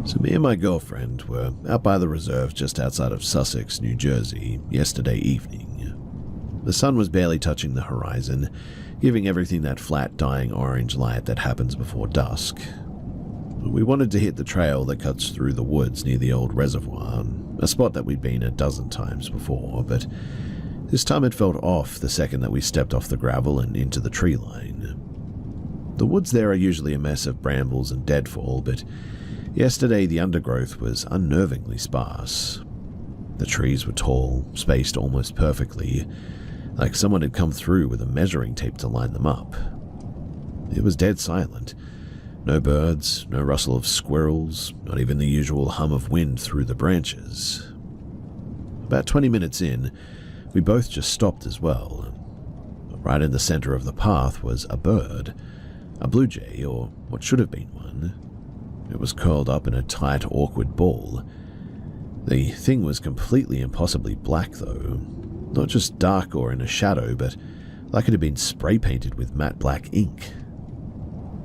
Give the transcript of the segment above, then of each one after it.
So me and my girlfriend were out by the reserve just outside of Sussex, New Jersey, yesterday evening. The sun was barely touching the horizon, giving everything that flat, dying orange light that happens before dusk. We wanted to hit the trail that cuts through the woods near the old reservoir, a spot that we'd been a dozen times before, but this time it felt off the second that we stepped off the gravel and into the tree line. The woods there are usually a mess of brambles and deadfall, but yesterday the undergrowth was unnervingly sparse. The trees were tall, spaced almost perfectly, like someone had come through with a measuring tape to line them up. It was dead silent. No birds, no rustle of squirrels, not even the usual hum of wind through the branches. About 20 minutes in, we both just stopped as well. Right in the center of the path was a bird, a blue jay, or what should have been one. It was curled up in a tight, awkward ball. The thing was completely impossibly black, though. Not just dark or in a shadow, but like it had been spray-painted with matte black ink.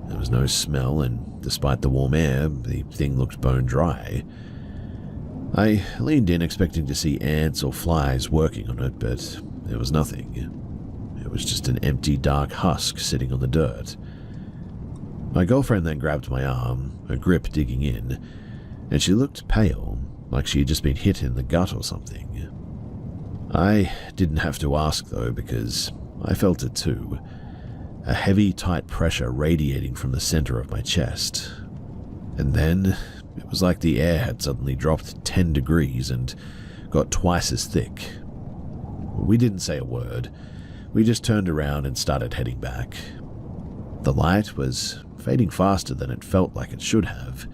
There was no smell, and despite the warm air, the thing looked bone dry. I leaned in expecting to see ants or flies working on it, but there was nothing. It was just an empty, dark husk sitting on the dirt. My girlfriend then grabbed my arm, her grip digging in, and she looked pale, like she had just been hit in the gut or something. I didn't have to ask, though, because I felt it too. A heavy, tight pressure radiating from the center of my chest. And then it was like the air had suddenly dropped 10 degrees and got twice as thick. We didn't say a word. We just turned around and started heading back. The light was fading faster than it felt like it should have.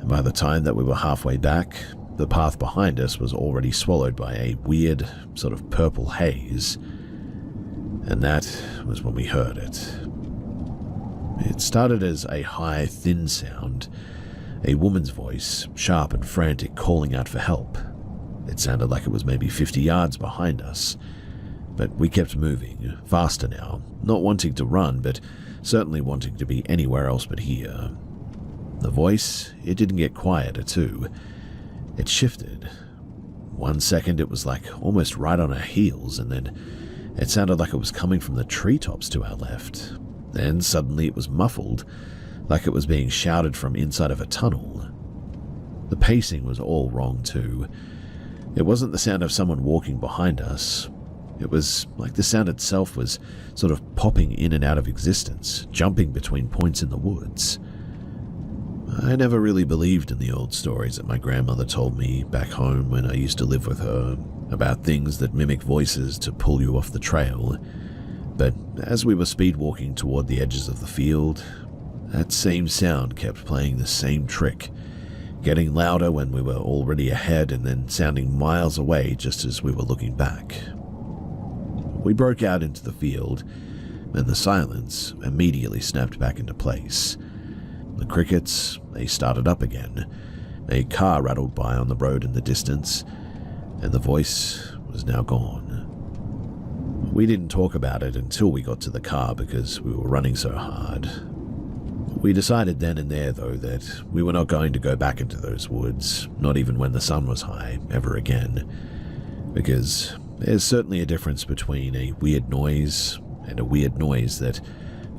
And by the time that we were halfway back, the path behind us was already swallowed by a weird, sort of purple haze. And that was when we heard it. It started as a high, thin sound, a woman's voice, sharp and frantic, calling out for help. It sounded like it was maybe 50 yards behind us, but we kept moving, faster now, not wanting to run, but certainly wanting to be anywhere else but here. The voice, it didn't get quieter too. It shifted. 1 second it was like almost right on our heels, and then it sounded like it was coming from the treetops to our left. Then suddenly it was muffled, like it was being shouted from inside of a tunnel. The pacing was all wrong too. It wasn't the sound of someone walking behind us. It was like the sound itself was sort of popping in and out of existence, jumping between points in the woods. I never really believed in the old stories that my grandmother told me back home when I used to live with her, about things that mimic voices to pull you off the trail. But as we were speed walking toward the edges of the field, that same sound kept playing the same trick, getting louder when we were already ahead and then sounding miles away just as we were looking back. We broke out into the field, and the silence immediately snapped back into place. The crickets, they started up again. A car rattled by on the road in the distance, and the voice was now gone. We didn't talk about it until we got to the car because we were running so hard. We decided then and there, though, that we were not going to go back into those woods, not even when the sun was high, ever again, because there's certainly a difference between a weird noise and a weird noise that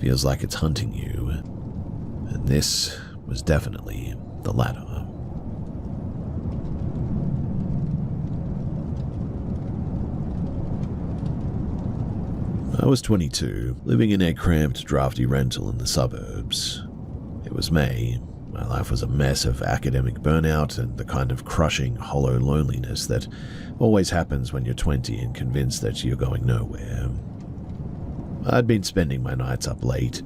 feels like it's hunting you. And this was definitely the latter. I was 22, living in a cramped, drafty rental in the suburbs. It was May. My life was a mess of academic burnout and the kind of crushing, hollow loneliness that always happens when you're 20 and convinced that you're going nowhere. I'd been spending my nights up late,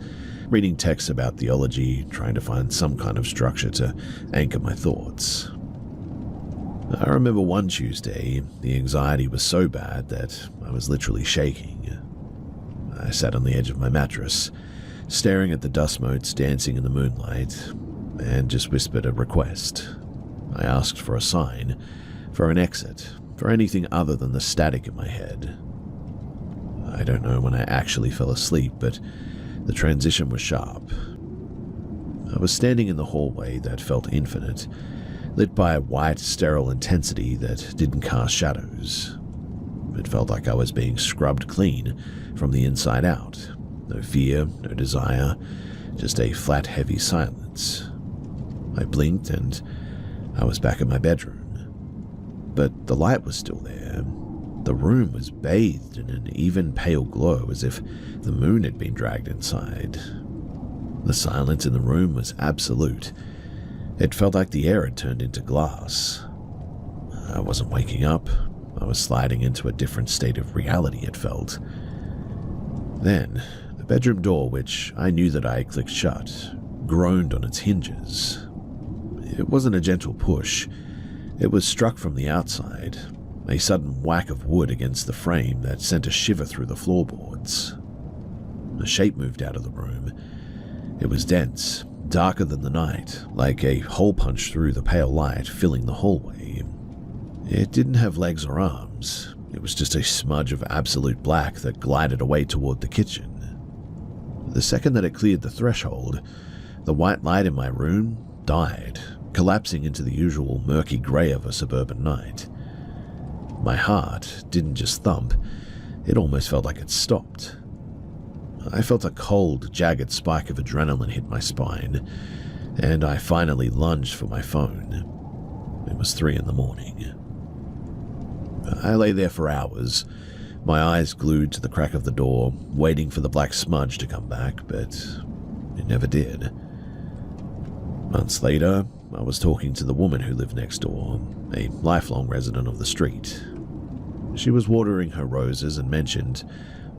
reading texts about theology, trying to find some kind of structure to anchor my thoughts. I remember one Tuesday, the anxiety was so bad that I was literally shaking. I sat on the edge of my mattress, staring at the dust motes dancing in the moonlight, and just whispered a request. I asked for a sign, for an exit, for anything other than the static in my head. I don't know when I actually fell asleep, but the transition was sharp. I was standing in the hallway that felt infinite, lit by a white, sterile intensity that didn't cast shadows. It felt like I was being scrubbed clean from the inside out. No fear, no desire, just a flat, heavy silence. I blinked and I was back in my bedroom. But the light was still there. The room was bathed in an even pale glow as if the moon had been dragged inside. The silence in the room was absolute. It felt like the air had turned into glass. I wasn't waking up. I was sliding into a different state of reality, it felt. Then, the bedroom door, which I knew that I had clicked shut, groaned on its hinges. It wasn't a gentle push. It was struck from the outside, a sudden whack of wood against the frame that sent a shiver through the floorboards. A shape moved out of the room. It was dense, darker than the night, like a hole punched through the pale light filling the hallway. It didn't have legs or arms. It was just a smudge of absolute black that glided away toward the kitchen. The second that it cleared the threshold, the white light in my room died, collapsing into the usual murky grey of a suburban night. My heart didn't just thump, it almost felt like it stopped. I felt a cold, jagged spike of adrenaline hit my spine, and I finally lunged for my phone. It was 3 a.m. I lay there for hours, my eyes glued to the crack of the door, waiting for the black smudge to come back, but it never did. Months later, I was talking to the woman who lived next door, a lifelong resident of the street. She was watering her roses and mentioned,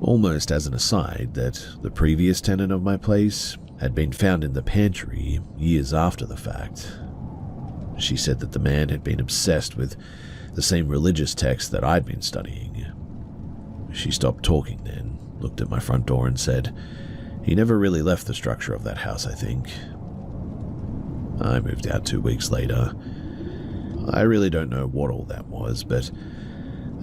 almost as an aside, that the previous tenant of my place had been found in the pantry years after the fact. She said that the man had been obsessed with the same religious text that I'd been studying. She stopped talking then, looked at my front door and said, "He never really left the structure of that house, I think." I moved out 2 weeks later. I really don't know what all that was, but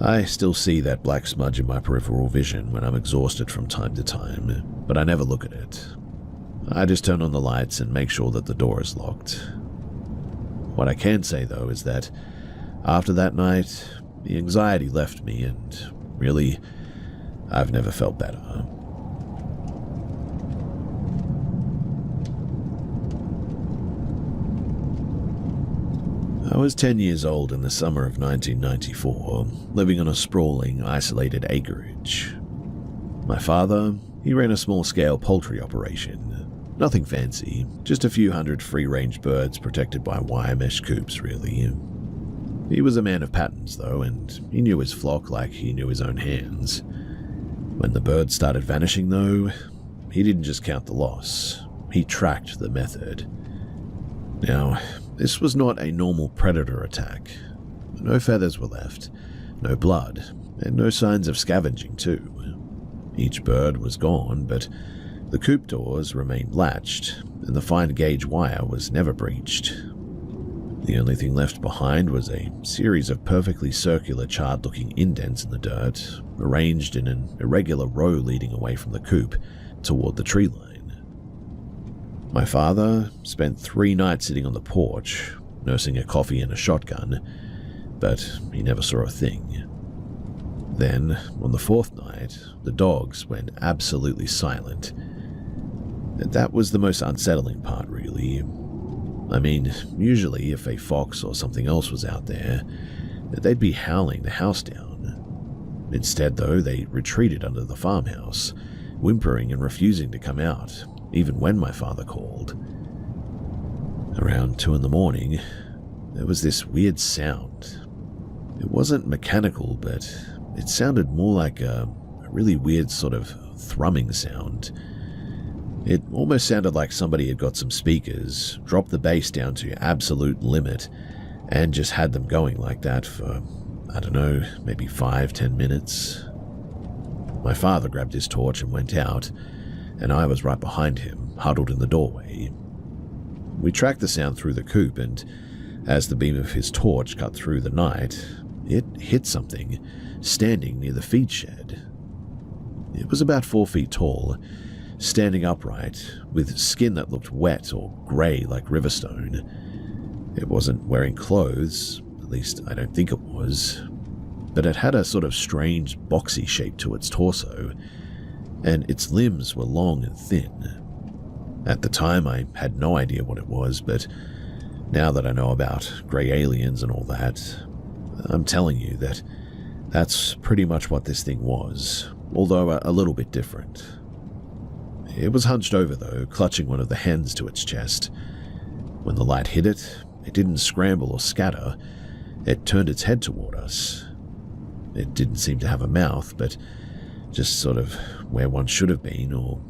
I still see that black smudge in my peripheral vision when I'm exhausted from time to time, but I never look at it. I just turn on the lights and make sure that the door is locked. What I can say, though, is that after that night, the anxiety left me, and really, I've never felt better. I was 10 years old in the summer of 1994, living on a sprawling, isolated acreage. My father, he ran a small-scale poultry operation. Nothing fancy, just a few hundred free-range birds protected by wire mesh coops, really. He was a man of patterns, though, and he knew his flock like he knew his own hands. When the birds started vanishing, though, he didn't just count the loss. He tracked the method. Now, this was not a normal predator attack. No feathers were left, no blood, and no signs of scavenging, too. Each bird was gone, but the coop doors remained latched, and the fine-gauge wire was never breached. The only thing left behind was a series of perfectly circular, charred-looking indents in the dirt, arranged in an irregular row leading away from the coop toward the tree line. My father spent 3 nights sitting on the porch, nursing a coffee and a shotgun, but he never saw a thing. Then, on the 4th night, the dogs went absolutely silent. That was the most unsettling part, really. I mean, usually if a fox or something else was out there, they'd be howling the house down. Instead, though, they retreated under the farmhouse, whimpering and refusing to come out, even when my father called. Around 2 a.m, there was this weird sound. It wasn't mechanical, but it sounded more like a really weird sort of thrumming sound. It almost sounded like somebody had got some speakers, dropped the bass down to absolute limit, and just had them going like that for, I don't know, maybe 5-10 minutes. My father grabbed his torch and went out, and I was right behind him, huddled in the doorway. We tracked the sound through the coop, and as the beam of his torch cut through the night, it hit something standing near the feed shed. It was about 4 feet tall, standing upright, with skin that looked wet or grey like riverstone. It wasn't wearing clothes, at least I don't think it was, but it had a sort of strange boxy shape to its torso, and its limbs were long and thin. At the time, I had no idea what it was, but now that I know about grey aliens and all that, I'm telling you that that's pretty much what this thing was, although a little bit different. It was hunched over, though, clutching one of the hens to its chest. When the light hit it, it didn't scramble or scatter. It turned its head toward us. It didn't seem to have a mouth, but just sort of where one should have been, or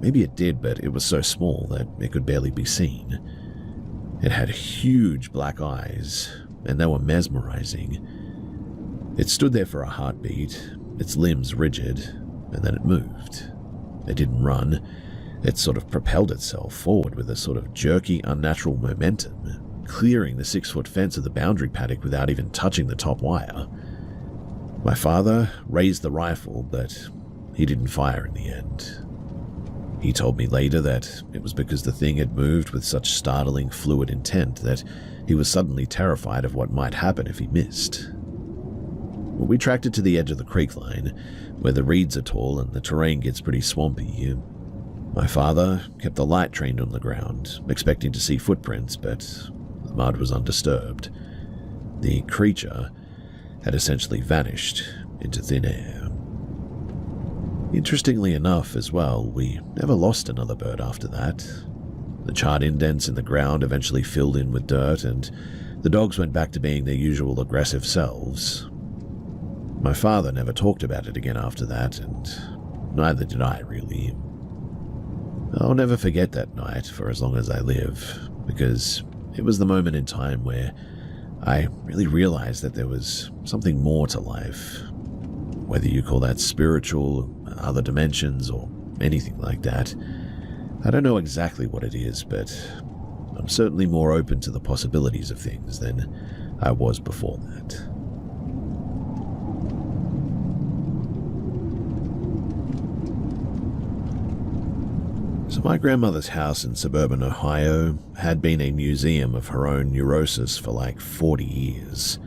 maybe it did, but it was so small that it could barely be seen. It had huge black eyes, and they were mesmerizing. It stood there for a heartbeat, its limbs rigid, and then it moved. It didn't run. It sort of propelled itself forward with a sort of jerky, unnatural momentum, clearing the 6-foot fence of the boundary paddock without even touching the top wire. My father raised the rifle, but he didn't fire in the end. He told me later that it was because the thing had moved with such startling, fluid intent that he was suddenly terrified of what might happen if he missed. We tracked it to the edge of the creek line, where the reeds are tall and the terrain gets pretty swampy. My father kept the light trained on the ground, expecting to see footprints, but the mud was undisturbed. The creature had essentially vanished into thin air. Interestingly enough as well, we never lost another bird after that. The charred indents in the ground eventually filled in with dirt, and the dogs went back to being their usual aggressive selves. My father never talked about it again after that, and neither did I, really. I'll never forget that night for as long as I live, because it was the moment in time where I really realized that there was something more to life. Whether you call that spiritual, other dimensions, or anything like that, I don't know exactly what it is, but I'm certainly more open to the possibilities of things than I was before that. So my grandmother's house in suburban Ohio had been a museum of her own neurosis for like 40 years.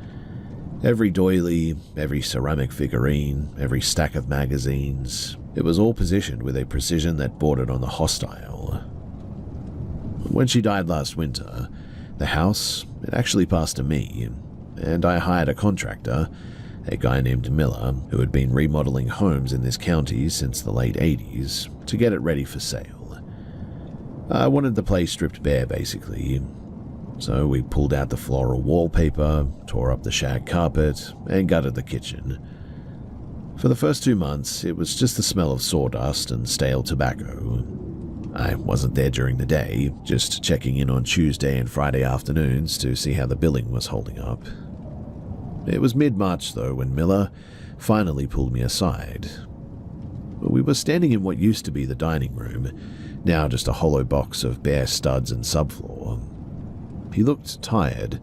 Every doily, every ceramic figurine, every stack of magazines, it was all positioned with a precision that bordered on the hostile. When she died last winter, the house, it actually passed to me, and I hired a contractor, a guy named Miller, who had been remodeling homes in this county since the late 80s, to get it ready for sale. I wanted the place stripped bare, basically. So we pulled out the floral wallpaper, tore up the shag carpet, and gutted the kitchen. For the first 2 months, it was just the smell of sawdust and stale tobacco. I wasn't there during the day, just checking in on Tuesday and Friday afternoons to see how the billing was holding up. It was mid-March, though, when Miller finally pulled me aside. We were standing in what used to be the dining room, now just a hollow box of bare studs and subfloor. He looked tired,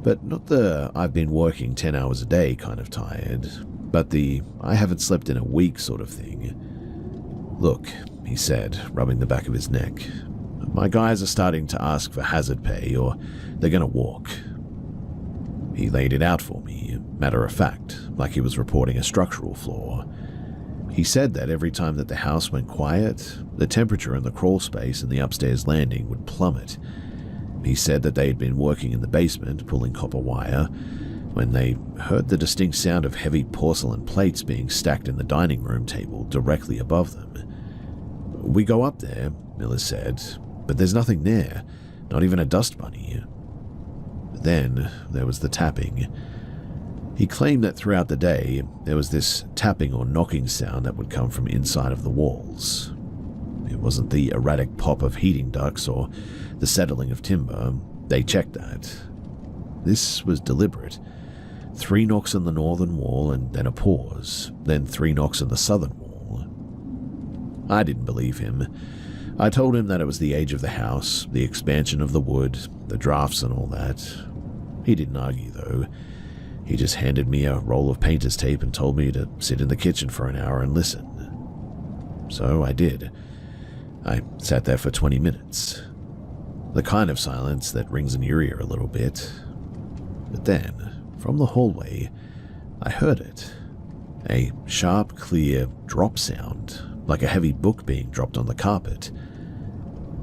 but not the I've been working 10 hours a day kind of tired, but the I haven't slept in a week sort of thing. "Look," he said, rubbing the back of his neck, "my guys are starting to ask for hazard pay or they're going to walk." He laid it out for me, matter of fact, like he was reporting a structural flaw. He said that every time that the house went quiet, the temperature in the crawl space in the upstairs landing would plummet. He said that they had been working in the basement, pulling copper wire, when they heard the distinct sound of heavy porcelain plates being stacked in the dining room table directly above them. "We go up there," Miller said, "but there's nothing there, not even a dust bunny." Then there was the tapping. He claimed that throughout the day, there was this tapping or knocking sound that would come from inside of the walls. It wasn't the erratic pop of heating ducts or the settling of timber. They checked that. This was deliberate. 3 knocks on the northern wall and then a pause, then 3 knocks on the southern wall. I didn't believe him. I told him that it was the age of the house, the expansion of the wood, the drafts and all that. He didn't argue, though. He just handed me a roll of painter's tape and told me to sit in the kitchen for an hour and listen. So I did, I sat there for 20 minutes. The kind of silence that rings in your ear a little bit. But then, from the hallway, I heard it. A sharp, clear drop sound, like a heavy book being dropped on the carpet.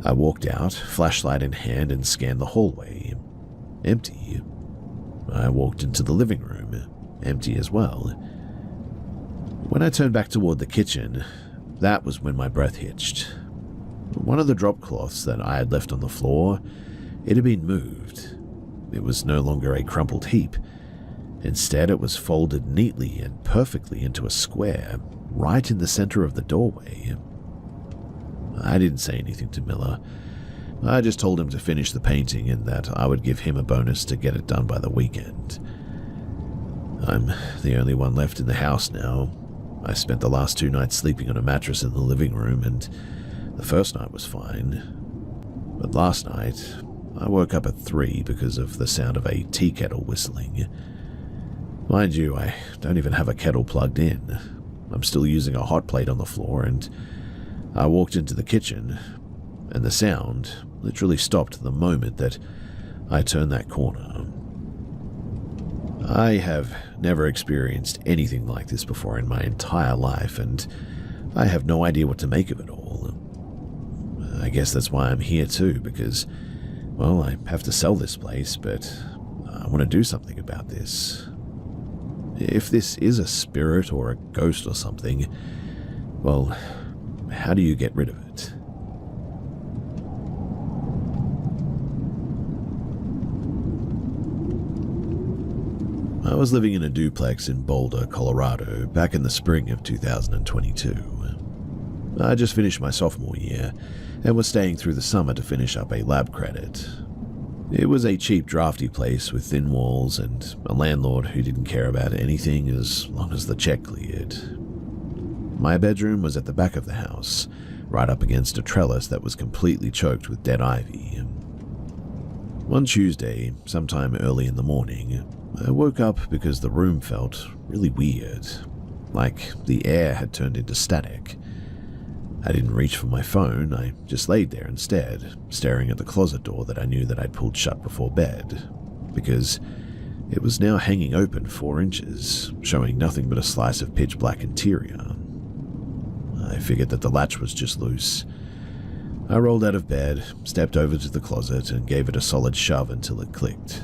I walked out, flashlight in hand, and scanned the hallway. Empty. I walked into the living room. Empty as well. When I turned back toward the kitchen, that was when my breath hitched. One of the drop cloths that I had left on the floor, it had been moved. It was no longer a crumpled heap. Instead, it was folded neatly and perfectly into a square, right in the center of the doorway. I didn't say anything to Miller. I just told him to finish the painting and that I would give him a bonus to get it done by the weekend. I'm the only one left in the house now. I spent the last 2 nights sleeping on a mattress in the living room, and the first night was fine. But last night, I woke up at 3 because of the sound of a tea kettle whistling. Mind you, I don't even have a kettle plugged in. I'm still using a hot plate on the floor, and I walked into the kitchen, and the sound literally stopped the moment that I turned that corner. I have never experienced anything like this before in my entire life, and I have no idea what to make of it all. I guess that's why I'm here too, because, well, I have to sell this place, but I want to do something about this. If this is a spirit or a ghost or something, well, how do you get rid of it? I was living in a duplex in Boulder, Colorado, back in the spring of 2022. I just finished my sophomore year and was staying through the summer to finish up a lab credit. It was a cheap, drafty place with thin walls and a landlord who didn't care about anything as long as the check cleared. My bedroom was at the back of the house, right up against a trellis that was completely choked with dead ivy. One Tuesday, sometime early in the morning, I woke up because the room felt really weird, like the air had turned into static. I didn't reach for my phone, I just laid there instead, staring at the closet door that I knew that I'd pulled shut before bed, because it was now hanging open 4 inches, showing nothing but a slice of pitch black interior. I figured that the latch was just loose. I rolled out of bed, stepped over to the closet, and gave it a solid shove until it clicked.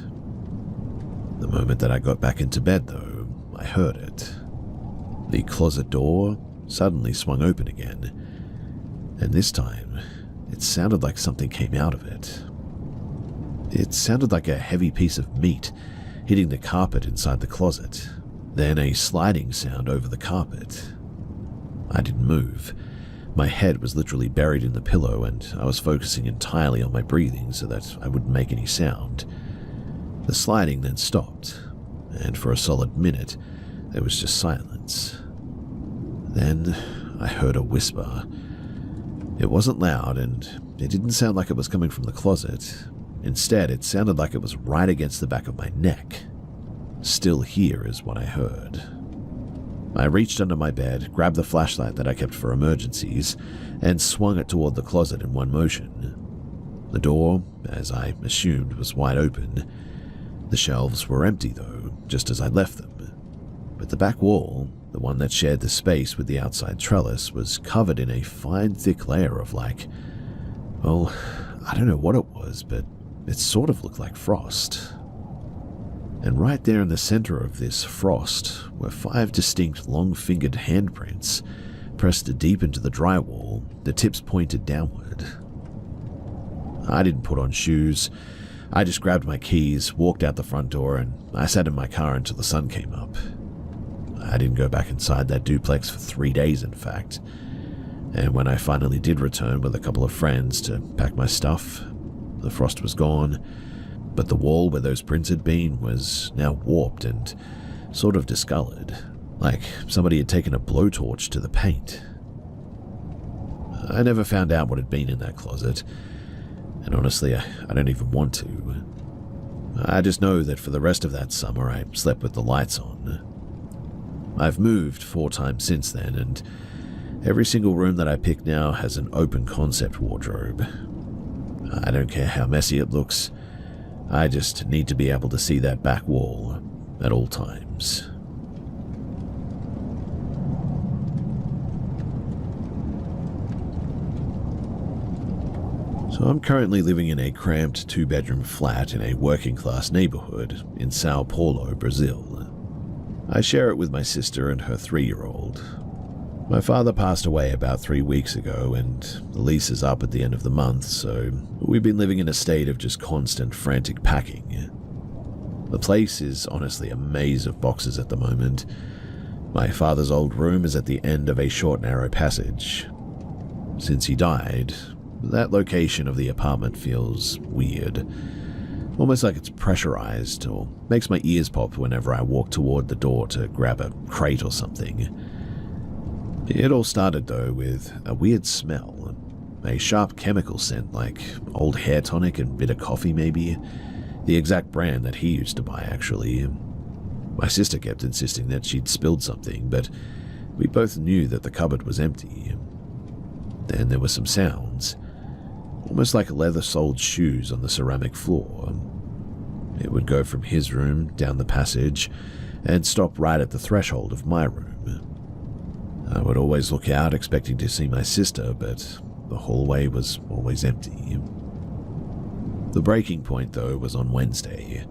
The moment that I got back into bed, though, I heard it. The closet door suddenly swung open again, and this time, it sounded like something came out of it. It sounded like a heavy piece of meat hitting the carpet inside the closet, then a sliding sound over the carpet. I didn't move. My head was literally buried in the pillow, and I was focusing entirely on my breathing so that I wouldn't make any sound. The sliding then stopped, and for a solid minute, there was just silence. Then I heard a whisper. It wasn't loud, and it didn't sound like it was coming from the closet. Instead, it sounded like it was right against the back of my neck. "Still here" is what I heard. I reached under my bed, grabbed the flashlight that I kept for emergencies, and swung it toward the closet in one motion. The door, as I assumed, was wide open. The shelves were empty, though, just as I left them. But the back wall, the one that shared the space with the outside trellis, was covered in a fine, thick layer of well, I don't know what it was, but it sort of looked like frost. And right there in the center of this frost were 5 distinct long-fingered handprints, pressed deep into the drywall, the tips pointed downward. I didn't put on shoes. I just grabbed my keys, walked out the front door, and I sat in my car until the sun came up. I didn't go back inside that duplex for 3 days, in fact. And when I finally did return with a couple of friends to pack my stuff, the frost was gone, but the wall where those prints had been was now warped and sort of discolored, like somebody had taken a blowtorch to the paint. I never found out what had been in that closet, and honestly, I don't even want to. I just know that for the rest of that summer, I slept with the lights on. I've moved 4 times since then, and Every single room that I pick now has an open concept wardrobe. I don't care how messy it looks, I just need to be able to see that back wall at all times. So I'm currently living in a cramped 2-bedroom flat in a working-class neighborhood in Sao Paulo, Brazil. I share it with my sister and her 3-year-old. My father passed away about 3 weeks ago, and the lease is up at the end of the month, so we've been living in a state of just constant frantic packing. The place is honestly a maze of boxes at the moment. My father's old room is at the end of a short, narrow passage. Since he died, that location of the apartment feels weird, almost like it's pressurized, or makes my ears pop whenever I walk toward the door to grab a crate or something. It all started, though, with a weird smell, a sharp chemical scent like old hair tonic and bitter coffee maybe, the exact brand that he used to buy actually. My sister kept insisting that she'd spilled something, but we both knew that the cupboard was empty. Then there were some sounds, almost like leather-soled shoes on the ceramic floor. It would go from his room down the passage and stop right at the threshold of my room. I would always look out expecting to see my sister, but the hallway was always empty. The breaking point, though, was on Wednesday.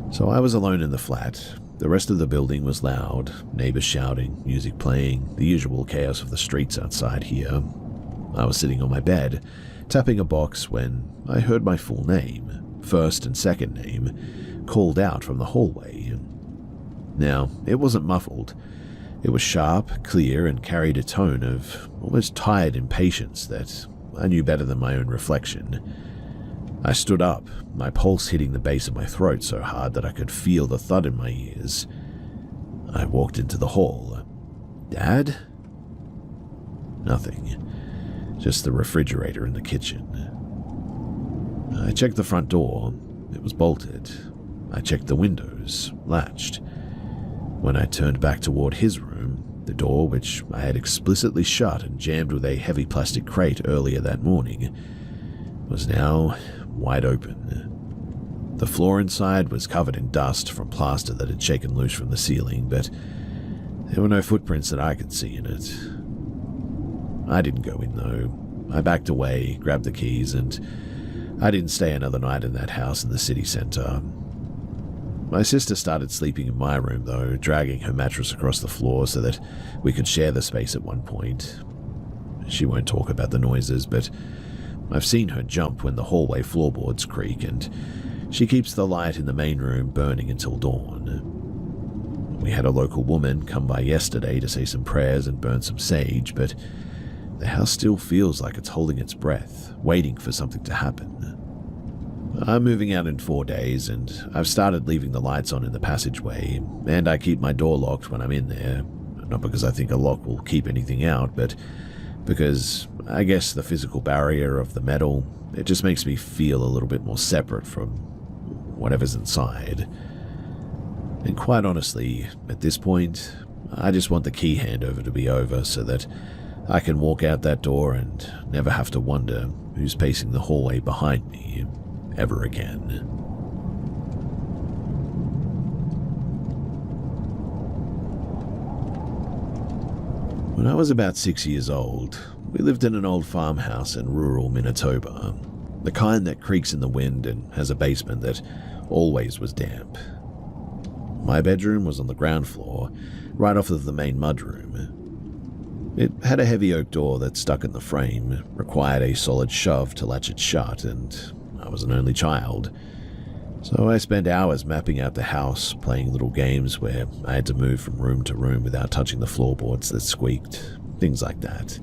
So I was alone in the flat. The rest of the building was loud, neighbors shouting, music playing, the usual chaos of the streets outside here. I was sitting on my bed, tapping a box when I heard my full name, first and second name, called out from the hallway. Now, it wasn't muffled. It was sharp, clear, and carried a tone of almost tired impatience that I knew better than my own reflection. I stood up, my pulse hitting the base of my throat so hard that I could feel the thud in my ears. I walked into the hall. "Dad?" Nothing. Just the refrigerator in the kitchen. I checked the front door. It was bolted. I checked the windows, latched. When I turned back toward his room, the door, which I had explicitly shut and jammed with a heavy plastic crate earlier that morning, was now wide open. The floor inside was covered in dust from plaster that had shaken loose from the ceiling, but there were no footprints that I could see in it. I didn't go in, though. I backed away, grabbed the keys, and I didn't stay another night in that house in the city center. My sister started sleeping in my room, though, dragging her mattress across the floor so that we could share the space at one point. She won't talk about the noises, but I've seen her jump when the hallway floorboards creak, and she keeps the light in the main room burning until dawn. We had a local woman come by yesterday to say some prayers and burn some sage, but the house still feels like it's holding its breath, waiting for something to happen. I'm moving out in 4 days, and I've started leaving the lights on in the passageway, and I keep my door locked when I'm in there, not because I think a lock will keep anything out, but because I guess the physical barrier of the metal, it just makes me feel a little bit more separate from whatever's inside. And quite honestly, at this point, I just want the key handover to be over so that I can walk out that door and never have to wonder who's pacing the hallway behind me ever again. When I was about 6 years old, we lived in an old farmhouse in rural Manitoba, the kind that creaks in the wind and has a basement that always was damp. My bedroom was on the ground floor, right off of the main mudroom. It had a heavy oak door that stuck in the frame, required a solid shove to latch it shut, and I was an only child. So I spent hours mapping out the house, playing little games where I had to move from room to room without touching the floorboards that squeaked, things like that.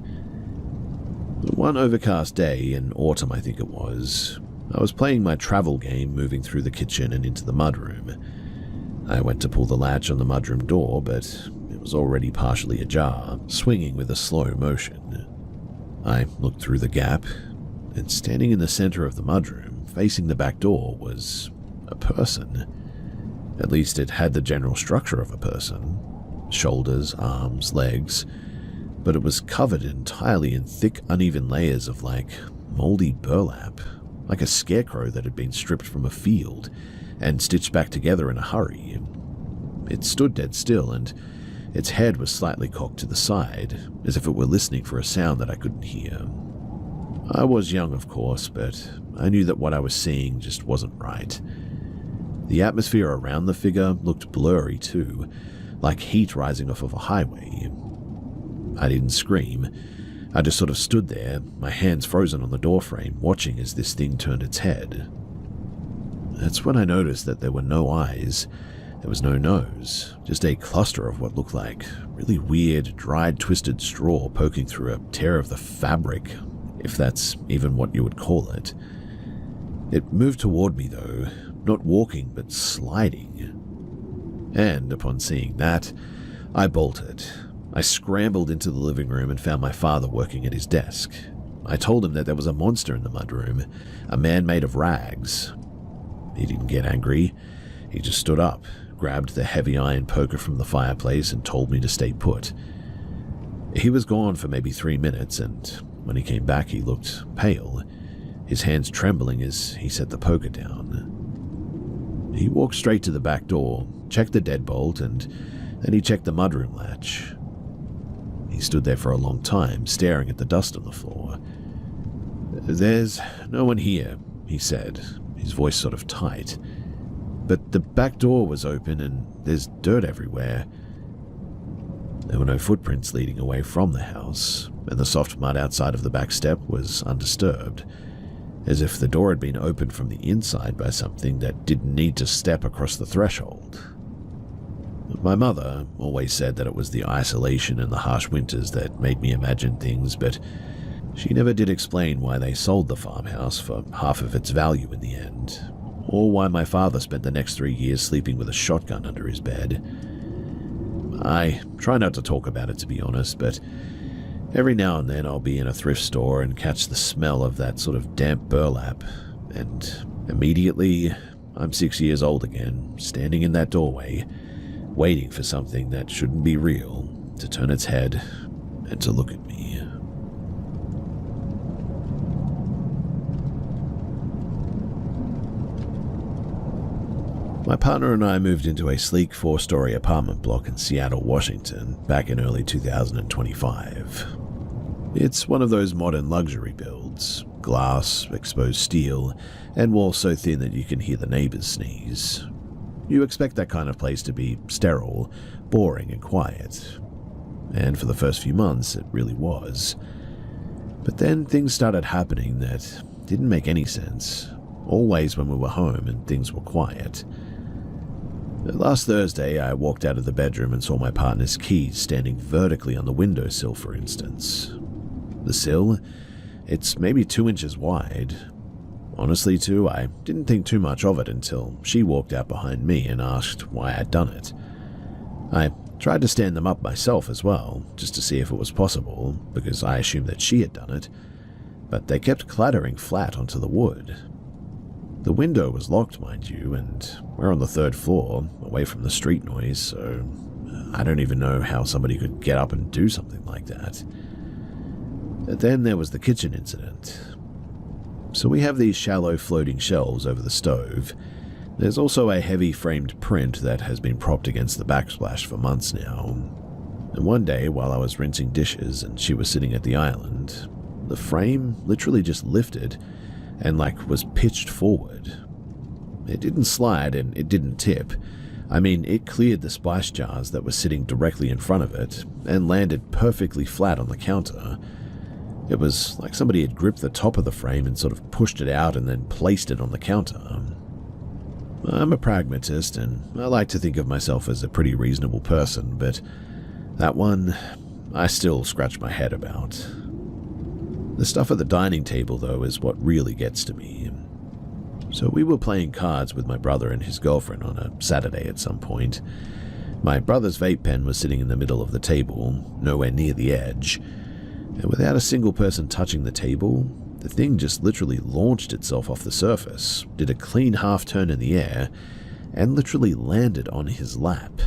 One overcast day, in autumn I think it was, I was playing my travel game moving through the kitchen and into the mudroom. I went to pull the latch on the mudroom door, but it was already partially ajar, swinging with a slow motion. I looked through the gap, and standing in the center of the mudroom, facing the back door, was a person. At least it had the general structure of a person. Shoulders, arms, legs. but it was covered entirely in thick, uneven layers of moldy burlap, like a scarecrow that had been stripped from a field and stitched back together in a hurry. It stood dead still, and its head was slightly cocked to the side, as if it were listening for a sound that I couldn't hear. I was young, of course, but I knew that what I was seeing just wasn't right. The atmosphere around the figure looked blurry too, like heat rising off of a highway. I didn't scream. I just sort of stood there, my hands frozen on the doorframe, watching as this thing turned its head. That's when I noticed that there were no eyes. There was no nose, just a cluster of what looked like really weird, dried, twisted straw poking through a tear of the fabric, if that's even what you would call it. It moved toward me, though, not walking, but sliding. And upon seeing that, I bolted. I scrambled into the living room and found my father working at his desk. I told him that there was a monster in the mudroom, a man made of rags. He didn't get angry. He just stood up, grabbed the heavy iron poker from the fireplace, and told me to stay put. He was gone for maybe 3 minutes, and when he came back he looked pale, his hands trembling as he set the poker down. He walked straight to the back door, checked the deadbolt, and then he checked the mudroom latch. He stood there for a long time, staring at the dust on the floor. "There's no one here," he said, his voice sort of tight. "But the back door was open and there's dirt everywhere." There were no footprints leading away from the house, and the soft mud outside of the back step was undisturbed, as if the door had been opened from the inside by something that didn't need to step across the threshold. My mother always said that it was the isolation and the harsh winters that made me imagine things, but she never did explain why they sold the farmhouse for half of its value in the end, or why my father spent the next 3 years sleeping with a shotgun under his bed. I try not to talk about it, to be honest, but every now and then I'll be in a thrift store and catch the smell of that sort of damp burlap, and immediately I'm 6 years old again, standing in that doorway, waiting for something that shouldn't be real to turn its head and to look at me. My partner and I moved into a sleek 4-story apartment block in Seattle, Washington, back in early 2025. It's one of those modern luxury builds, glass, exposed steel, and walls so thin that you can hear the neighbors sneeze. You expect that kind of place to be sterile, boring, and quiet. And for the first few months, it really was. But then things started happening that didn't make any sense, always when we were home and things were quiet. Last Thursday, I walked out of the bedroom and saw my partner's keys standing vertically on the windowsill, for instance. The sill? It's maybe 2 inches wide. Honestly, too, I didn't think too much of it until she walked out behind me and asked why I'd done it. I tried to stand them up myself as well, just to see if it was possible, because I assumed that she had done it, but they kept clattering flat onto the wood. The window was locked, mind you, and we're on the 3rd floor, away from the street noise, so I don't even know how somebody could get up and do something like that. Then there was the kitchen incident. So we have these shallow floating shelves over the stove. There's also a heavy framed print that has been propped against the backsplash for months now. And one day, while I was rinsing dishes and she was sitting at the island, the frame literally just lifted and was pitched forward. It didn't slide and it didn't tip. I mean, it cleared the spice jars that were sitting directly in front of it and landed perfectly flat on the counter. It was like somebody had gripped the top of the frame and sort of pushed it out and then placed it on the counter. I'm a pragmatist, and I like to think of myself as a pretty reasonable person, but that one, I still scratch my head about. The stuff at the dining table, though, is what really gets to me. So we were playing cards with my brother and his girlfriend on a Saturday at some point. My brother's vape pen was sitting in the middle of the table, nowhere near the edge, and without a single person touching the table, the thing just literally launched itself off the surface, did a clean half-turn in the air, and literally landed on his lap.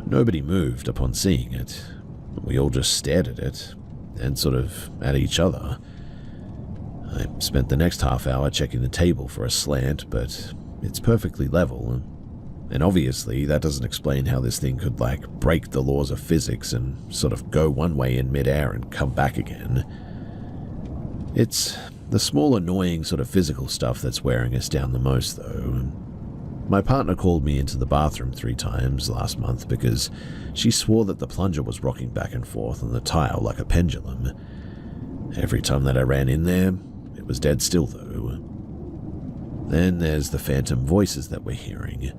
Nobody moved upon seeing it. We all just stared at it, and sort of at each other. I spent the next half hour checking the table for a slant, but it's perfectly level, and obviously that doesn't explain how this thing could, break the laws of physics and sort of go one way in midair and come back again. It's the small annoying sort of physical stuff that's wearing us down the most, though. My partner called me into the bathroom 3 times last month because she swore that the plunger was rocking back and forth on the tile like a pendulum. Every time that I ran in there, it was dead still, though. Then there's the phantom voices that we're hearing.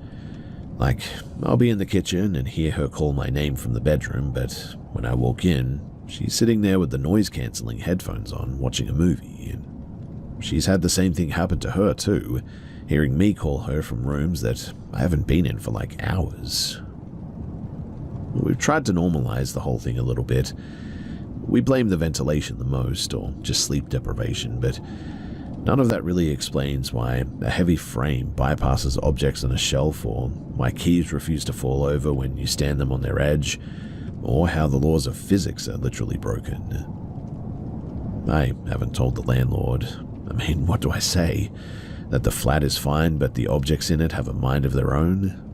I'll be in the kitchen and hear her call my name from the bedroom, but when I walk in, she's sitting there with the noise-cancelling headphones on, watching a movie. She's had the same thing happen to her, too, hearing me call her from rooms that I haven't been in for hours. We've tried to normalize the whole thing a little bit. We blame the ventilation the most, or just sleep deprivation, but none of that really explains why a heavy frame bypasses objects on a shelf, or why keys refuse to fall over when you stand them on their edge, or how the laws of physics are literally broken. I haven't told the landlord. What do I say? That the flat is fine, but the objects in it have a mind of their own?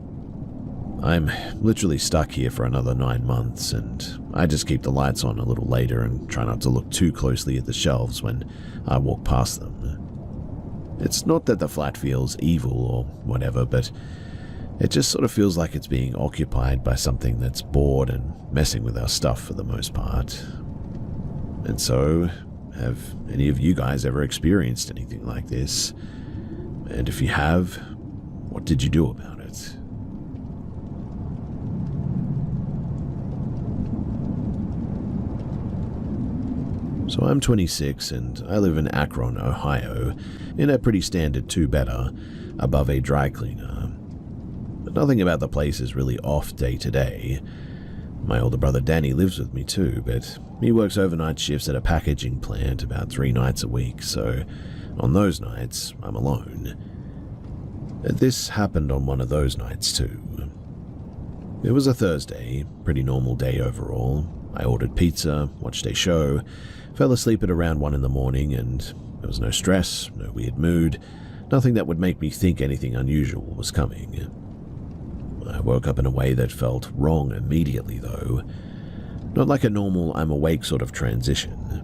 I'm literally stuck here for another 9 months, and I just keep the lights on a little later and try not to look too closely at the shelves when I walk past them. It's not that the flat feels evil or whatever, but it just sort of feels like it's being occupied by something that's bored and messing with our stuff for the most part. And so, have any of you guys ever experienced anything like this? And if you have, what did you do about it? So I'm 26 and I live in Akron, Ohio, in a pretty standard 2-bedder above a dry cleaner. But nothing about the place is really off day to day. My older brother Danny lives with me too, but he works overnight shifts at a packaging plant about 3 nights a week, so on those nights, I'm alone. This happened on one of those nights too. It was a Thursday, pretty normal day overall. I ordered pizza, watched a show, fell asleep at around 1 in the morning, and there was no stress, no weird mood, nothing that would make me think anything unusual was coming. I woke up in a way that felt wrong immediately, though. Not like a normal I'm awake sort of transition.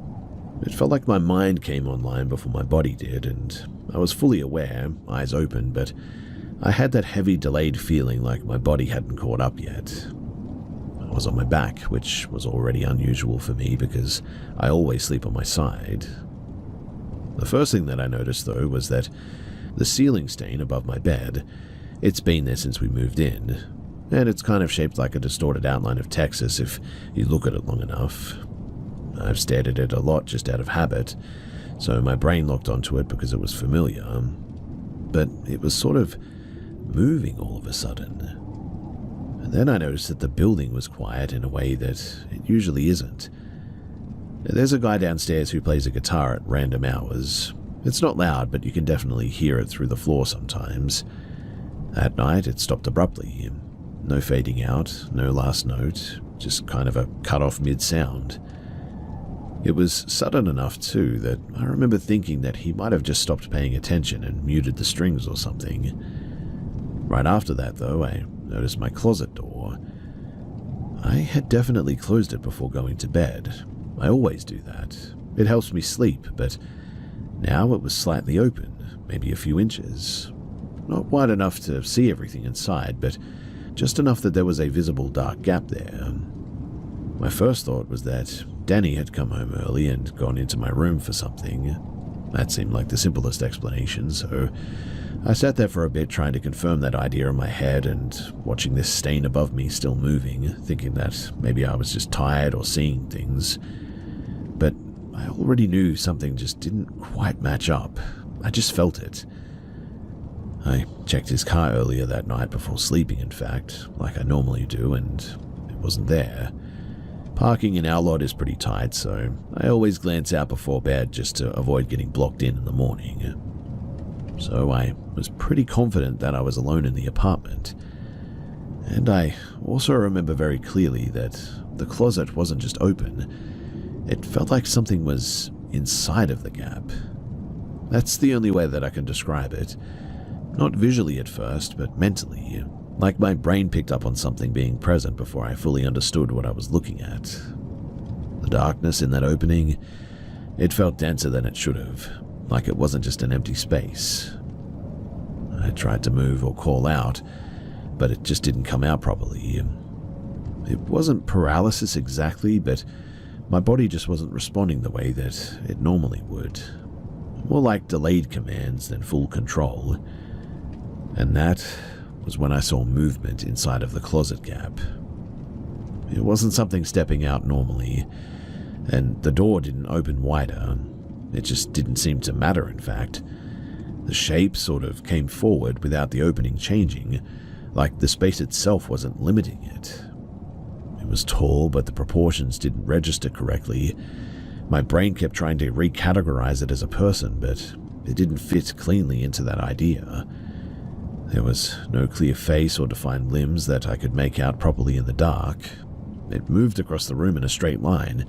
It felt like my mind came online before my body did, and I was fully aware, eyes open, but I had that heavy delayed feeling like my body hadn't caught up yet. I was on my back, which was already unusual for me because I always sleep on my side. The first thing that I noticed, though, was that the ceiling stain above my bed, it's been there since we moved in, and it's kind of shaped like a distorted outline of Texas if you look at it long enough. I've stared at it a lot just out of habit, so my brain locked onto it because it was familiar, but it was sort of moving all of a sudden. And then I noticed that the building was quiet in a way that it usually isn't. There's a guy downstairs who plays a guitar at random hours. It's not loud, but you can definitely hear it through the floor sometimes. That night, it stopped abruptly. No fading out, no last note, just kind of a cut-off mid-sound. It was sudden enough, too, that I remember thinking that he might have just stopped paying attention and muted the strings or something. Right after that, though, I noticed my closet door. I had definitely closed it before going to bed. I always do that. It helps me sleep, but now it was slightly open, maybe a few inches. Not wide enough to see everything inside, but just enough that there was a visible dark gap there. My first thought was that Danny had come home early and gone into my room for something. That seemed like the simplest explanation, so I sat there for a bit trying to confirm that idea in my head and watching this stain above me still moving, thinking that maybe I was just tired or seeing things. But I already knew something just didn't quite match up. I just felt it. I checked his car earlier that night before sleeping, in fact, like I normally do, and it wasn't there. Parking in our lot is pretty tight, so I always glance out before bed just to avoid getting blocked in the morning. So I was pretty confident that I was alone in the apartment. And I also remember very clearly that the closet wasn't just open, it felt like something was inside of the gap. That's the only way that I can describe it. Not visually at first, but mentally, like my brain picked up on something being present before I fully understood what I was looking at. The darkness in that opening, it felt denser than it should have, like it wasn't just an empty space. I tried to move or call out, but it just didn't come out properly. It wasn't paralysis exactly, but my body just wasn't responding the way that it normally would. More like delayed commands than full control. And that was when I saw movement inside of the closet gap. It wasn't something stepping out normally, and the door didn't open wider. It just didn't seem to matter, in fact. The shape sort of came forward without the opening changing, like the space itself wasn't limiting it. It was tall, but the proportions didn't register correctly. My brain kept trying to recategorize it as a person, but it didn't fit cleanly into that idea. There was no clear face or defined limbs that I could make out properly in the dark. It moved across the room in a straight line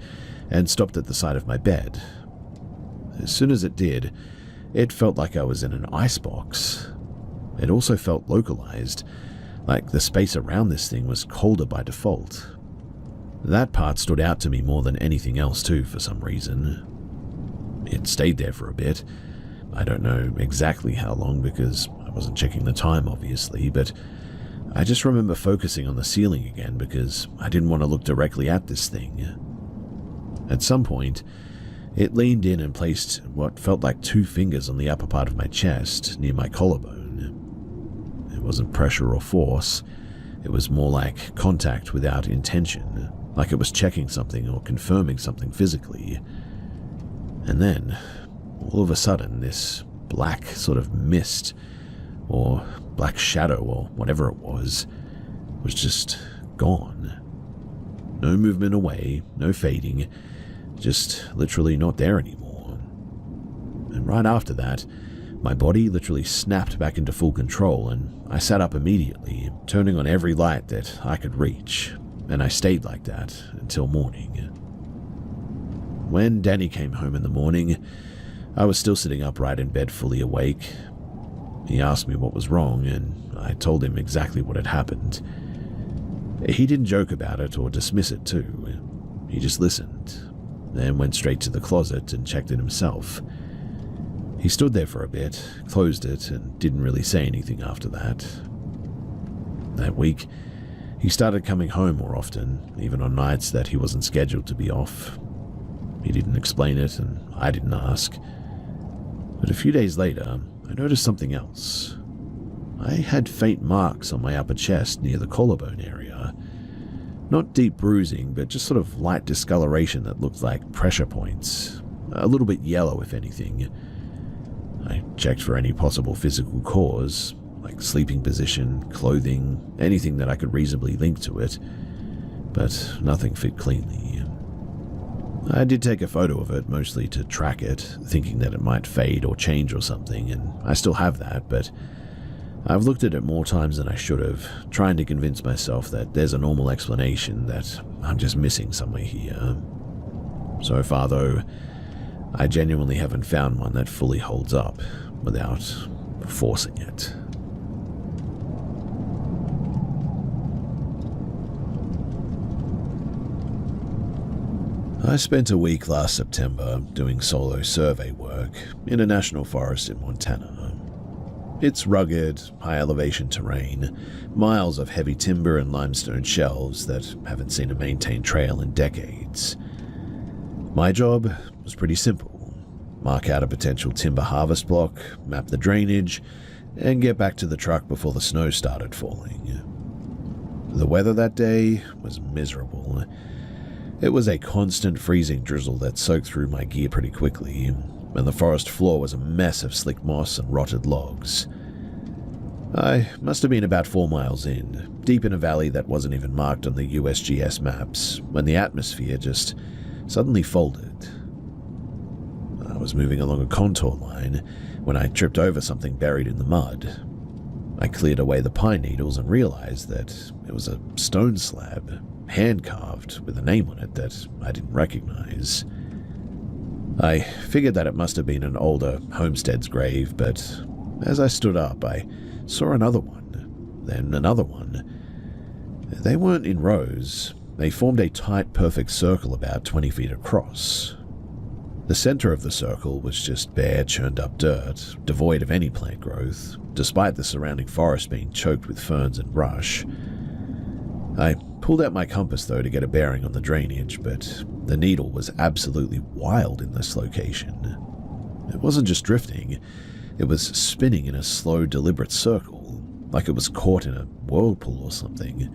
and stopped at the side of my bed. As soon as it did, it felt like I was in an icebox. It also felt localized, like the space around this thing was colder by default. That part stood out to me more than anything else too, for some reason. It stayed there for a bit. I don't know exactly how long because I wasn't checking the time, obviously, but I just remember focusing on the ceiling again because I didn't want to look directly at this thing. At some point, it leaned in and placed what felt like 2 fingers on the upper part of my chest, near my collarbone. It wasn't pressure or force. It was more like contact without intention, like it was checking something or confirming something physically. And then, all of a sudden, this black sort of mist, or black shadow, or whatever it was just gone. No movement away, no fading, just literally not there anymore. And right after that, my body literally snapped back into full control, and I sat up immediately, turning on every light that I could reach, and I stayed like that until morning. When Danny came home in the morning, I was still sitting upright in bed, fully awake. He asked me what was wrong, and I told him exactly what had happened. He didn't joke about it or dismiss it too. He just listened, then went straight to the closet and checked it himself. He stood there for a bit, closed it, and didn't really say anything after that. That week, he started coming home more often, even on nights that he wasn't scheduled to be off. He didn't explain it, and I didn't ask. But a few days later, I noticed something else. I had faint marks on my upper chest near the collarbone area. Not deep bruising, but just sort of light discoloration that looked like pressure points. A little bit yellow, if anything. I checked for any possible physical cause, like sleeping position, clothing, anything that I could reasonably link to it, but nothing fit cleanly. I did take a photo of it, mostly to track it, thinking that it might fade or change or something, and I still have that, but I've looked at it more times than I should have, trying to convince myself that there's a normal explanation, that I'm just missing somewhere here. So far, though, I genuinely haven't found one that fully holds up without forcing it. I spent a week last September doing solo survey work in a national forest in Montana. It's rugged, high-elevation terrain, miles of heavy timber and limestone shelves that haven't seen a maintained trail in decades. My job was pretty simple. Mark out a potential timber harvest block, map the drainage, and get back to the truck before the snow started falling. The weather that day was miserable. It was a constant freezing drizzle that soaked through my gear pretty quickly, and the forest floor was a mess of slick moss and rotted logs. I must have been about 4 miles in, deep in a valley that wasn't even marked on the USGS maps, when the atmosphere just suddenly folded. I was moving along a contour line when I tripped over something buried in the mud. I cleared away the pine needles and realized that it was a stone slab, hand-carved with a name on it that I didn't recognize. I figured that it must have been an older homestead's grave, but as I stood up, I saw another one, then another one. They weren't in rows. They formed a tight, perfect circle about 20 feet across. The center of the circle was just bare, churned-up dirt, devoid of any plant growth, despite the surrounding forest being choked with ferns and brush. I pulled out my compass, though, to get a bearing on the drainage, but the needle was absolutely wild in this location. It wasn't just drifting, it was spinning in a slow, deliberate circle, like it was caught in a whirlpool or something.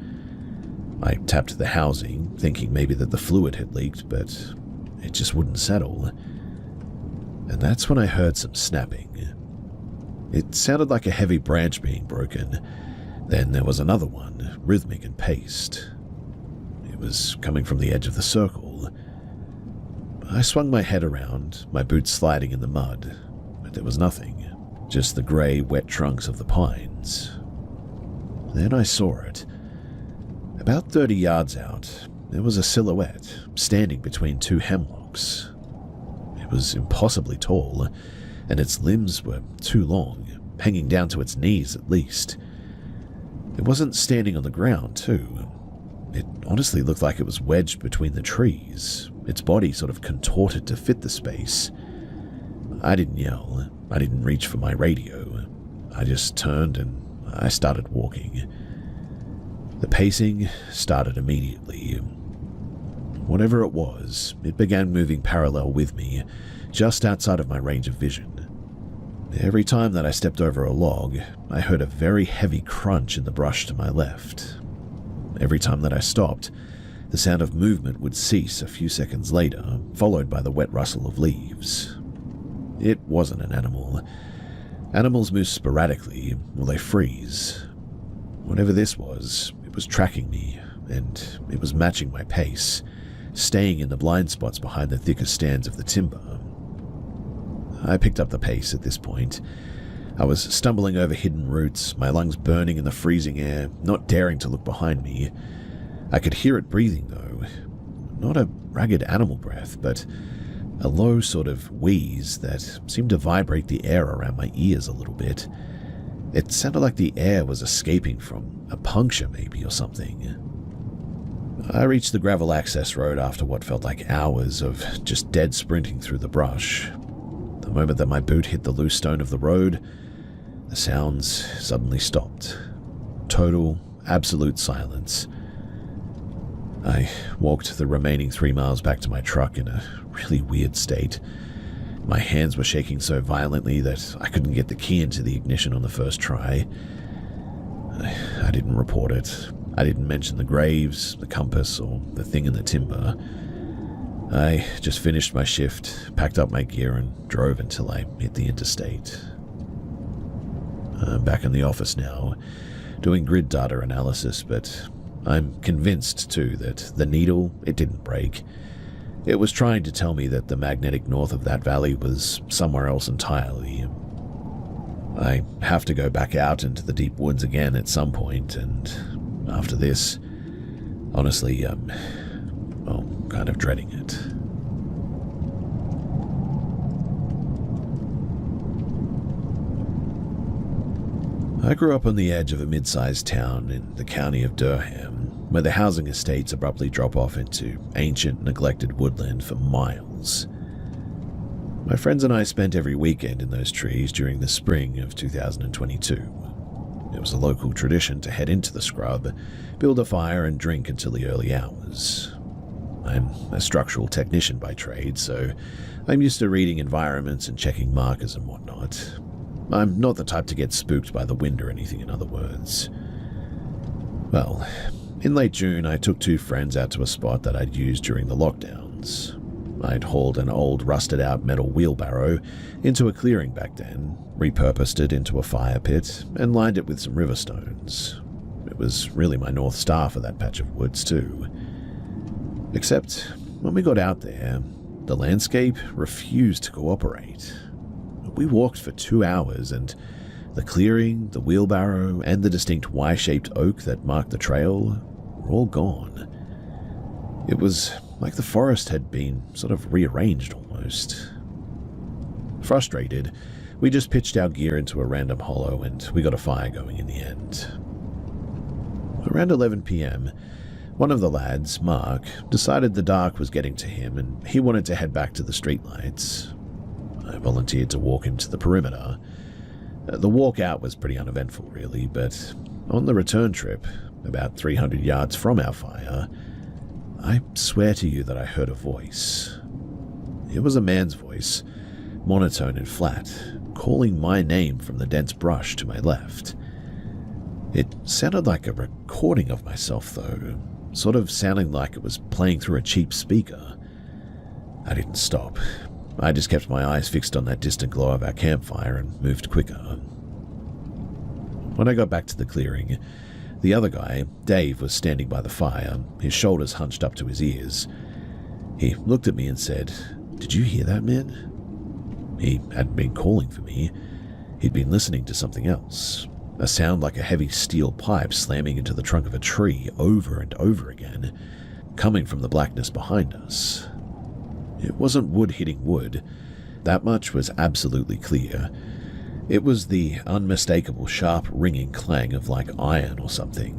I tapped the housing, thinking maybe that the fluid had leaked, but it just wouldn't settle. And that's when I heard some snapping. It sounded like a heavy branch being broken. Then there was another one, rhythmic and paced. It was coming from the edge of the circle. I swung my head around, my boots sliding in the mud, but there was nothing, just the grey, wet trunks of the pines. Then I saw it. About 30 yards out, there was a silhouette standing between two hemlocks. It was impossibly tall, and its limbs were too long, hanging down to its knees at least. It wasn't standing on the ground, too. It honestly looked like it was wedged between the trees, its body sort of contorted to fit the space. I didn't yell. I didn't reach for my radio. I just turned and I started walking. The pacing started immediately. Whatever it was, it began moving parallel with me, just outside of my range of vision. Every time that I stepped over a log, I heard a very heavy crunch in the brush to my left. Every time that I stopped, the sound of movement would cease a few seconds later, followed by the wet rustle of leaves. It wasn't an animal. Animals move sporadically, or they freeze. Whatever this was, it was tracking me, and it was matching my pace, staying in the blind spots behind the thicker stands of the timber. I picked up the pace at this point. I was stumbling over hidden roots, my lungs burning in the freezing air, not daring to look behind me. I could hear it breathing, though. Not a ragged animal breath, but a low sort of wheeze that seemed to vibrate the air around my ears a little bit. It sounded like the air was escaping from a puncture, maybe, or something. I reached the gravel access road after what felt like hours of just dead sprinting through the brush. The moment that my boot hit the loose stone of the road, the sounds suddenly stopped. Total, absolute silence. I walked the remaining 3 miles back to my truck in a really weird state. My hands were shaking so violently that I couldn't get the key into the ignition on the first try. I didn't report it. I didn't mention the graves, the compass, or the thing in the timber. I just finished my shift, packed up my gear, and drove until I hit the interstate. I'm back in the office now, doing grid data analysis, but I'm convinced, too, that the needle, it didn't break. It was trying to tell me that the magnetic north of that valley was somewhere else entirely. I have to go back out into the deep woods again at some point, and after this, honestly, kind of dreading it. I grew up on the edge of a mid-sized town in the county of Durham, where the housing estates abruptly drop off into ancient, neglected woodland for miles. My friends and I spent every weekend in those trees during the spring of 2022. It was a local tradition to head into the scrub, build a fire, and drink until the early hours. I'm a structural technician by trade, so I'm used to reading environments and checking markers and whatnot. I'm not the type to get spooked by the wind or anything, in other words. Well, in late June, I took 2 friends out to a spot that I'd used during the lockdowns. I'd hauled an old, rusted-out metal wheelbarrow into a clearing back then, repurposed it into a fire pit, and lined it with some river stones. It was really my North Star for that patch of woods, too. Except, when we got out there, the landscape refused to cooperate. We walked for 2 hours, and The clearing, the wheelbarrow, and the distinct Y-shaped oak that marked the trail were all gone. It was like the forest had been sort of rearranged almost. Frustrated, we just pitched our gear into a random hollow and we got a fire going in the end. Around 11 p.m, one of the lads, Mark, decided the dark was getting to him and he wanted to head back to the streetlights. I volunteered to walk him to the perimeter. The walk out was pretty uneventful really, but on the return trip, about 300 yards from our fire, I swear to you that I heard a voice. It was a man's voice, monotone and flat, calling my name from the dense brush to my left. It sounded like a recording of myself though, sort of sounding like it was playing through a cheap speaker. I didn't stop. I just kept my eyes fixed on that distant glow of our campfire and moved quicker. When I got back to the clearing, the other guy, Dave, was standing by the fire, his shoulders hunched up to his ears. He looked at me and said, "Did you hear that, man?" He hadn't been calling for me. He'd been listening to something else. A sound like a heavy steel pipe slamming into the trunk of a tree over and over again, coming from the blackness behind us. It wasn't wood hitting wood. That much was absolutely clear. It was the unmistakable sharp ringing clang of like iron or something.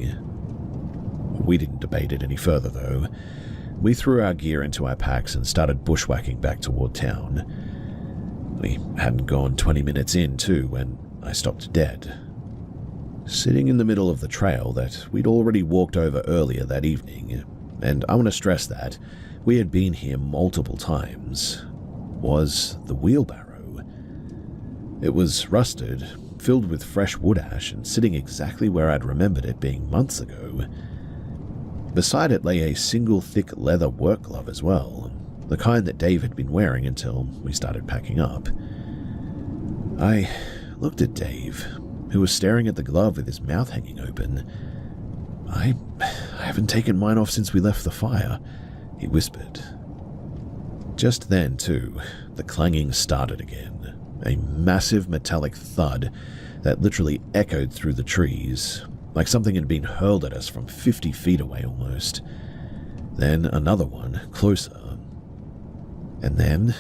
We didn't debate it any further though. We threw our gear into our packs and started bushwhacking back toward town. We hadn't gone 20 minutes in too when I stopped dead. Sitting in the middle of the trail that we'd already walked over earlier that evening, and I want to stress that we had been here multiple times, was the wheelbarrow. It was rusted, filled with fresh wood ash, and sitting exactly where I'd remembered it being months ago. Beside it lay a single thick leather work glove as well, the kind that Dave had been wearing until we started packing up. I looked at Dave, who was staring at the glove with his mouth hanging open. I haven't taken mine off since we left the fire," he whispered. Just then, too, the clanging started again, a massive metallic thud that literally echoed through the trees, like something had been hurled at us from 50 feet away almost. Then another one, closer. And then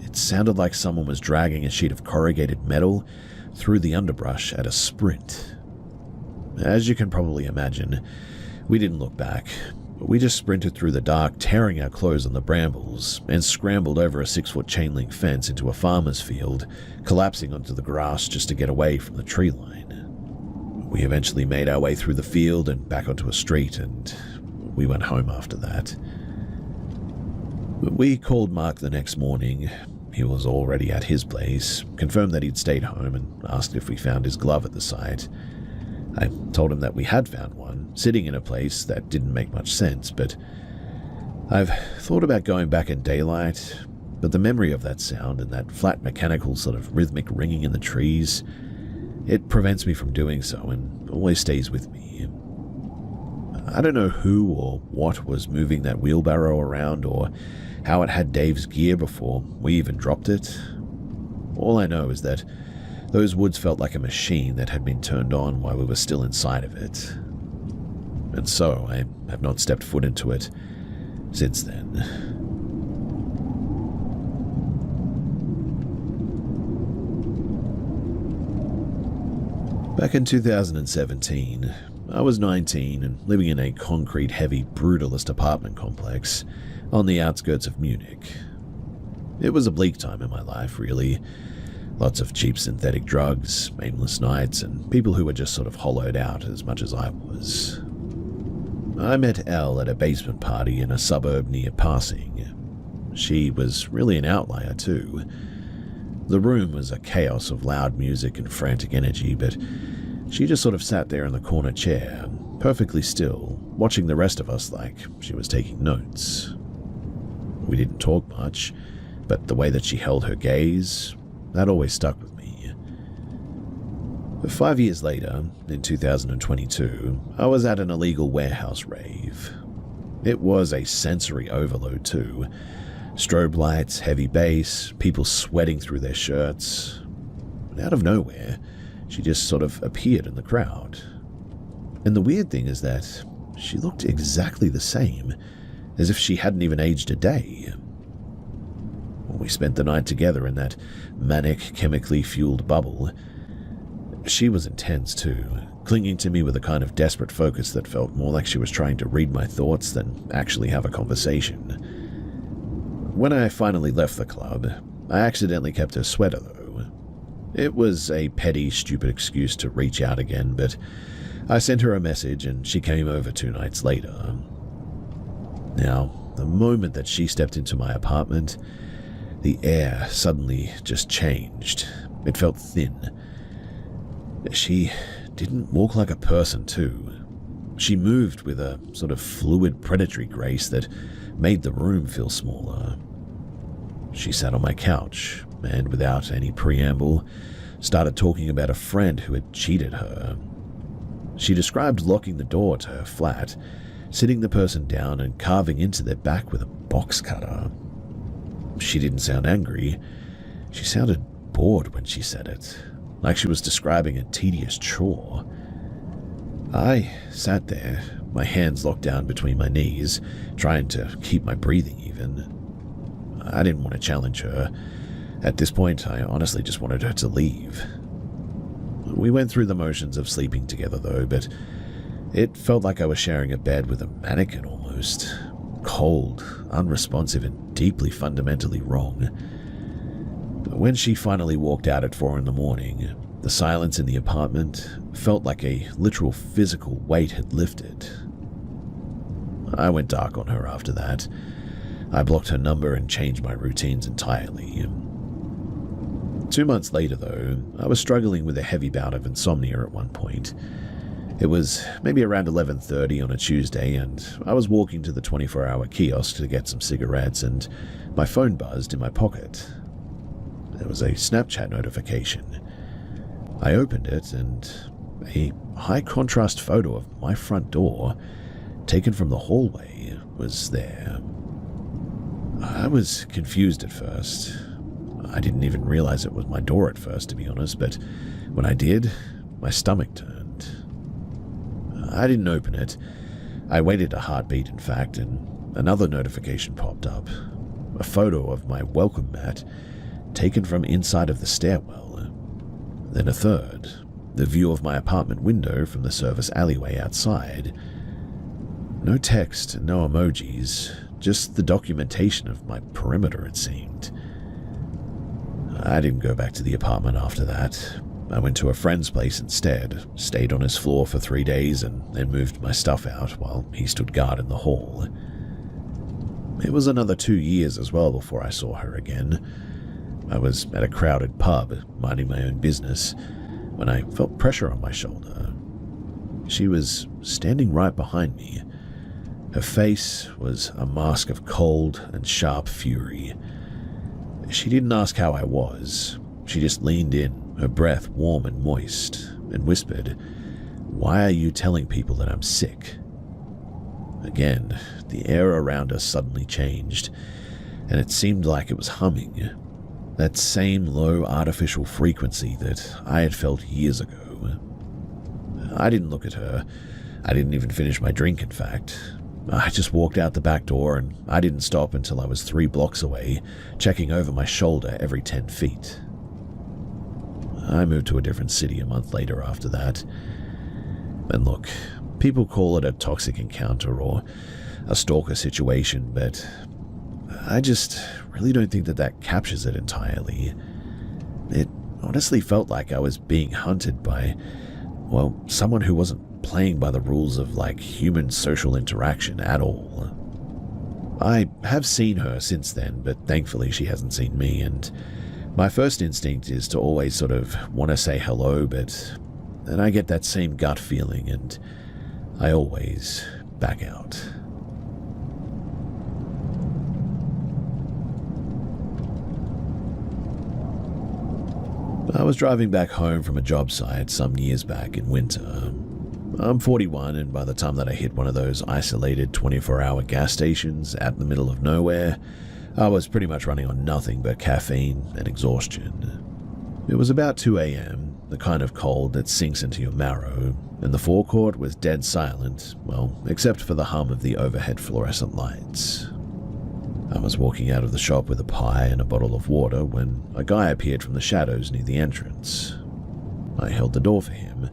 it sounded like someone was dragging a sheet of corrugated metal through the underbrush at a sprint. As you can probably imagine, we didn't look back. We just sprinted through the dark, tearing our clothes on the brambles, and scrambled over a 6-foot chain link fence into a farmer's field, collapsing onto the grass just to get away from the tree line. We eventually made our way through the field and back onto a street, and we went home after that. We called Mark the next morning. He was already at his place, confirmed that he'd stayed home, and asked if we found his glove at the site. I told him that we had found one, sitting in a place that didn't make much sense, but I've thought about going back in daylight, but the memory of that sound and that flat mechanical sort of rhythmic ringing in the trees, it prevents me from doing so and always stays with me. I don't know who or what was moving that wheelbarrow around or how it had Dave's gear before we even dropped it. All I know is that those woods felt like a machine that had been turned on while we were still inside of it. And so I have not stepped foot into it since then. Back in 2017, I was 19 and living in a concrete-heavy brutalist apartment complex on the outskirts of Munich. It was a bleak time in my life, really. Lots of cheap synthetic drugs, aimless nights, and people who were just sort of hollowed out as much as I was. I met Elle at a basement party in a suburb near Parsing. She was really an outlier too. The room was a chaos of loud music and frantic energy, but she just sort of sat there in the corner chair, perfectly still, watching the rest of us like she was taking notes. We didn't talk much, but the way that she held her gaze, that always stuck with me. 5 years later, in 2022, I was at an illegal warehouse rave. It was a sensory overload too. Strobe lights, heavy bass, people sweating through their shirts. And out of nowhere, She just sort of appeared in the crowd. And the weird thing is that she looked exactly the same, as if she hadn't even aged a day. We spent the night together in that manic, chemically fueled bubble. She was intense too, clinging to me with a kind of desperate focus that felt more like she was trying to read my thoughts than actually have a conversation. When I finally left the club, I accidentally kept her sweater though. It was a petty, stupid excuse to reach out again, but I sent her a message and she came over 2 nights later. Now, the moment that she stepped into my apartment, the air suddenly just changed. It felt thin. She didn't walk like a person, too. She moved with a sort of fluid, predatory grace that made the room feel smaller. She sat on my couch and, without any preamble, started talking about a friend who had cheated her. She described locking the door to her flat, sitting the person down and carving into their back with a box cutter. She didn't sound angry. She sounded bored when she said it, like she was describing a tedious chore. I sat there, my hands locked down between my knees, trying to keep my breathing even. I didn't want to challenge her. At this point, I honestly just wanted her to leave. We went through the motions of sleeping together though, but it felt like I was sharing a bed with a mannequin almost. Cold, unresponsive, and deeply fundamentally wrong. When she finally walked out at 4 a.m, the silence in the apartment felt like a literal physical weight had lifted. I went dark on her after that. I blocked her number and changed my routines entirely. 2 months later, though, I was struggling with a heavy bout of insomnia at one point. It was maybe around 11:30 on a Tuesday, and I was walking to the 24-hour kiosk to get some cigarettes, and my phone buzzed in my pocket. There was a Snapchat notification. I opened it, and a high-contrast photo of my front door, taken from the hallway, was there. I was confused at first. I didn't even realize it was my door at first, to be honest, but when I did, my stomach turned. I didn't open it. I waited a heartbeat, in fact, and another notification popped up. A photo of my welcome mat, taken from inside of the stairwell. Then a third, the view of my apartment window from the service alleyway outside. No text, no emojis, just the documentation of my perimeter, it seemed. I didn't go back to the apartment after that. I went to a friend's place instead, stayed on his floor for 3 days, and then moved my stuff out while he stood guard in the hall. It was another 2 years as well before I saw her again. I was at a crowded pub, minding my own business, when I felt pressure on my shoulder. She was standing right behind me. Her face was a mask of cold and sharp fury. She didn't ask how I was. She just leaned in, her breath warm and moist, and whispered, "Why are you telling people that I'm sick?" Again, the air around us suddenly changed, and it seemed like it was humming. That same low artificial frequency that I had felt years ago. I didn't look at her. I didn't even finish my drink, in fact. I just walked out the back door, and I didn't stop until I was 3 blocks away, checking over my shoulder every 10 feet. I moved to a different city a month later after that. And look, people call it a toxic encounter or a stalker situation, but I just really don't think that that captures it entirely. It honestly felt like I was being hunted by, well, someone who wasn't playing by the rules of, human social interaction at all. I have seen her since then, but thankfully she hasn't seen me, and my first instinct is to always sort of want to say hello, but then I get that same gut feeling, and I always back out. I was driving back home from a job site some years back in winter. I'm 41, and by the time that I hit one of those isolated 24-hour gas stations out in the middle of nowhere, I was pretty much running on nothing but caffeine and exhaustion. It was about 2 a.m., the kind of cold that sinks into your marrow, and the forecourt was dead silent, well, except for the hum of the overhead fluorescent lights. I was walking out of the shop with a pie and a bottle of water when a guy appeared from the shadows near the entrance. I held the door for him,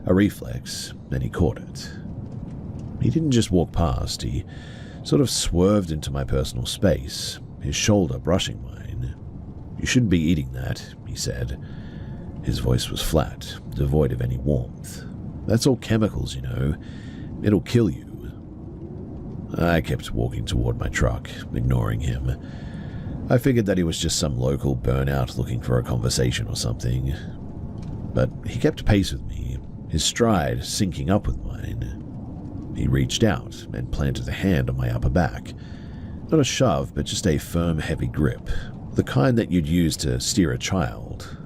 a reflex, and he caught it. He didn't just walk past, he sort of swerved into my personal space, his shoulder brushing mine. "You shouldn't be eating that," he said. His voice was flat, devoid of any warmth. "That's all chemicals, you know. It'll kill you." I kept walking toward my truck, ignoring him. I figured that he was just some local burnout looking for a conversation or something. But he kept pace with me, his stride syncing up with mine. He reached out and planted a hand on my upper back. Not a shove, but just a firm, heavy grip, the kind that you'd use to steer a child.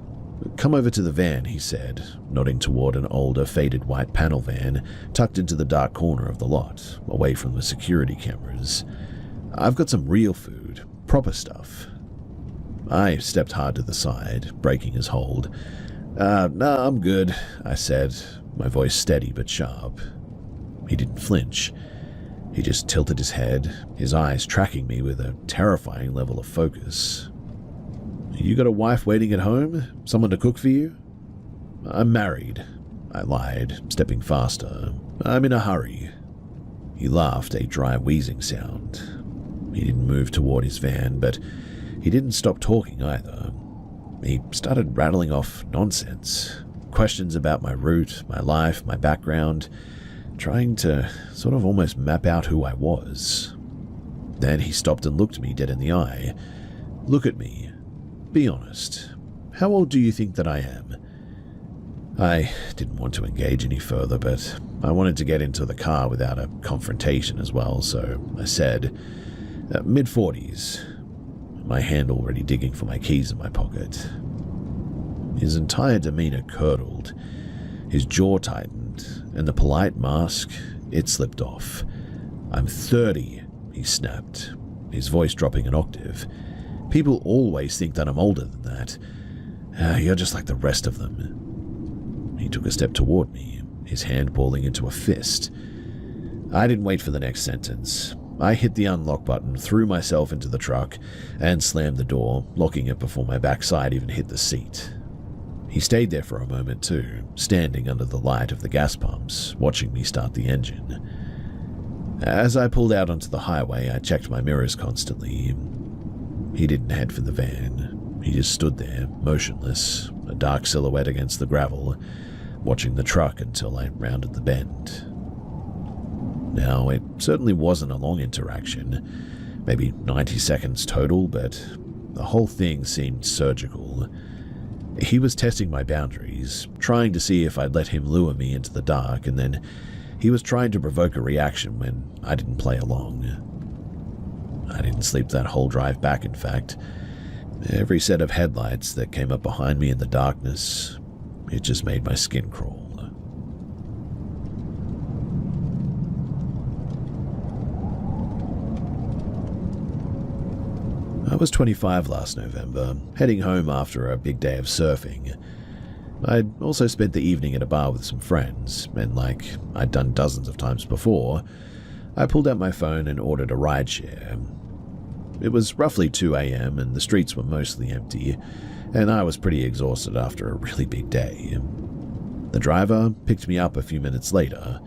"Come over to the van," he said, nodding toward an older, faded white panel van tucked into the dark corner of the lot, away from the security cameras. "I've got some real food, proper stuff." I stepped hard to the side, breaking his hold. Nah, I'm good," I said, my voice steady but sharp. He didn't flinch. He just tilted his head, his eyes tracking me with a terrifying level of focus. "You got a wife waiting at home? Someone to cook for you?" "I'm married," I lied, stepping faster. "I'm in a hurry." He laughed, a dry wheezing sound. He didn't move toward his van, but he didn't stop talking either. He started rattling off nonsense, questions about my route, my life, my background, trying to sort of almost map out who I was. Then he stopped and looked me dead in the eye. "Look at me. Be honest. How old do you think that I am?" I didn't want to engage any further, but I wanted to get into the car without a confrontation as well, so I said, "Mid-40s, my hand already digging for my keys in my pocket. His entire demeanor curdled, his jaw tightened, and the polite mask, it slipped off. "I'm 30, he snapped, his voice dropping an octave. "People always think that I'm older than that. You're just like the rest of them." He took a step toward me, his hand balling into a fist. I didn't wait for the next sentence. I hit the unlock button, threw myself into the truck, and slammed the door, locking it before my backside even hit the seat. He stayed there for a moment too, standing under the light of the gas pumps, watching me start the engine. As I pulled out onto the highway, I checked my mirrors constantly. He didn't head for the van. He just stood there, motionless, a dark silhouette against the gravel, watching the truck until I rounded the bend. Now, it certainly wasn't a long interaction, maybe 90 seconds total, but the whole thing seemed surgical. He was testing my boundaries, trying to see if I'd let him lure me into the dark, and then he was trying to provoke a reaction when I didn't play along. I didn't sleep that whole drive back, in fact. Every set of headlights that came up behind me in the darkness, it just made my skin crawl. I was 25 last November, heading home after a big day of surfing. I'd also spent the evening at a bar with some friends, and like I'd done dozens of times before, I pulled out my phone and ordered a rideshare. It was roughly 2 a.m. and the streets were mostly empty, and I was pretty exhausted after a really big day. The driver picked me up a few minutes later,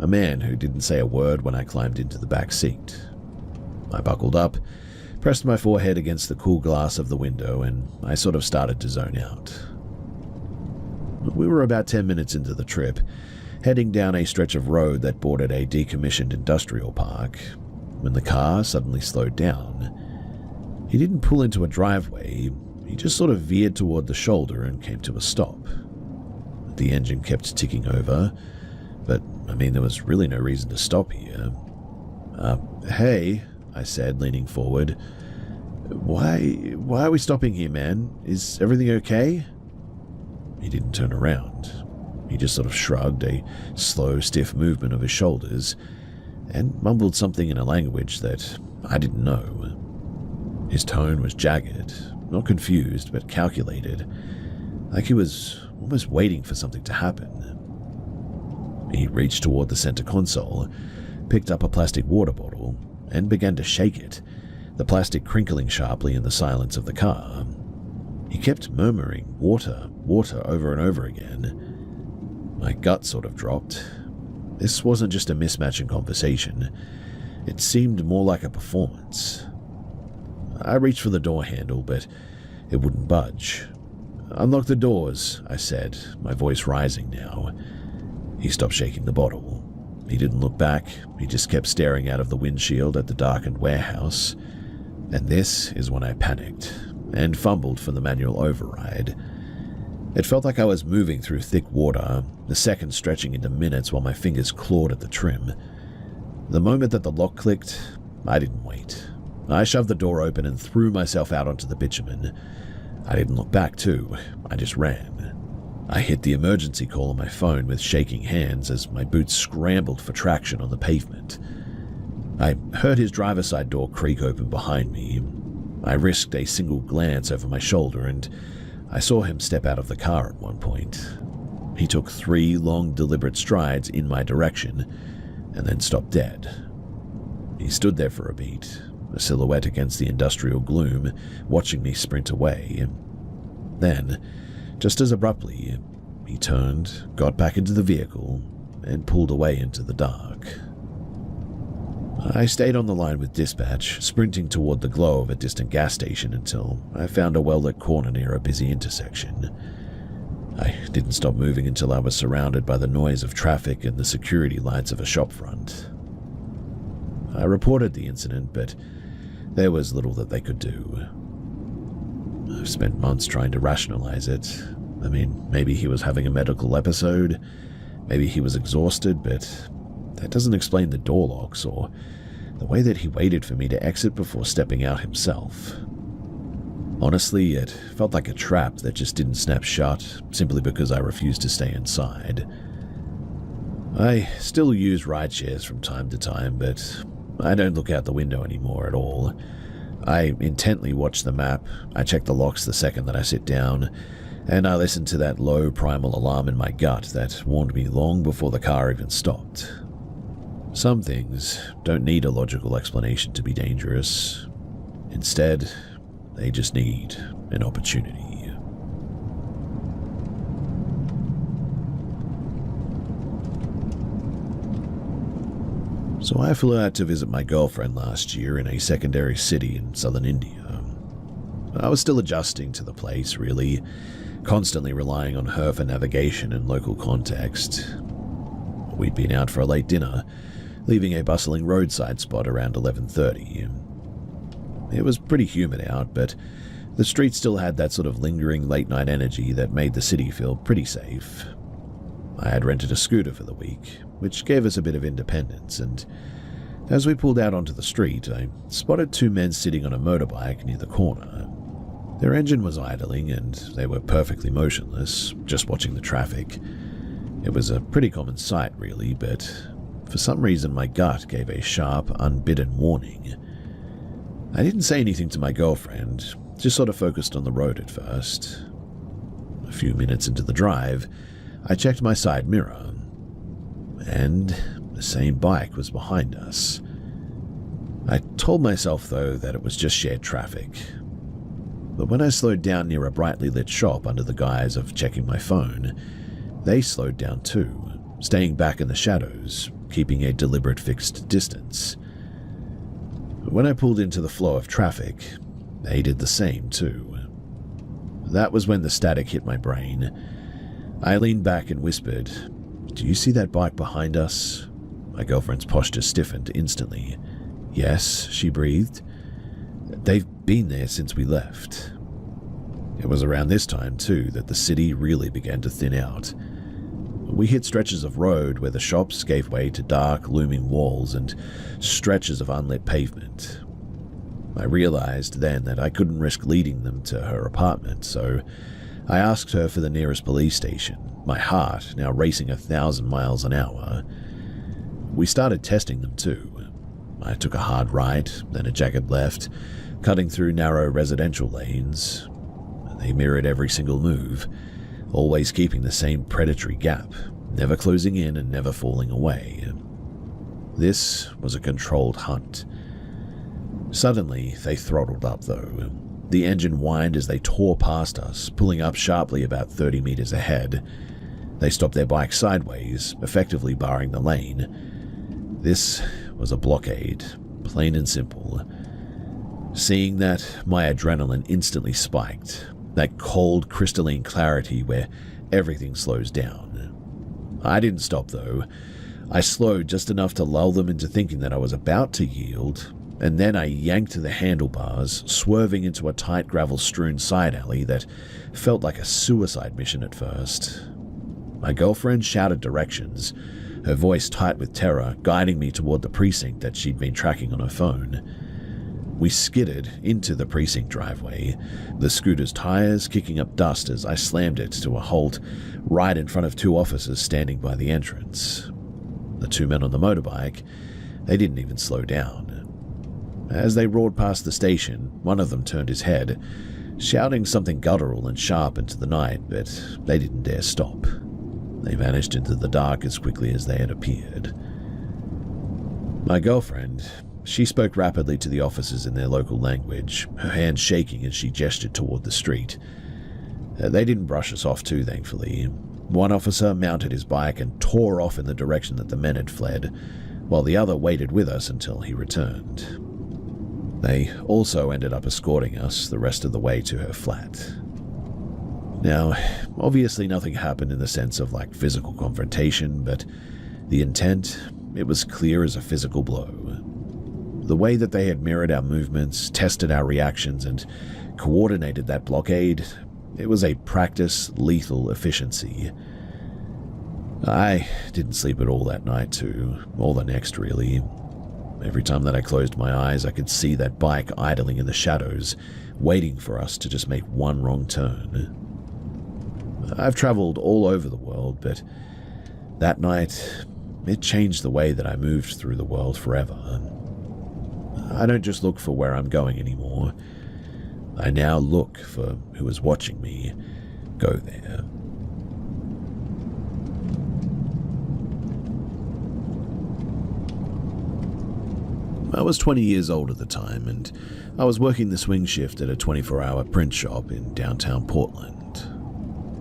a man who didn't say a word when I climbed into the back seat. I buckled up, pressed my forehead against the cool glass of the window, and I sort of started to zone out. We were about 10 minutes into the trip, heading down a stretch of road that bordered a decommissioned industrial park, when the car suddenly slowed down. He didn't pull into a driveway, he just sort of veered toward the shoulder and came to a stop. The engine kept ticking over, but there was really no reason to stop here. Hey, I said, leaning forward. Why are we stopping here, man? Is everything okay?" He didn't turn around. He just sort of shrugged, a slow, stiff movement of his shoulders, and mumbled something in a language that I didn't know. His tone was jagged, not confused, but calculated, like he was almost waiting for something to happen. He reached toward the center console, picked up a plastic water bottle, and began to shake it, the plastic crinkling sharply in the silence of the car. He kept murmuring, "Water, water," over and over again. My gut sort of dropped. This wasn't just a mismatch in conversation. It seemed more like a performance. I reached for the door handle, but it wouldn't budge. "Unlock the doors," I said, my voice rising now. He stopped shaking the bottle. He didn't look back. He just kept staring out of the windshield at the darkened warehouse. And this is when I panicked and fumbled for the manual override. It felt like I was moving through thick water, the seconds stretching into minutes while my fingers clawed at the trim. The moment that the lock clicked, I didn't wait. I shoved the door open and threw myself out onto the bitumen. I didn't look back, too. I just ran. I hit the emergency call on my phone with shaking hands as my boots scrambled for traction on the pavement. I heard his driver's side door creak open behind me. I risked a single glance over my shoulder, and I saw him step out of the car at one point. He took 3 long, deliberate strides in my direction, and then stopped dead. He stood there for a beat, a silhouette against the industrial gloom, watching me sprint away. Then, just as abruptly, he turned, got back into the vehicle, and pulled away into the dark. I stayed on the line with dispatch, sprinting toward the glow of a distant gas station until I found a well-lit corner near a busy intersection. I didn't stop moving until I was surrounded by the noise of traffic and the security lights of a shopfront. I reported the incident, but there was little that they could do. I've spent months trying to rationalize it. I mean, maybe he was having a medical episode, maybe he was exhausted, but that doesn't explain the door locks or the way that he waited for me to exit before stepping out himself. Honestly, it felt like a trap that just didn't snap shut simply because I refused to stay inside. I still use rideshares from time to time, but I don't look out the window anymore at all. I intently watch the map, I check the locks the second that I sit down, and I listen to that low primal alarm in my gut that warned me long before the car even stopped. Some things don't need a logical explanation to be dangerous. Instead, they just need an opportunity. So I flew out to visit my girlfriend last year in a secondary city in southern India. I was still adjusting to the place, really, constantly relying on her for navigation and local context. We'd been out for a late dinner, leaving a bustling roadside spot around 11:30. It was pretty humid out, but the street still had that sort of lingering late-night energy that made the city feel pretty safe. I had rented a scooter for the week, which gave us a bit of independence, and as we pulled out onto the street, I spotted 2 men sitting on a motorbike near the corner. Their engine was idling, and they were perfectly motionless, just watching the traffic. It was a pretty common sight, really, but for some reason my gut gave a sharp, unbidden warning. I didn't say anything to my girlfriend, just sort of focused on the road at first. A few minutes into the drive, I checked my side mirror, and the same bike was behind us. I told myself, though, that it was just shared traffic. But when I slowed down near a brightly lit shop under the guise of checking my phone, they slowed down too, staying back in the shadows, keeping a deliberate fixed distance. When I pulled into the flow of traffic, they did the same too. That was when the static hit my brain. I leaned back and whispered, "Do you see that bike behind us?" My girlfriend's posture stiffened instantly. "Yes," she breathed. "They've been there since we left." It was around this time, too, that the city really began to thin out. We hit stretches of road where the shops gave way to dark, looming walls and stretches of unlit pavement. I realized then that I couldn't risk leading them to her apartment, so I asked her for the nearest police station, my heart now racing 1,000 miles an hour. We started testing them too. I took a hard right, then a jagged left, cutting through narrow residential lanes. They mirrored every single move. always keeping the same predatory gap, never closing in and never falling away. This was a controlled hunt. Suddenly, they throttled up though. The engine whined as they tore past us, pulling up sharply about 30 meters ahead. They stopped their bike sideways, effectively barring the lane. This was a blockade, plain and simple. Seeing that, my adrenaline instantly spiked, that cold, crystalline clarity where everything slows down. I didn't stop though. I slowed just enough to lull them into thinking that I was about to yield, and then I yanked the handlebars, swerving into a tight gravel-strewn side alley that felt like a suicide mission at first. My girlfriend shouted directions, her voice tight with terror, guiding me toward the precinct that she'd been tracking on her phone. We skidded into the precinct driveway, the scooter's tires kicking up dust as I slammed it to a halt right in front of two officers standing by the entrance. The two men on the motorbike, they didn't even slow down. As they roared past the station, one of them turned his head, shouting something guttural and sharp into the night, but they didn't dare stop. They vanished into the dark as quickly as they had appeared. My girlfriend, she spoke rapidly to the officers in their local language, her hand shaking as she gestured toward the street. They didn't brush us off too, thankfully. One officer mounted his bike and tore off in the direction that the men had fled, while the other waited with us until he returned. They also ended up escorting us the rest of the way to her flat. Now, obviously nothing happened in the sense of like physical confrontation, but the intent, it was clear as a physical blow. The way that they had mirrored our movements, tested our reactions, and coordinated that blockade, it was a practice lethal efficiency. I didn't sleep at all that night too, or the next really. Every time that I closed my eyes, I could see that bike idling in the shadows, waiting for us to just make one wrong turn. I've traveled all over the world, but that night, it changed the way that I moved through the world forever. I don't just look for where I'm going anymore. I now look for who is watching me go there. I was 20 years old at the time, and I was working the swing shift at a 24-hour print shop in downtown Portland.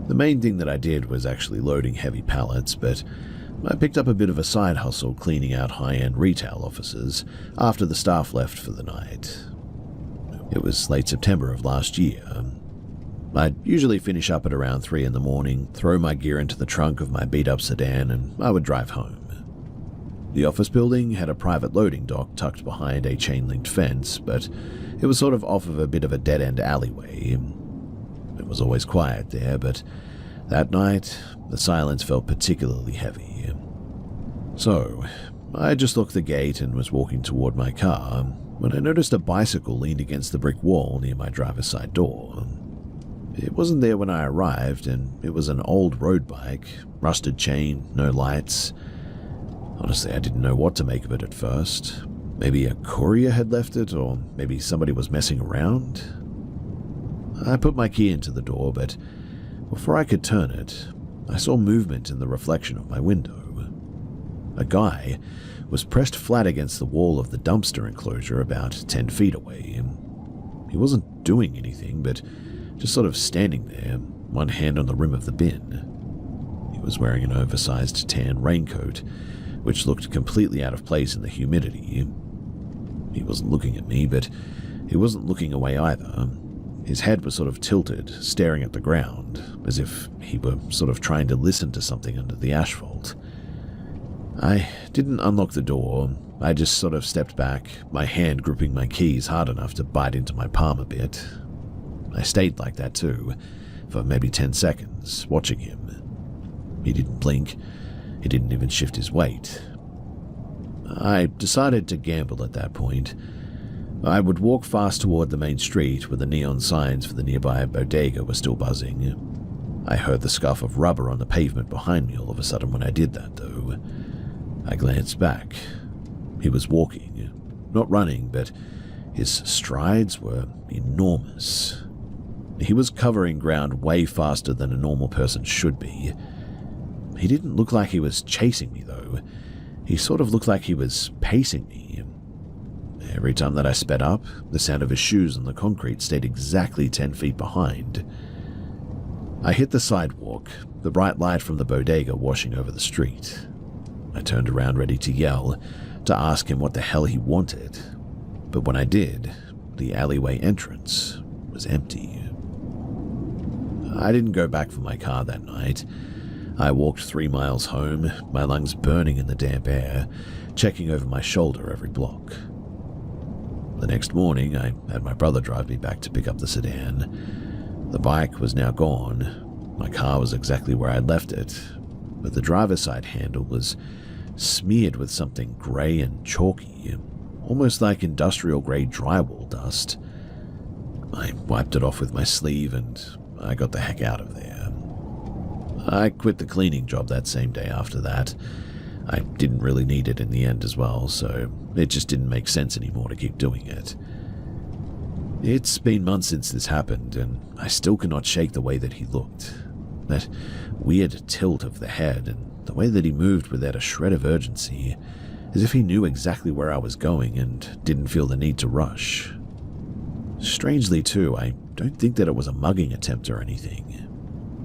The main thing that I did was actually loading heavy pallets, but I picked up a bit of a side hustle cleaning out high-end retail offices after the staff left for the night. It was late September of last year. I'd usually finish up at around 3 in the morning, throw my gear into the trunk of my beat-up sedan, and I would drive home. The office building had a private loading dock tucked behind a chain-linked fence, but it was sort of off of a bit of a dead-end alleyway. It was always quiet there, but that night, the silence felt particularly heavy. So, I just locked the gate and was walking toward my car when I noticed a bicycle leaned against the brick wall near my driver's side door. It wasn't there when I arrived, and it was an old road bike, rusted chain, no lights. Honestly, I didn't know what to make of it at first. Maybe a courier had left it, or maybe somebody was messing around. I put my key into the door, but before I could turn it, I saw movement in the reflection of my window. A guy was pressed flat against the wall of the dumpster enclosure about 10 feet away. He wasn't doing anything, but just sort of standing there, one hand on the rim of the bin. He was wearing an oversized tan raincoat, which looked completely out of place in the humidity. He wasn't looking at me, but he wasn't looking away either. His head was sort of tilted, staring at the ground, as if he were sort of trying to listen to something under the asphalt. I didn't unlock the door. I just sort of stepped back, my hand gripping my keys hard enough to bite into my palm a bit. I stayed like that too, for maybe 10 seconds, watching him. He didn't blink. He didn't even shift his weight. I decided to gamble at that point. I would walk fast toward the main street where the neon signs for the nearby bodega were still buzzing. I heard the scuff of rubber on the pavement behind me all of a sudden when I did that, though. I glanced back. He was walking, not running, but his strides were enormous. He was covering ground way faster than a normal person should be. He didn't look like he was chasing me, though. He sort of looked like he was pacing me. Every time that I sped up, the sound of his shoes on the concrete stayed exactly 10 feet behind. I hit the sidewalk, the bright light from the bodega washing over the street. I turned around ready to yell, to ask him what the hell he wanted. But when I did, the alleyway entrance was empty. I didn't go back for my car that night. I walked 3 miles home, my lungs burning in the damp air, checking over my shoulder every block. The next morning, I had my brother drive me back to pick up the sedan. The bike was now gone. My car was exactly where I'd left it, but the driver's side handle was smeared with something grey and chalky, almost like industrial-grade drywall dust. I wiped it off with my sleeve and I got the heck out of there. I quit the cleaning job that same day after that. I didn't really need it in the end as well, so it just didn't make sense anymore to keep doing it. It's been months since this happened, and I still cannot shake the way that he looked. That weird tilt of the head, and the way that he moved without a shred of urgency, as if he knew exactly where I was going and didn't feel the need to rush. Strangely too, I don't think that it was a mugging attempt or anything.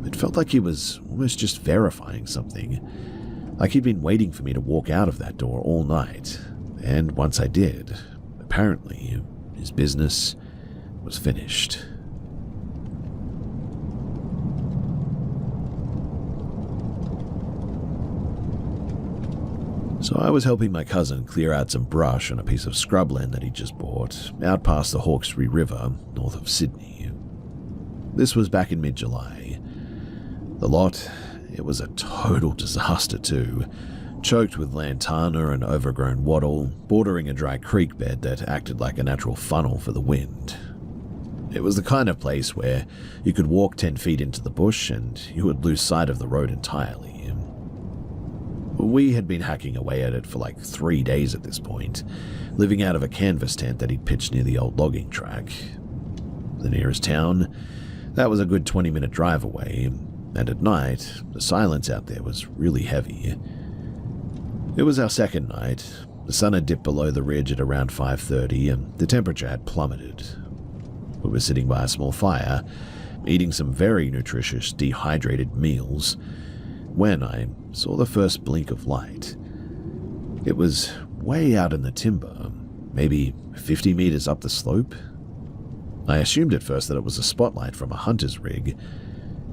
It felt like he was almost just verifying something, like he'd been waiting for me to walk out of that door all night, and once I did, apparently his business was finished. So I was helping my cousin clear out some brush on a piece of scrubland that he'd just bought, out past the Hawkesbury River, north of Sydney. This was back in mid-July. The lot, it was a total disaster too, choked with lantana and overgrown wattle, bordering a dry creek bed that acted like a natural funnel for the wind. It was the kind of place where you could walk 10 feet into the bush and you would lose sight of the road entirely. We had been hacking away at it for like 3 days at this point, living out of a canvas tent that he'd pitched near the old logging track. The nearest town, that was a good 20-minute drive away, and at night, the silence out there was really heavy. It was our second night. The sun had dipped below the ridge at around 5:30, and the temperature had plummeted. We were sitting by a small fire, eating some very nutritious dehydrated meals, when I saw the first blink of light. It was way out in the timber, maybe 50 meters up the slope. I assumed at first that it was a spotlight from a hunter's rig,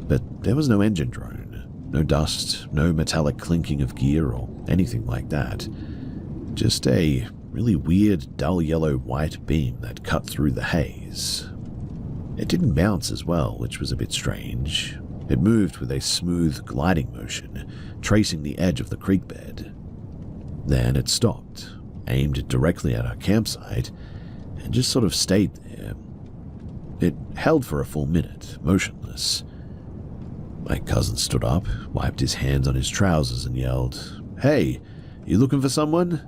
but there was no engine drone, no dust, no metallic clinking of gear or anything like that. Just a really weird dull yellow-white beam that cut through the haze. It didn't bounce as well, which was a bit strange. It moved with a smooth gliding motion, tracing the edge of the creek bed. Then it stopped, aimed directly at our campsite, and just sort of stayed there. It held for a full minute, motionless. My cousin stood up, wiped his hands on his trousers and yelled, "Hey, you looking for someone?"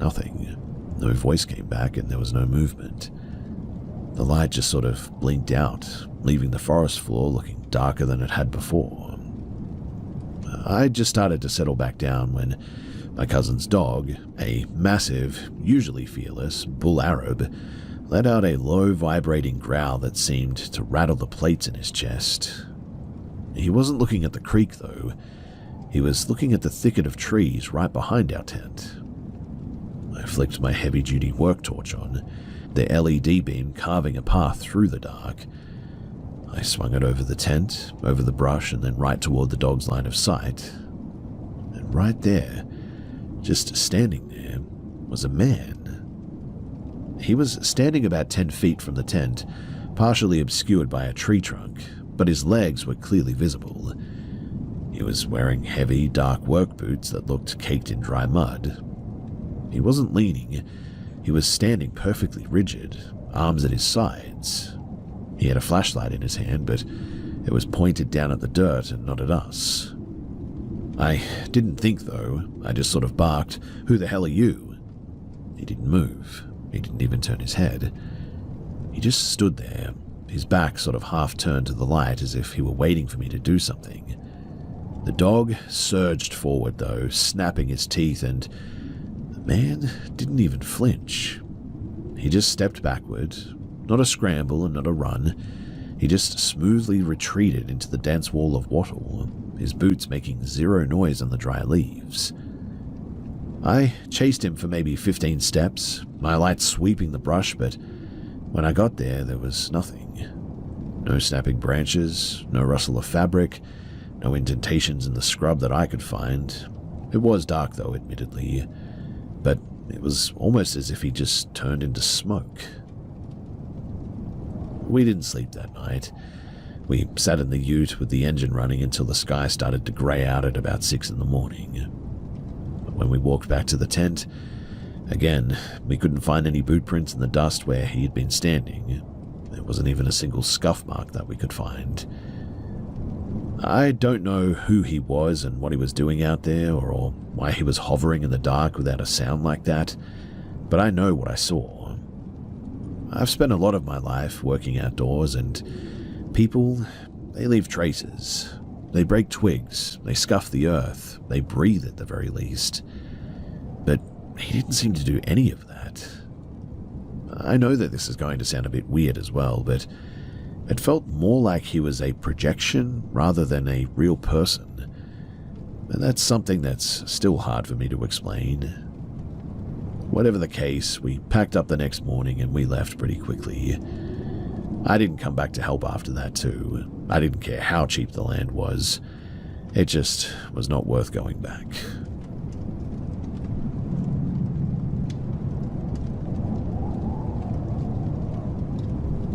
Nothing. No voice came back and there was no movement. The light just sort of blinked out, leaving the forest floor looking darker than it had before. I just started to settle back down when my cousin's dog, a massive, usually fearless bull Arab, let out a low vibrating growl that seemed to rattle the plates in his chest. He wasn't looking at the creek though. He was looking at the thicket of trees right behind our tent. I flicked my heavy-duty work torch on, the LED beam carving a path through the dark. I swung it over the tent, over the brush, and then right toward the dog's line of sight. And right there, just standing there, was a man. He was standing about 10 feet from the tent, partially obscured by a tree trunk, but his legs were clearly visible. He was wearing heavy, dark work boots that looked caked in dry mud. He wasn't leaning. He was standing perfectly rigid, arms at his sides. He had a flashlight in his hand, but it was pointed down at the dirt and not at us. I didn't think, though. I just sort of barked, "Who the hell are you?" He didn't move. He didn't even turn his head. He just stood there, his back sort of half turned to the light as if he were waiting for me to do something. The dog surged forward though, snapping his teeth, and the man didn't even flinch. He just stepped backward, not a scramble and not a run. He just smoothly retreated into the dense wall of wattle, his boots making zero noise on the dry leaves. I chased him for maybe 15 steps, my light sweeping the brush, but when I got there was nothing. No snapping branches, no rustle of fabric, no indentations in the scrub that I could find. It was dark though, admittedly, but it was almost as if he just turned into smoke. We didn't sleep that night. We sat in the ute with the engine running until the sky started to grey out at about 6 in the morning. But when we walked back to the tent, again, we couldn't find any boot prints in the dust where he had been standing. There wasn't even a single scuff mark that we could find. I don't know who he was and what he was doing out there, or why he was hovering in the dark without a sound like that, but I know what I saw. I've spent a lot of my life working outdoors, and people, they leave traces. They break twigs, they scuff the earth, they breathe at the very least. But he didn't seem to do any of that. I know that this is going to sound a bit weird as well, but it felt more like he was a projection rather than a real person. And that's something that's still hard for me to explain. Whatever the case, we packed up the next morning and we left pretty quickly. I didn't come back to help after that too. I didn't care how cheap the land was. It just was not worth going back.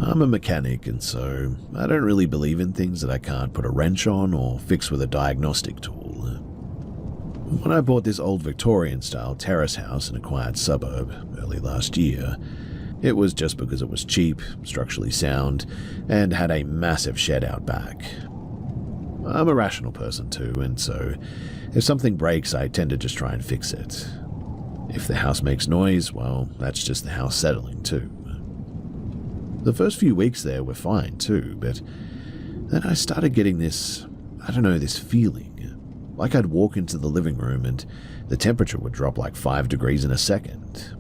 I'm a mechanic, and so I don't really believe in things that I can't put a wrench on or fix with a diagnostic tool. When I bought this old Victorian-style terrace house in a quiet suburb early last year, it was just because it was cheap, structurally sound, and had a massive shed out back. I'm a rational person too, and so if something breaks, I tend to just try and fix it. If the house makes noise, well, that's just the house settling too. The first few weeks there were fine too, but then I started getting this feeling. Like I'd walk into the living room and the temperature would drop like 5 degrees in a second.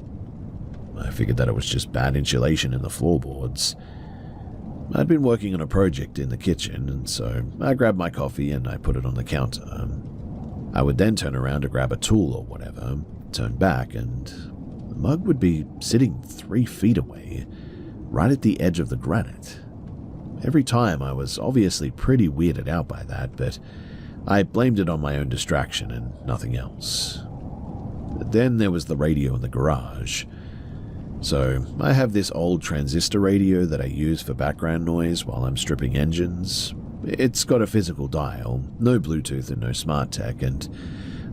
I figured that it was just bad insulation in the floorboards. I'd been working on a project in the kitchen, and so I grabbed my coffee and I put it on the counter. I would then turn around to grab a tool or whatever, turn back, and the mug would be sitting 3 feet away, right at the edge of the granite. Every time I was obviously pretty weirded out by that, but I blamed it on my own distraction and nothing else. Then there was the radio in the garage. So I have this old transistor radio that I use for background noise while I'm stripping engines. It's got a physical dial, no Bluetooth and no smart tech, and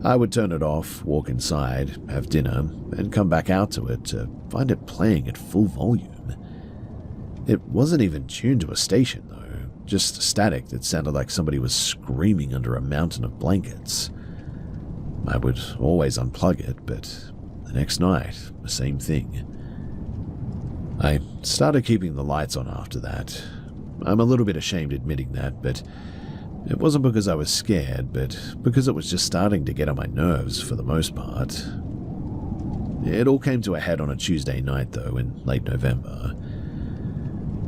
I would turn it off, walk inside, have dinner, and come back out to it to find it playing at full volume. It wasn't even tuned to a station though. Just static that sounded like somebody was screaming under a mountain of blankets. I would always unplug it, but the next night, the same thing. I started keeping the lights on after that. I'm a little bit ashamed admitting that, but it wasn't because I was scared, but because it was just starting to get on my nerves for the most part. It all came to a head on a Tuesday night, though, in late November.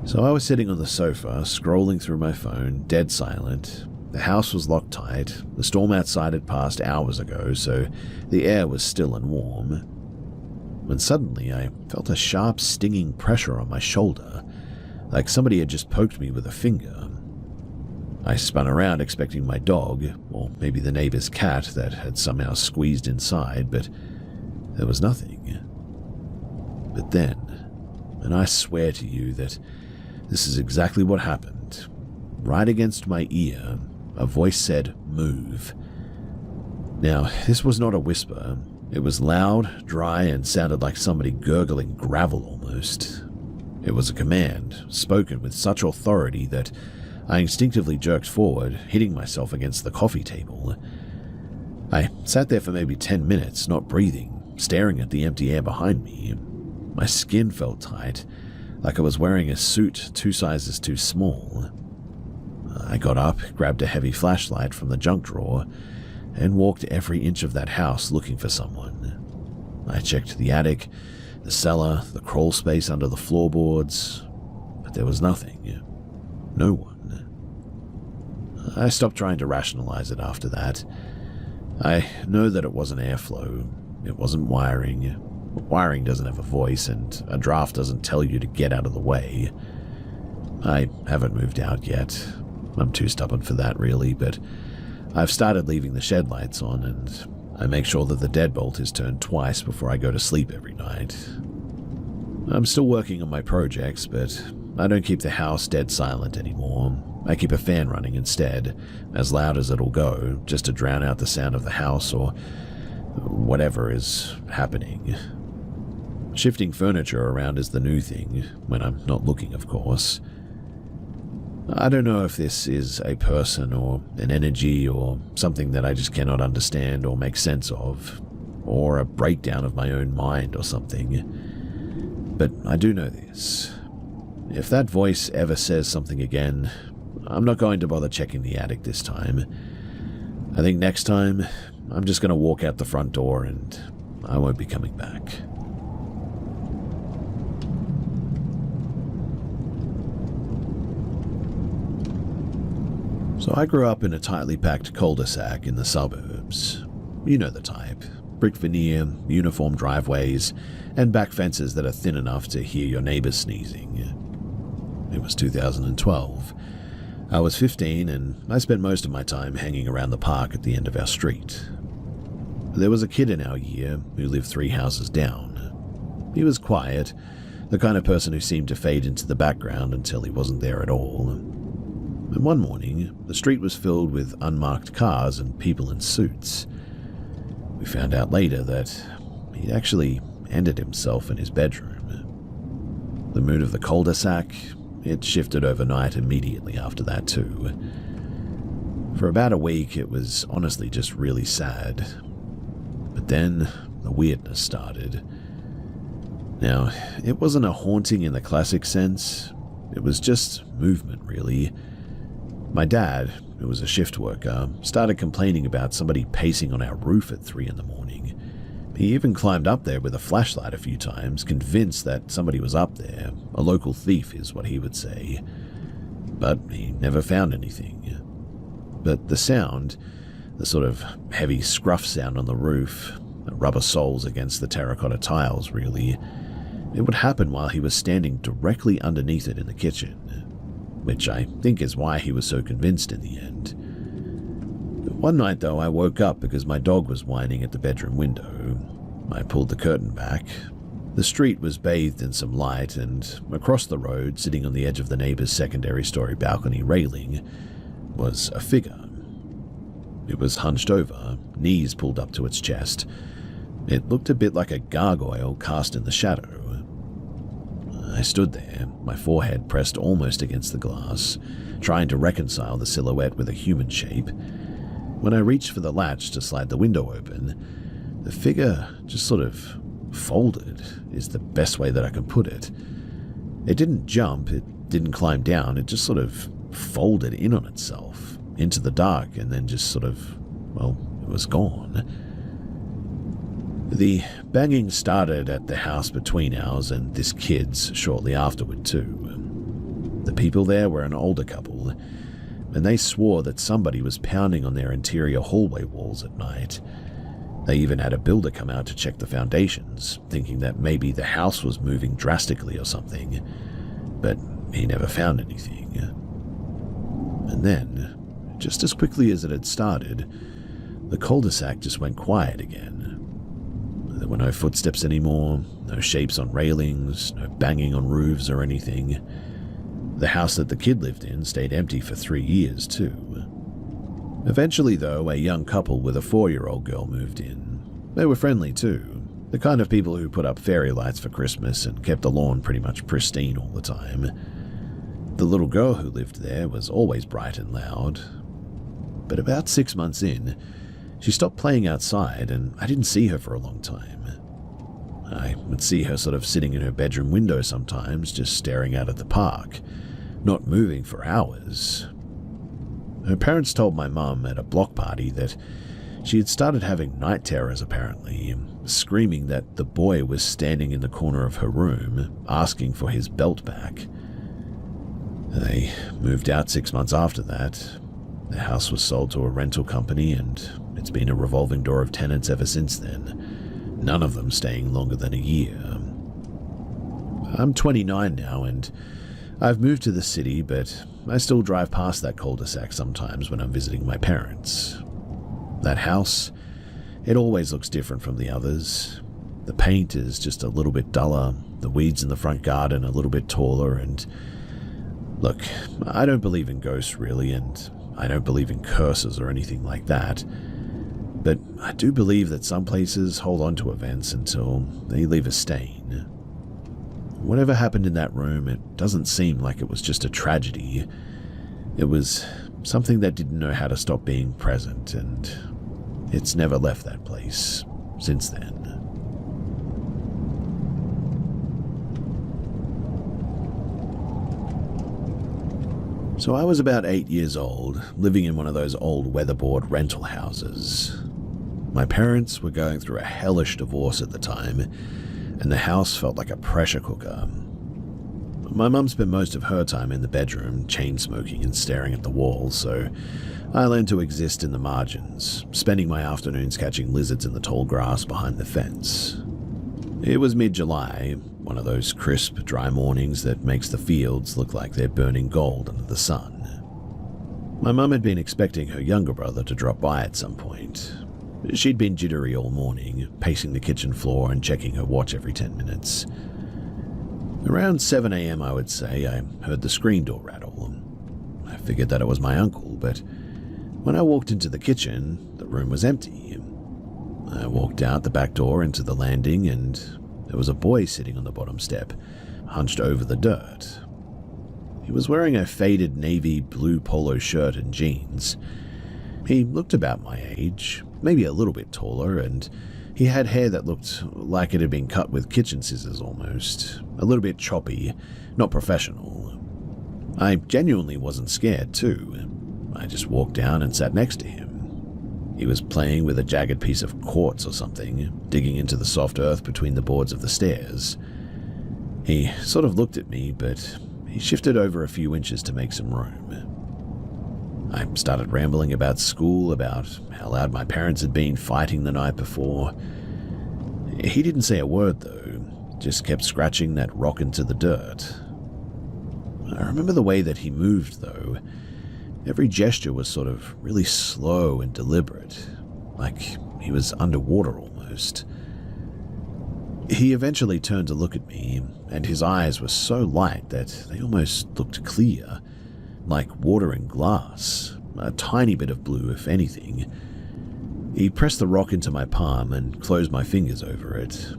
So I was sitting on the sofa, scrolling through my phone, dead silent. The house was locked tight. The storm outside had passed hours ago, so the air was still and warm. When suddenly I felt a sharp, stinging pressure on my shoulder, like somebody had just poked me with a finger. I spun around expecting my dog, or maybe the neighbor's cat that had somehow squeezed inside, but there was nothing. But then, and I swear to you that this is exactly what happened. Right against my ear, a voice said, "Move." Now, this was not a whisper. It was loud, dry, and sounded like somebody gurgling gravel almost. It was a command, spoken with such authority that I instinctively jerked forward, hitting myself against the coffee table. I sat there for maybe 10 minutes, not breathing, staring at the empty air behind me. My skin felt tight. like I was wearing a suit 2 sizes too small. I got up, grabbed a heavy flashlight from the junk drawer, and walked every inch of that house looking for someone. I checked the attic, the cellar, the crawl space under the floorboards, but there was nothing. No one. I stopped trying to rationalize it after that. I know that it wasn't airflow, it wasn't wiring. Wiring doesn't have a voice, and a draft doesn't tell you to get out of the way. I haven't moved out yet. I'm too stubborn for that, really, but I've started leaving the shed lights on, and I make sure that the deadbolt is turned twice before I go to sleep every night. I'm still working on my projects, but I don't keep the house dead silent anymore. I keep a fan running instead, as loud as it'll go, just to drown out the sound of the house or whatever is happening. Shifting furniture around is the new thing, when I'm not looking, of course. I don't know if this is a person or an energy or something that I just cannot understand or make sense of, or a breakdown of my own mind or something. But I do know this. If that voice ever says something again, I'm not going to bother checking the attic this time. I think next time, I'm just going to walk out the front door and I won't be coming back. So I grew up in a tightly packed cul-de-sac in the suburbs. You know the type. Brick veneer, uniform driveways, and back fences that are thin enough to hear your neighbors sneezing. It was 2012. I was 15 and I spent most of my time hanging around the park at the end of our street. There was a kid in our year who lived 3 houses down. He was quiet, the kind of person who seemed to fade into the background until he wasn't there at all. And one morning, the street was filled with unmarked cars and people in suits. We found out later that he'd actually ended himself in his bedroom. The mood of the cul-de-sac, it shifted overnight immediately after that too. For about a week, it was honestly just really sad. But then, the weirdness started. Now, it wasn't a haunting in the classic sense. It was just movement, really. My dad, who was a shift worker, started complaining about somebody pacing on our roof at 3 in the morning. He even climbed up there with a flashlight a few times, convinced that somebody was up there. A local thief is what he would say. But he never found anything. But the sound, the sort of heavy scruff sound on the roof, the rubber soles against the terracotta tiles, really, it would happen while he was standing directly underneath it in the kitchen. Which I think is why he was so convinced in the end. One night, though, I woke up because my dog was whining at the bedroom window. I pulled the curtain back. The street was bathed in some light, and across the road, sitting on the edge of the neighbor's secondary story balcony railing, was a figure. It was hunched over, knees pulled up to its chest. It looked a bit like a gargoyle cast in the shadow. I stood there, my forehead pressed almost against the glass, trying to reconcile the silhouette with a human shape. When I reached for the latch to slide the window open, the figure just sort of folded, is the best way that I can put it. It didn't jump, it didn't climb down, it just sort of folded in on itself, into the dark, and then just sort of, well, it was gone. The banging started at the house between ours and this kid's shortly afterward too. The people there were an older couple, and they swore that somebody was pounding on their interior hallway walls at night. They even had a builder come out to check the foundations, thinking that maybe the house was moving drastically or something, but he never found anything. And then, just as quickly as it had started, the cul-de-sac just went quiet again. There were no footsteps anymore, no shapes on railings, no banging on roofs or anything. The house that the kid lived in stayed empty for 3 years, too. Eventually, though, a young couple with a 4-year-old girl moved in. They were friendly, too, the kind of people who put up fairy lights for Christmas and kept the lawn pretty much pristine all the time. The little girl who lived there was always bright and loud. But about 6 months in, she stopped playing outside, and I didn't see her for a long time. I would see her sort of sitting in her bedroom window sometimes, just staring out at the park, not moving for hours. Her parents told my mum at a block party that she had started having night terrors apparently, screaming that the boy was standing in the corner of her room, asking for his belt back. They moved out 6 months after that. The house was sold to a rental company and it's been a revolving door of tenants ever since then, none of them staying longer than a year. I'm 29 now and I've moved to the city, but I still drive past that cul-de-sac sometimes when I'm visiting my parents. That house, it always looks different from the others. The paint is just a little bit duller, the weeds in the front garden a little bit taller, and look, I don't believe in ghosts really, and I don't believe in curses or anything like that, but I do believe that some places hold on to events until they leave a stain. Whatever happened in that room, it doesn't seem like it was just a tragedy. It was something that didn't know how to stop being present, and it's never left that place since then. So I was about 8 years old, living in one of those old weatherboard rental houses. My parents were going through a hellish divorce at the time, and the house felt like a pressure cooker. My mum spent most of her time in the bedroom, chain-smoking and staring at the wall, so I learned to exist in the margins, spending my afternoons catching lizards in the tall grass behind the fence. It was mid-July, one of those crisp, dry mornings that makes the fields look like they're burning gold under the sun. My mum had been expecting her younger brother to drop by at some point. She'd been jittery all morning, pacing the kitchen floor and checking her watch every 10 minutes. Around 7 a.m., I would say, I heard the screen door rattle. I figured that it was my uncle, but when I walked into the kitchen, the room was empty. I walked out the back door into the landing, and there was a boy sitting on the bottom step, hunched over the dirt. He was wearing a faded navy blue polo shirt and jeans. He looked about my age, maybe a little bit taller, and he had hair that looked like it had been cut with kitchen scissors almost, a little bit choppy, not professional. I genuinely wasn't scared too. I just walked down and sat next to him. He was playing with a jagged piece of quartz or something, digging into the soft earth between the boards of the stairs. He sort of looked at me, but he shifted over a few inches to make some room. I started rambling about school, about how loud my parents had been fighting the night before. He didn't say a word though, just kept scratching that rock into the dirt. I remember the way that he moved though. Every gesture was sort of really slow and deliberate, like he was underwater almost. He eventually turned to look at me, and his eyes were so light that they almost looked clear, like water in glass, a tiny bit of blue if anything. He pressed the rock into my palm and closed my fingers over it,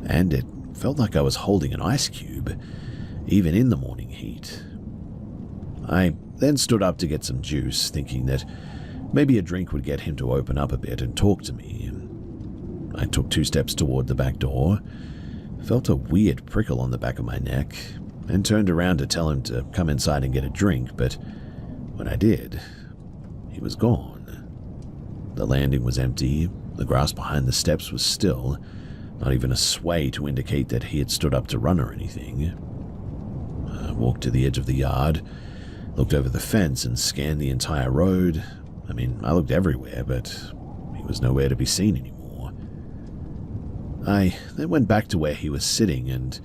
and it felt like I was holding an ice cube, even in the morning heat. I then stood up to get some juice, thinking that maybe a drink would get him to open up a bit and talk to me. I took 2 steps toward the back door, felt a weird prickle on the back of my neck, and turned around to tell him to come inside and get a drink, but when I did, he was gone. The landing was empty, the grass behind the steps was still, not even a sway to indicate that he had stood up to run or anything. I walked to the edge of the yard, looked over the fence and scanned the entire road. I looked everywhere, but he was nowhere to be seen anymore. I then went back to where he was sitting, and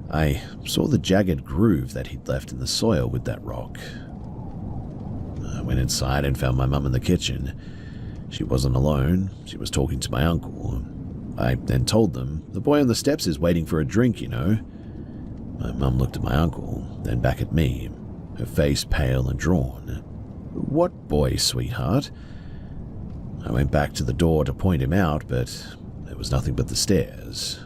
I saw the jagged groove that he'd left in the soil with that rock. I went inside and found my mum in the kitchen. She wasn't alone. She was talking to my uncle. I then told them, "The boy on the steps is waiting for a drink, you know." My mum looked at my uncle, then back at me, her face pale and drawn. "What boy, sweetheart?" I went back to the door to point him out, but there was nothing but the stairs.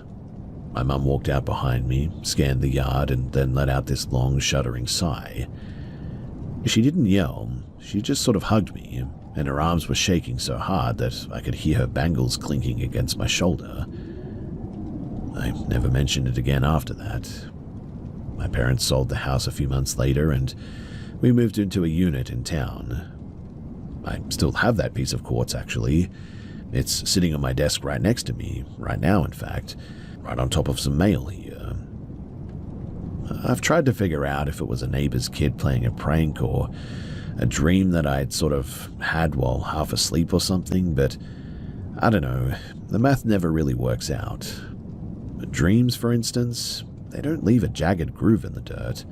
My mum walked out behind me, scanned the yard, and then let out this long, shuddering sigh. She didn't yell, she just sort of hugged me, and her arms were shaking so hard that I could hear her bangles clinking against my shoulder. I never mentioned it again after that. My parents sold the house a few months later and we moved into a unit in town. I still have that piece of quartz, actually. It's sitting on my desk right next to me, right now in fact, right on top of some mail here. I've tried to figure out if it was a neighbor's kid playing a prank or a dream that I'd sort of had while half asleep or something, but I don't know, the math never really works out. Dreams, for instance, they don't leave a jagged groove in the dirt.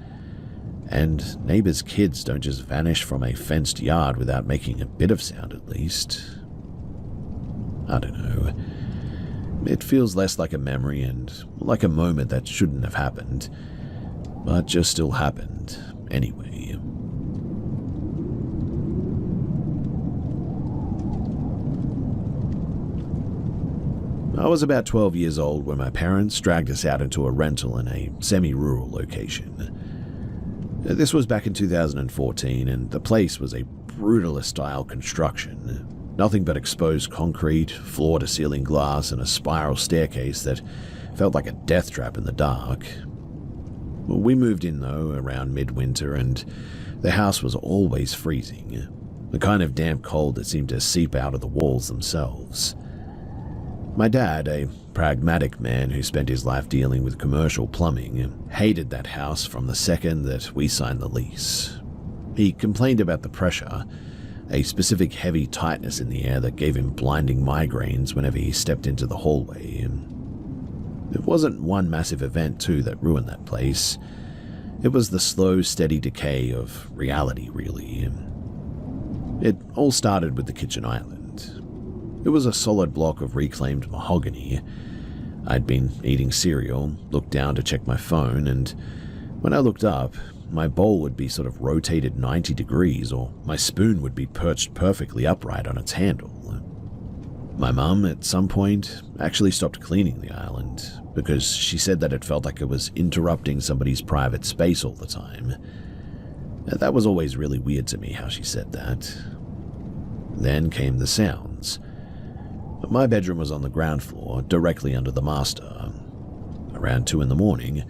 And neighbors' kids don't just vanish from a fenced yard without making a bit of sound at least. I don't know. It feels less like a memory and like a moment that shouldn't have happened, but just still happened anyway. I was about 12 years old when my parents dragged us out into a rental in a semi-rural location. This was back in 2014, and the place was a brutalist-style construction. Nothing but exposed concrete, floor-to-ceiling glass, and a spiral staircase that felt like a death trap in the dark. We moved in, though, around midwinter, and the house was always freezing. The kind of damp cold that seemed to seep out of the walls themselves. My dad, a pragmatic man who spent his life dealing with commercial plumbing, hated that house from the second that we signed the lease. He complained about the pressure, a specific heavy tightness in the air that gave him blinding migraines whenever he stepped into the hallway. It wasn't one massive event, too, that ruined that place. It was the slow, steady decay of reality, really. It all started with the kitchen island. It was a solid block of reclaimed mahogany. I'd been eating cereal, looked down to check my phone, and when I looked up, my bowl would be sort of rotated 90 degrees, or my spoon would be perched perfectly upright on its handle. My mum, at some point, actually stopped cleaning the island, because she said that it felt like it was interrupting somebody's private space all the time. That was always really weird to me how she said that. Then came the sounds. My bedroom was on the ground floor, directly under the master. Around 2 a.m,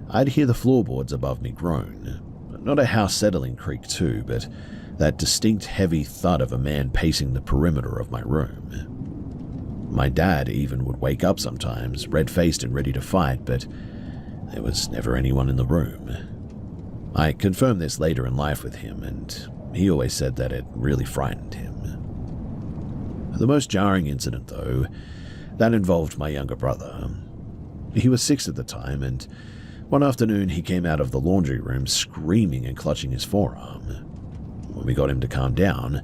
I'd hear the floorboards above me groan. Not a house-settling creak too, but that distinct heavy thud of a man pacing the perimeter of my room. My dad even would wake up sometimes, red-faced and ready to fight, but there was never anyone in the room. I confirmed this later in life with him, and he always said that it really frightened him. The most jarring incident, though, that involved my younger brother. He was 6 at the time, and one afternoon he came out of the laundry room screaming and clutching his forearm. When we got him to calm down,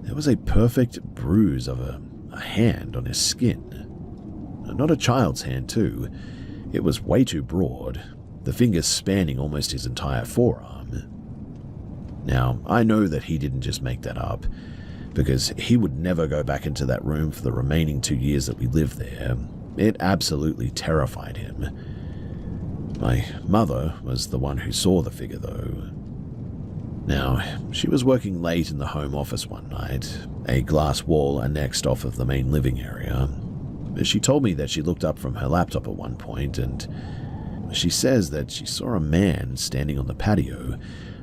there was a perfect bruise of a hand on his skin. Not a child's hand, too. It was way too broad, the fingers spanning almost his entire forearm. Now, I know that he didn't just make that up, because he would never go back into that room for the remaining 2 years that we lived there. It absolutely terrified him. My mother was the one who saw the figure, though. Now, she was working late in the home office one night, a glass wall annexed off of the main living area. She told me that she looked up from her laptop at one point, and she says that she saw a man standing on the patio,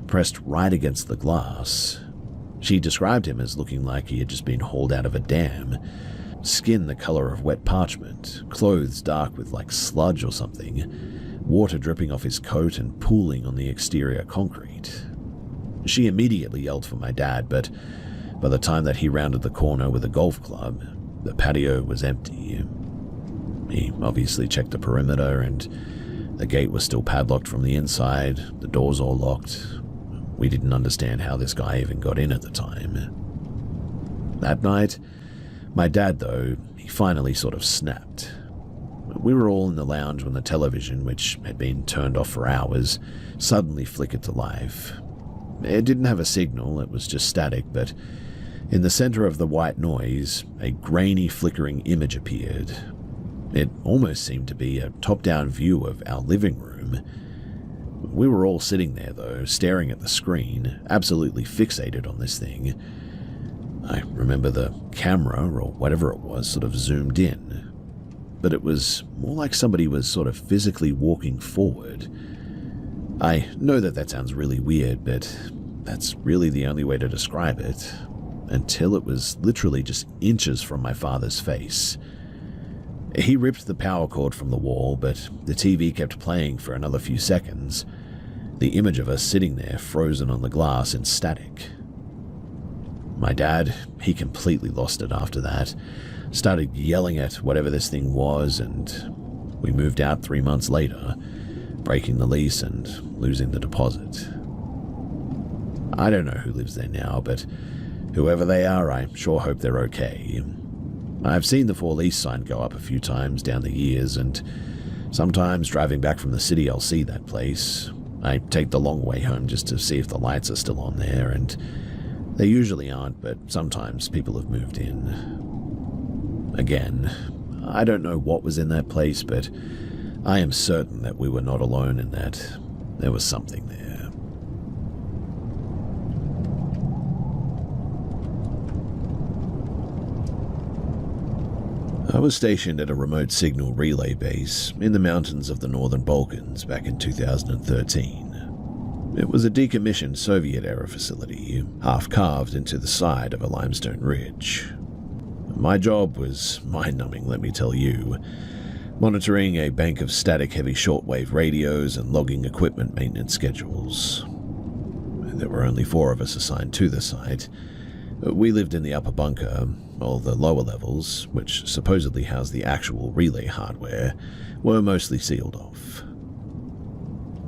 pressed right against the glass. She described him as looking like he had just been hauled out of a dam, skin the color of wet parchment, clothes dark with like sludge or something, water dripping off his coat and pooling on the exterior concrete. She immediately yelled for my dad, but by the time that he rounded the corner with a golf club, the patio was empty. He obviously checked the perimeter, and the gate was still padlocked from the inside, the doors all locked. We didn't understand how this guy even got in at the time. That night, my dad, though, he finally sort of snapped. We were all in the lounge when the television, which had been turned off for hours, suddenly flickered to life. It didn't have a signal, it was just static, but in the center of the white noise, a grainy, flickering image appeared. It almost seemed to be a top-down view of our living room. We were all sitting there, though, staring at the screen, absolutely fixated on this thing. I remember the camera, or whatever it was, sort of zoomed in. but it was more like somebody was sort of physically walking forward. I know that sounds really weird, but that's really the only way to describe it, until it was literally just inches from my father's face. He ripped the power cord from the wall, but the TV kept playing for another few seconds, the image of us sitting there frozen on the glass in static. My dad, he completely lost it after that, started yelling at whatever this thing was, and we moved out 3 months later, breaking the lease and losing the deposit. I don't know who lives there now, but whoever they are, I sure hope they're okay. I've seen the for lease sign go up a few times down the years, and sometimes driving back from the city I'll see that place. I take the long way home just to see if the lights are still on there, and they usually aren't, but sometimes people have moved in. Again, I don't know what was in that place, but I am certain that we were not alone and that there was something there. I was stationed at a remote signal relay base in the mountains of the Northern Balkans back in 2013. It was a decommissioned Soviet-era facility, half-carved into the side of a limestone ridge. My job was mind-numbing, let me tell you, monitoring a bank of static heavy shortwave radios and logging equipment maintenance schedules. There were only 4 of us assigned to the site. We lived in the upper bunker, while the lower levels, which supposedly housed the actual relay hardware, were mostly sealed off.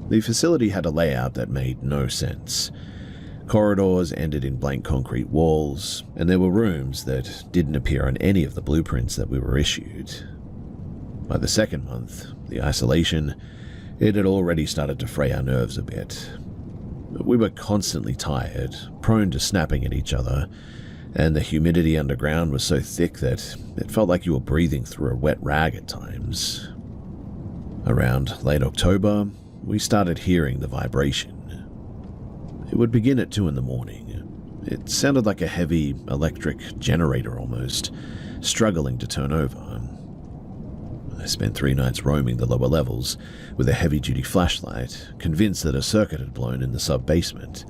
The facility had a layout that made no sense. Corridors ended in blank concrete walls, and there were rooms that didn't appear on any of the blueprints that we were issued. By the second month, the isolation, it had already started to fray our nerves a bit. We were constantly tired, prone to snapping at each other, and the humidity underground was so thick that it felt like you were breathing through a wet rag at times. Around late October, we started hearing the vibration. It would begin at 2 in the morning. It sounded like a heavy electric generator almost, struggling to turn over. I spent 3 nights roaming the lower levels with a heavy-duty flashlight, convinced that a circuit had blown in the sub-basement.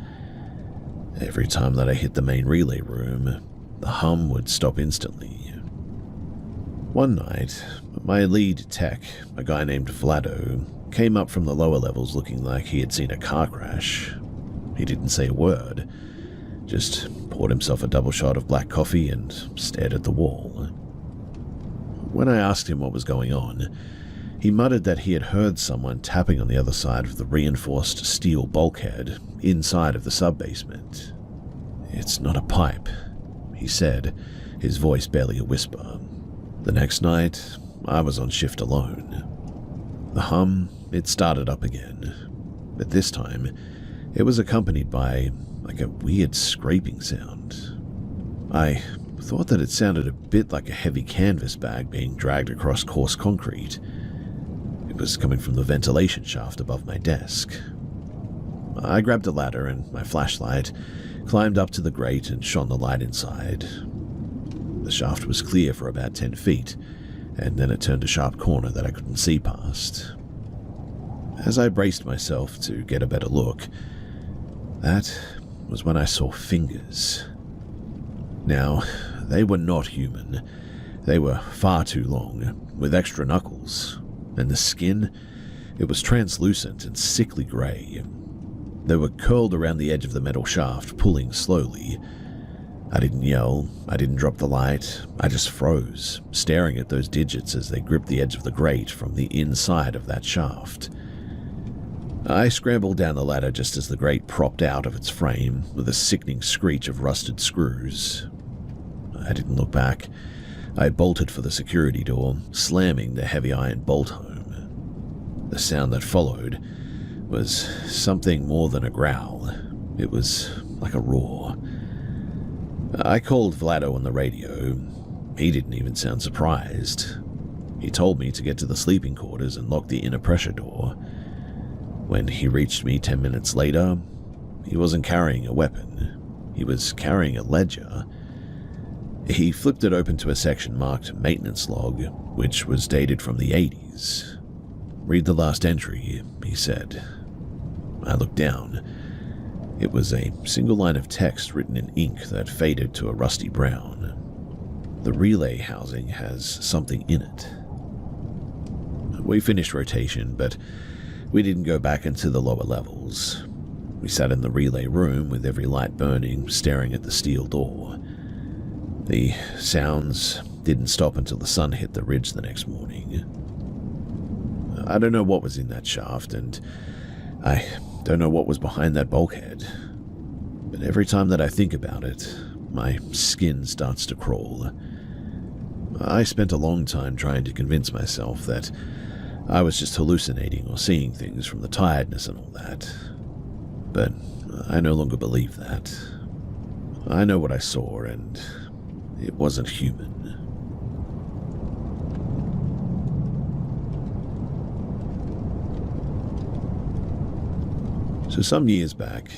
Every time that I hit the main relay room, the hum would stop instantly. One night, my lead tech, a guy named Vlado, came up from the lower levels looking like he had seen a car crash. He didn't say a word, just poured himself a double shot of black coffee and stared at the wall. When I asked him what was going on, he muttered that he had heard someone tapping on the other side of the reinforced steel bulkhead inside of the sub-basement. "It's not a pipe," he said, his voice barely a whisper. The next night, I was on shift alone. The hum, it started up again, but this time, it was accompanied by like a weird scraping sound. I thought that it sounded a bit like a heavy canvas bag being dragged across coarse concrete. It was coming from the ventilation shaft above my desk. I grabbed a ladder and my flashlight, climbed up to the grate and shone the light inside. The shaft was clear for about 10 feet, and then it turned a sharp corner that I couldn't see past. As I braced myself to get a better look, that was when I saw fingers. Now, they were not human. They were far too long, with extra knuckles, and the skin, it was translucent and sickly grey. They were curled around the edge of the metal shaft, pulling slowly. I didn't yell, I didn't drop the light, I just froze, staring at those digits as they gripped the edge of the grate from the inside of that shaft. I scrambled down the ladder just as the grate propped out of its frame with a sickening screech of rusted screws. I didn't look back. I bolted for the security door, slamming the heavy iron bolt home. The sound that followed was something more than a growl. It was like a roar. I called Vlado on the radio. He didn't even sound surprised. He told me to get to the sleeping quarters and lock the inner pressure door. When he reached me 10 minutes later, he wasn't carrying a weapon. He was carrying a ledger. He flipped it open to a section marked Maintenance Log, which was dated from the 80s. "Read the last entry," he said. I looked down. It was a single line of text written in ink that faded to a rusty brown. "The relay housing has something in it." We finished rotation, but we didn't go back into the lower levels. We sat in the relay room with every light burning, staring at the steel door. The sounds didn't stop until the sun hit the ridge the next morning. I don't know what was in that shaft, and I don't know what was behind that bulkhead. But every time that I think about it, my skin starts to crawl. I spent a long time trying to convince myself that I was just hallucinating or seeing things from the tiredness and all that. But I no longer believe that. I know what I saw, and it wasn't human. So some years back,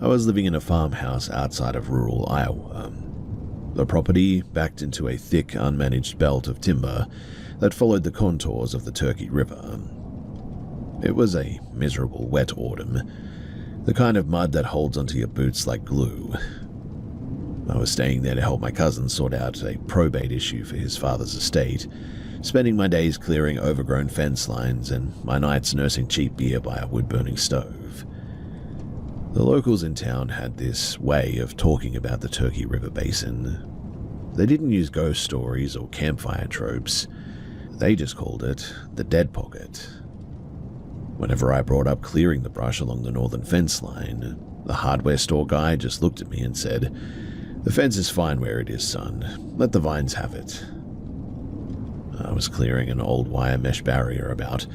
I was living in a farmhouse outside of rural Iowa. The property backed into a thick, unmanaged belt of timber that followed the contours of the Turkey River. It was a miserable, wet autumn, the kind of mud that holds onto your boots like glue. I was staying there to help my cousin sort out a probate issue for his father's estate, spending my days clearing overgrown fence lines and my nights nursing cheap beer by a wood-burning stove. The locals in town had this way of talking about the Turkey River Basin. They didn't use ghost stories or campfire tropes. They just called it the Dead Pocket. Whenever I brought up clearing the brush along the northern fence line, the hardware store guy just looked at me and said, "The fence is fine where it is, son. Let the vines have it." I was clearing an old wire mesh barrier about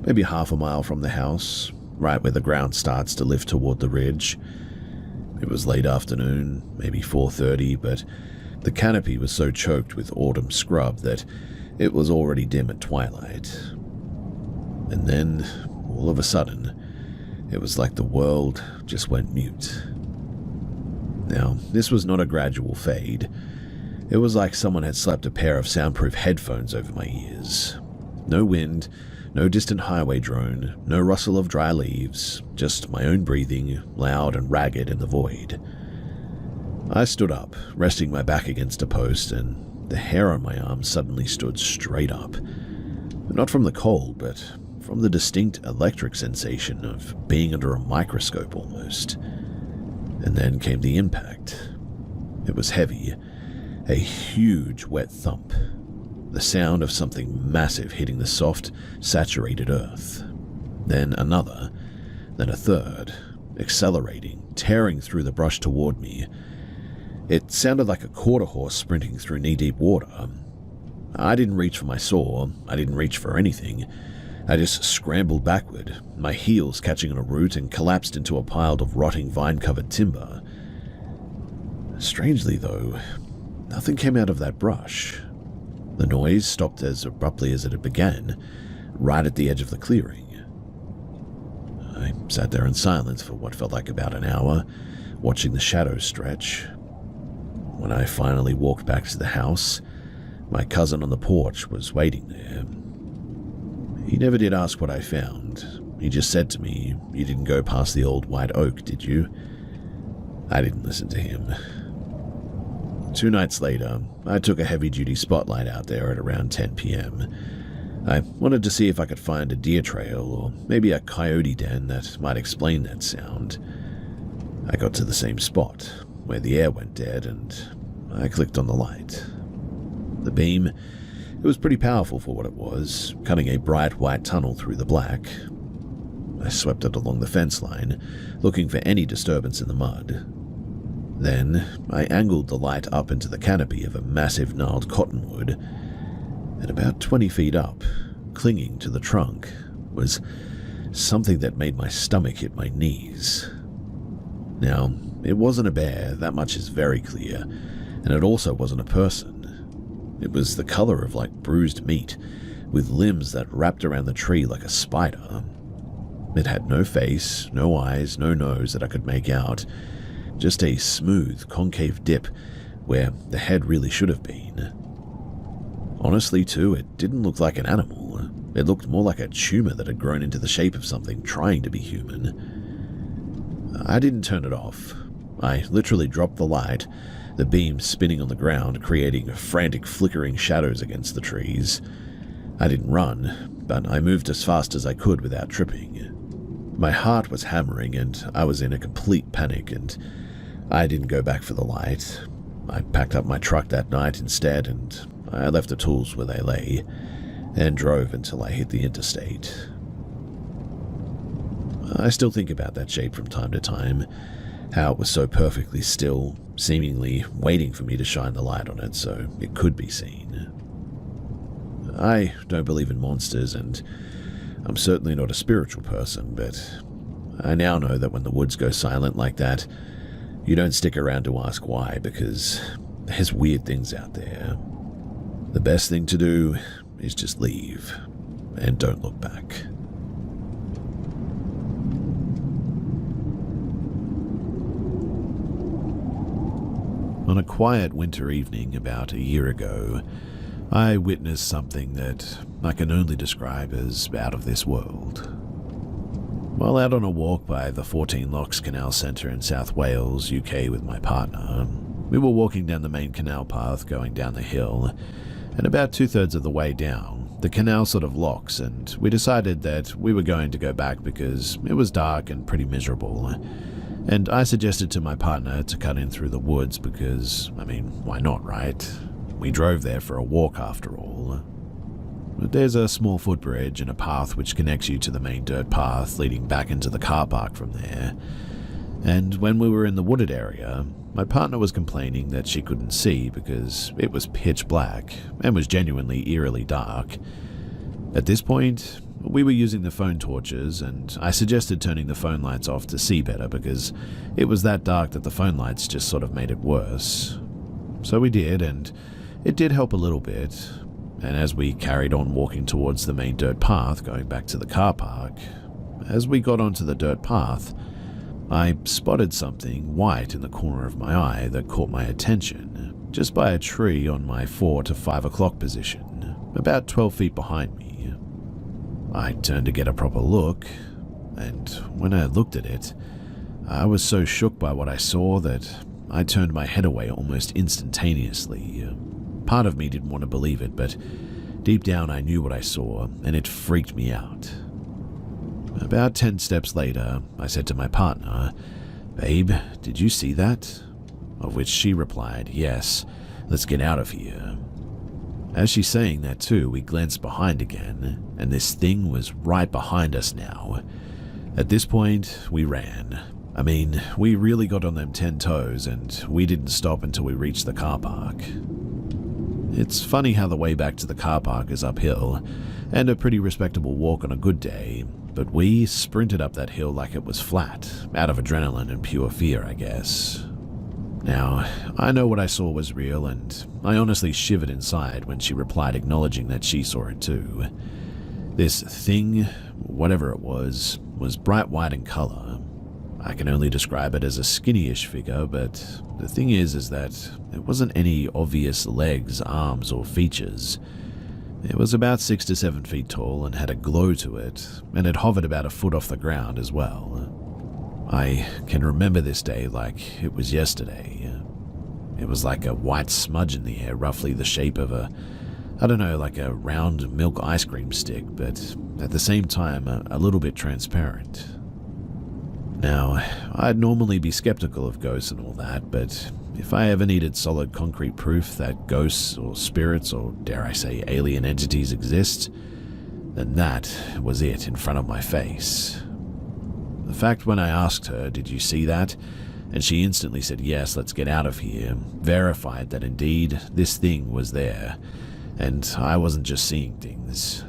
maybe half a mile from the house, right where the ground starts to lift toward the ridge. It was late afternoon, maybe 4:30, but the canopy was so choked with autumn scrub that it was already dim at twilight. And then, all of a sudden, it was like the world just went mute. Now, this was not a gradual fade. It was like someone had slapped a pair of soundproof headphones over my ears. No wind, no distant highway drone, no rustle of dry leaves, just my own breathing, loud and ragged in the void. I stood up, resting my back against a post, and the hair on my arm suddenly stood straight up. Not from the cold, but from the distinct electric sensation of being under a microscope almost. And then came the impact. It was heavy, a huge wet thump, the sound of something massive hitting the soft, saturated earth. Then another, then a third, accelerating, tearing through the brush toward me. It sounded like a quarter horse sprinting through knee-deep water. I didn't reach for my saw, I didn't reach for anything. I just scrambled backward, my heels catching on a root, and collapsed into a pile of rotting vine-covered timber. Strangely, though, nothing came out of that brush. The noise stopped as abruptly as it had begun, right at the edge of the clearing. I sat there in silence for what felt like about an hour, watching the shadows stretch. When I finally walked back to the house, my cousin on the porch was waiting there. He never did ask what I found. He just said to me, "You didn't go past the old white oak, did you?" I didn't listen to him. 2 nights later, I took a heavy-duty spotlight out there at around 10 p.m. I wanted to see if I could find a deer trail or maybe a coyote den that might explain that sound. I got to the same spot, where the air went dead, and I clicked on the light. The beam, it was pretty powerful for what it was, cutting a bright white tunnel through the black. I swept it along the fence line, looking for any disturbance in the mud. Then, I angled the light up into the canopy of a massive gnarled cottonwood, and about 20 feet up, clinging to the trunk, was something that made my stomach hit my knees. Now, it wasn't a bear, that much is very clear, and it also wasn't a person. It was the color of like bruised meat, with limbs that wrapped around the tree like a spider. It had no face, no eyes, no nose that I could make out, just a smooth, concave dip where the head really should have been. Honestly, too, it didn't look like an animal. It looked more like a tumor that had grown into the shape of something trying to be human. I didn't turn it off. I literally dropped the light, the beam spinning on the ground, creating frantic flickering shadows against the trees. I didn't run, but I moved as fast as I could without tripping. My heart was hammering and I was in a complete panic, and I didn't go back for the light. I packed up my truck that night instead, and I left the tools where they lay and drove until I hit the interstate. I still think about that shape from time to time, how it was so perfectly still, seemingly waiting for me to shine the light on it so it could be seen. I don't believe in monsters, and I'm certainly not a spiritual person, but I now know that when the woods go silent like that, you don't stick around to ask why, because there's weird things out there. The best thing to do is just leave and don't look back. On a quiet winter evening about a year ago, I witnessed something that I can only describe as out of this world. While out on a walk by the 14 Locks Canal Centre in South Wales, UK with my partner, we were walking down the main canal path going down the hill, and about 2/3 of the way down, the canal sort of locks, and we decided that we were going to go back because it was dark and pretty miserable. And I suggested to my partner to cut in through the woods because, why not, right? We drove there for a walk after all. But there's a small footbridge and a path which connects you to the main dirt path leading back into the car park from there. And when we were in the wooded area, my partner was complaining that she couldn't see because it was pitch black and was genuinely eerily dark. At this point, we were using the phone torches, and I suggested turning the phone lights off to see better because it was that dark that the phone lights just sort of made it worse. So we did, and it did help a little bit. And as we carried on walking towards the main dirt path going back to the car park, as we got onto the dirt path, I spotted something white in the corner of my eye that caught my attention, just by a tree on my 4 to 5 o'clock position, about 12 feet behind me. I turned to get a proper look, and when I looked at it, I was so shook by what I saw that I turned my head away almost instantaneously. Part of me didn't want to believe it, but deep down I knew what I saw, and it freaked me out. About 10 steps later, I said to my partner, "Babe, did you see that?" Of which she replied, "Yes, let's get out of here." As she's saying that too, we glanced behind again, and this thing was right behind us now. At this point, we ran. We really got on them 10 toes, and we didn't stop until we reached the car park. It's funny how the way back to the car park is uphill, and a pretty respectable walk on a good day, but we sprinted up that hill like it was flat, out of adrenaline and pure fear, I guess. Now, I know what I saw was real, and I honestly shivered inside when she replied acknowledging that she saw it too. This thing, whatever it was bright white in color. I can only describe it as a skinny-ish figure, but the thing is that it wasn't any obvious legs, arms, or features. It was about 6 to 7 feet tall and had a glow to it, and it hovered about a foot off the ground as well. I can remember this day like it was yesterday. It was like a white smudge in the air, roughly the shape of like a round milk ice cream stick, but at the same time a little bit transparent. Now, I'd normally be skeptical of ghosts and all that, but if I ever needed solid concrete proof that ghosts or spirits or, dare I say, alien entities exist, then that was it in front of my face. The fact when I asked her, "Did you see that?" and she instantly said, "Yes, let's get out of here," verified that indeed this thing was there, and I wasn't just seeing things.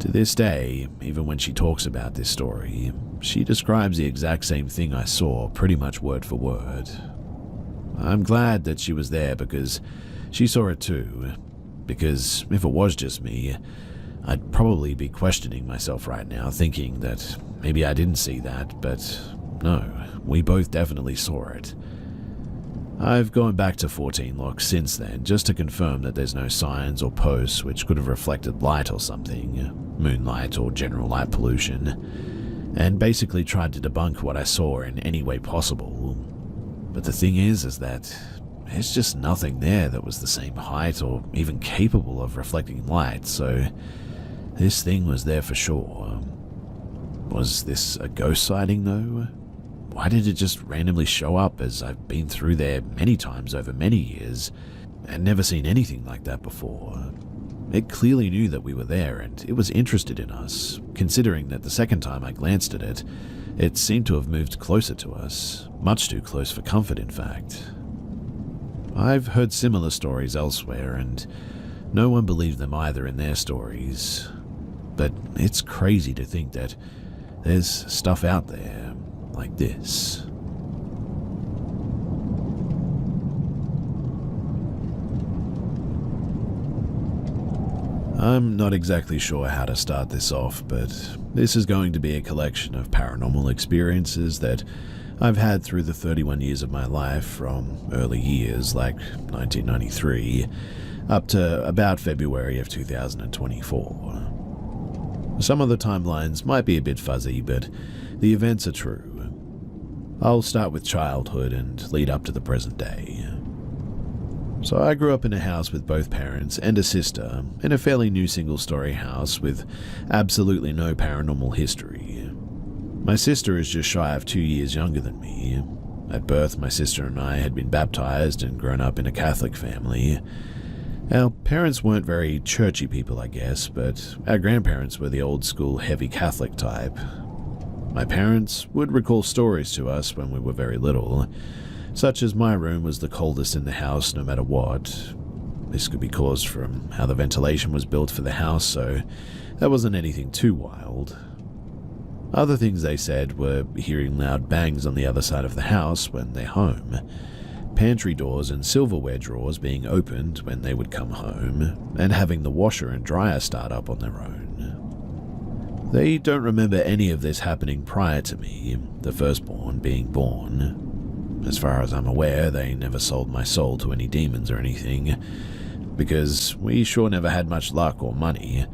To this day, even when she talks about this story, she describes the exact same thing I saw, pretty much word for word. I'm glad that she was there because she saw it too, because if it was just me, I'd probably be questioning myself right now, thinking that maybe I didn't see that, but no, we both definitely saw it. I've gone back to 14 Lock since then just to confirm that there's no signs or posts which could have reflected light or something, moonlight or general light pollution, and basically tried to debunk what I saw in any way possible. But the thing is that there's just nothing there that was the same height or even capable of reflecting light, so this thing was there for sure. Was this a ghost sighting though? Why did it just randomly show up, as I've been through there many times over many years and never seen anything like that before? It clearly knew that we were there and it was interested in us, considering that the second time I glanced at it, it seemed to have moved closer to us, much too close for comfort in fact. I've heard similar stories elsewhere and no one believed them either in their stories, but it's crazy to think that there's stuff out there like this. I'm not exactly sure how to start this off, but this is going to be a collection of paranormal experiences that I've had through the 31 years of my life, from early years like 1993 up to about February of 2024. Some of the timelines might be a bit fuzzy, but the events are true. I'll start with childhood and lead up to the present day. So I grew up in a house with both parents and a sister, in a fairly new single-story house with absolutely no paranormal history. My sister is just shy of 2 years younger than me. At birth, my sister and I had been baptized and grown up in a Catholic family. Our parents weren't very churchy people, I guess, but our grandparents were the old-school heavy Catholic type. My parents would recall stories to us when we were very little, such as my room was the coldest in the house no matter what. This could be caused from how the ventilation was built for the house, so that wasn't anything too wild. Other things they said were hearing loud bangs on the other side of the house when they're home, pantry doors and silverware drawers being opened when they would come home, and having the washer and dryer start up on their own. They don't remember any of this happening prior to me, the firstborn, being born. As far as I'm aware, they never sold my soul to any demons or anything, because we sure never had much luck or money.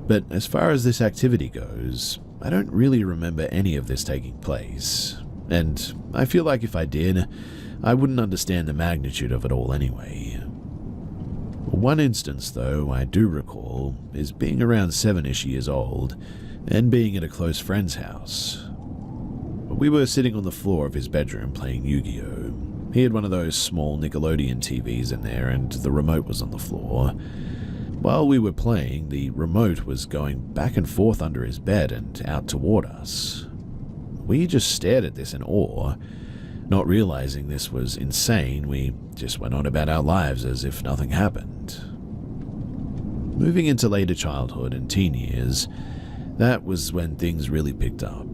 But as far as this activity goes, I don't really remember any of this taking place, and I feel like if I did, I wouldn't understand the magnitude of it all anyway. One instance, though, I do recall, is being around 7-ish years old and being at a close friend's house. We were sitting on the floor of his bedroom playing Yu-Gi-Oh! He had one of those small Nickelodeon TVs in there and the remote was on the floor. While we were playing, the remote was going back and forth under his bed and out toward us. We just stared at this in awe. Not realizing this was insane, we just went on about our lives as if nothing happened. Moving into later childhood and teen years, that was when things really picked up.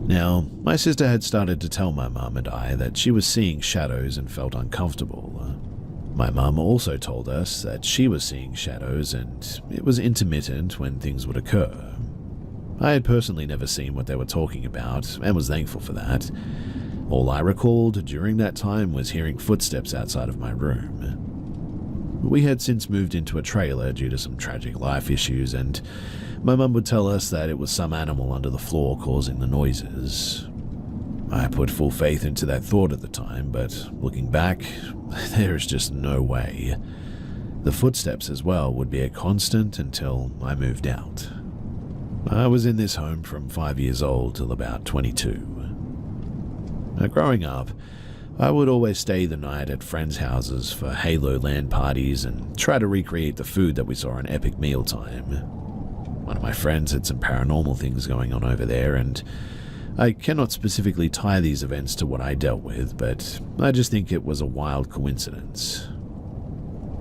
Now, my sister had started to tell my mum and I that she was seeing shadows and felt uncomfortable. My mum also told us that she was seeing shadows and it was intermittent when things would occur. I had personally never seen what they were talking about and was thankful for that. All I recalled during that time was hearing footsteps outside of my room. We had since moved into a trailer due to some tragic life issues, and my mum would tell us that it was some animal under the floor causing the noises. I put full faith into that thought at the time, but looking back, there is just no way. The footsteps as well would be a constant until I moved out. I was in this home from 5 years old till about 22. Now, growing up, I would always stay the night at friends' houses for Halo LAN parties and try to recreate the food that we saw in Epic Mealtime. One of my friends had some paranormal things going on over there, and I cannot specifically tie these events to what I dealt with, but I just think it was a wild coincidence.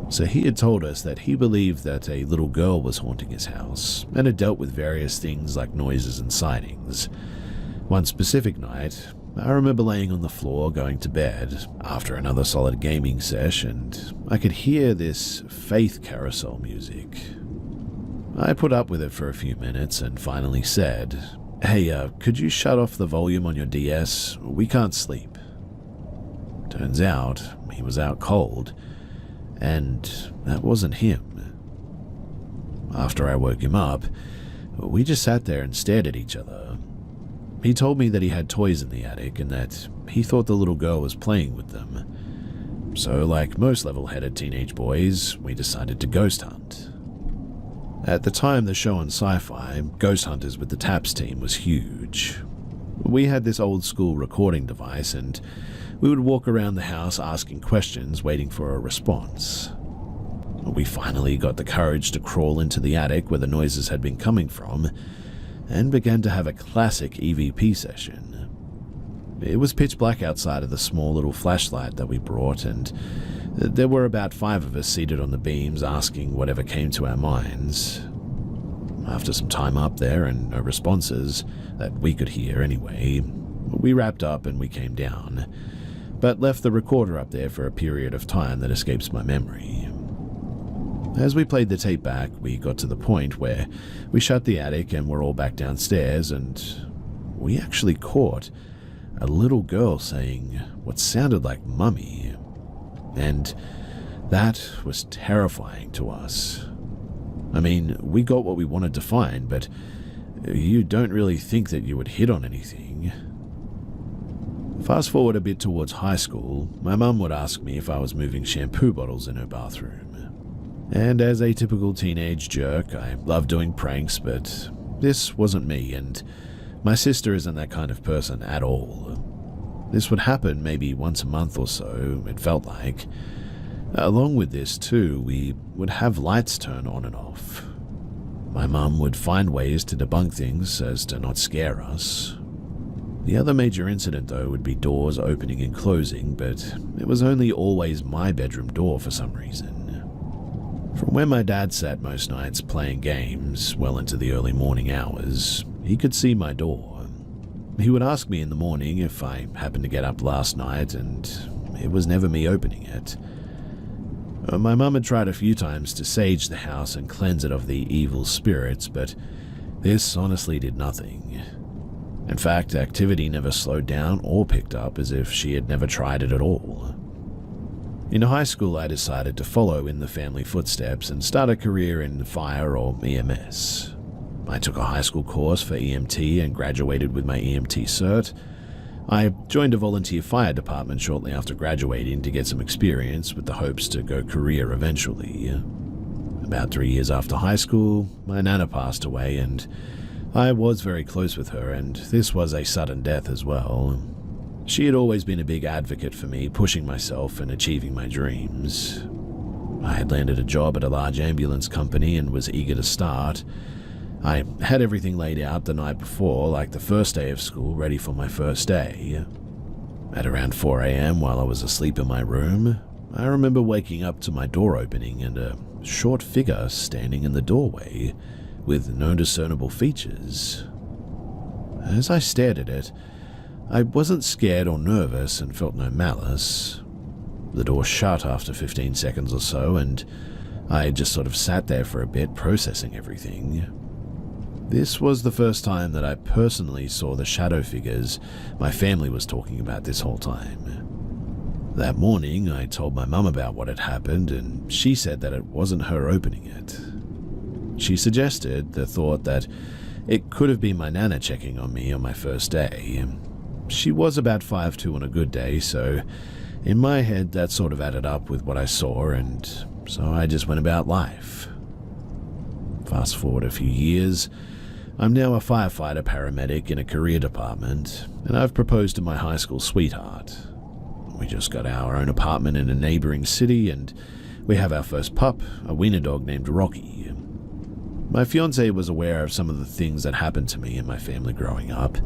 So he had told us that he believed that a little girl was haunting his house, and had dealt with various things like noises and sightings. One specific night, I remember laying on the floor going to bed after another solid gaming sesh, and I could hear this Faith Carousel music. I put up with it for a few minutes and finally said, "Hey, could you shut off the volume on your DS? We can't sleep." Turns out he was out cold, and that wasn't him. After I woke him up, we just sat there and stared at each other. He told me that he had toys in the attic and that he thought the little girl was playing with them. So, like most level-headed teenage boys, we decided to ghost hunt. At the time, the show on Sci-Fi, Ghost Hunters with the Taps team, was huge. We had this old-school recording device, and we would walk around the house asking questions, waiting for a response. We finally got the courage to crawl into the attic where the noises had been coming from, and began to have a classic EVP session. It was pitch black outside of the small little flashlight that we brought, and there were about 5 of us seated on the beams asking whatever came to our minds. After some time up there and no responses, that we could hear anyway, we wrapped up and we came down, but left the recorder up there for a period of time that escapes my memory. As we played the tape back, we got to the point where we shut the attic and were all back downstairs, and we actually caught a little girl saying what sounded like "mummy," and that was terrifying to us. I mean, we got what we wanted to find, but you don't really think that you would hit on anything. Fast forward a bit towards high school, my mum would ask me if I was moving shampoo bottles in her bathroom. And as a typical teenage jerk, I love doing pranks, but this wasn't me, and my sister isn't that kind of person at all. This would happen maybe once a month or so, it felt like. Along with this, too, we would have lights turn on and off. My mum would find ways to debunk things as to not scare us. The other major incident, though, would be doors opening and closing, but it was only always my bedroom door for some reason. From where my dad sat most nights playing games well into the early morning hours, he could see my door. He would ask me in the morning if I happened to get up last night, and it was never me opening it. My mum had tried a few times to sage the house and cleanse it of the evil spirits, but this honestly did nothing. In fact, activity never slowed down or picked up, as if she had never tried it at all. In high school, I decided to follow in the family footsteps and start a career in fire or EMS. I took a high school course for EMT and graduated with my EMT cert. I joined a volunteer fire department shortly after graduating to get some experience with the hopes to go career eventually. About 3 years after high school, my nana passed away, and I was very close with her, and this was a sudden death as well. She had always been a big advocate for me, pushing myself and achieving my dreams. I had landed a job at a large ambulance company and was eager to start. I had everything laid out the night before, like the first day of school, ready for my first day. At around 4 a.m., while I was asleep in my room, I remember waking up to my door opening and a short figure standing in the doorway with no discernible features. As I stared at it, I wasn't scared or nervous and felt no malice. The door shut after 15 seconds or so, and I just sort of sat there for a bit, processing everything. This was the first time that I personally saw the shadow figures my family was talking about this whole time. That morning, I told my mum about what had happened, and she said that it wasn't her opening it. She suggested the thought that it could have been my nana checking on me on my first day. She was about 5'2" on a good day, so in my head that sort of added up with what I saw, and so I just went about life. Fast forward a few years, I'm now a firefighter paramedic in a career department, and I've proposed to my high school sweetheart. We just got our own apartment in a neighboring city, and we have our first pup, a wiener dog named Rocky. My fiancé was aware of some of the things that happened to me and my family growing up,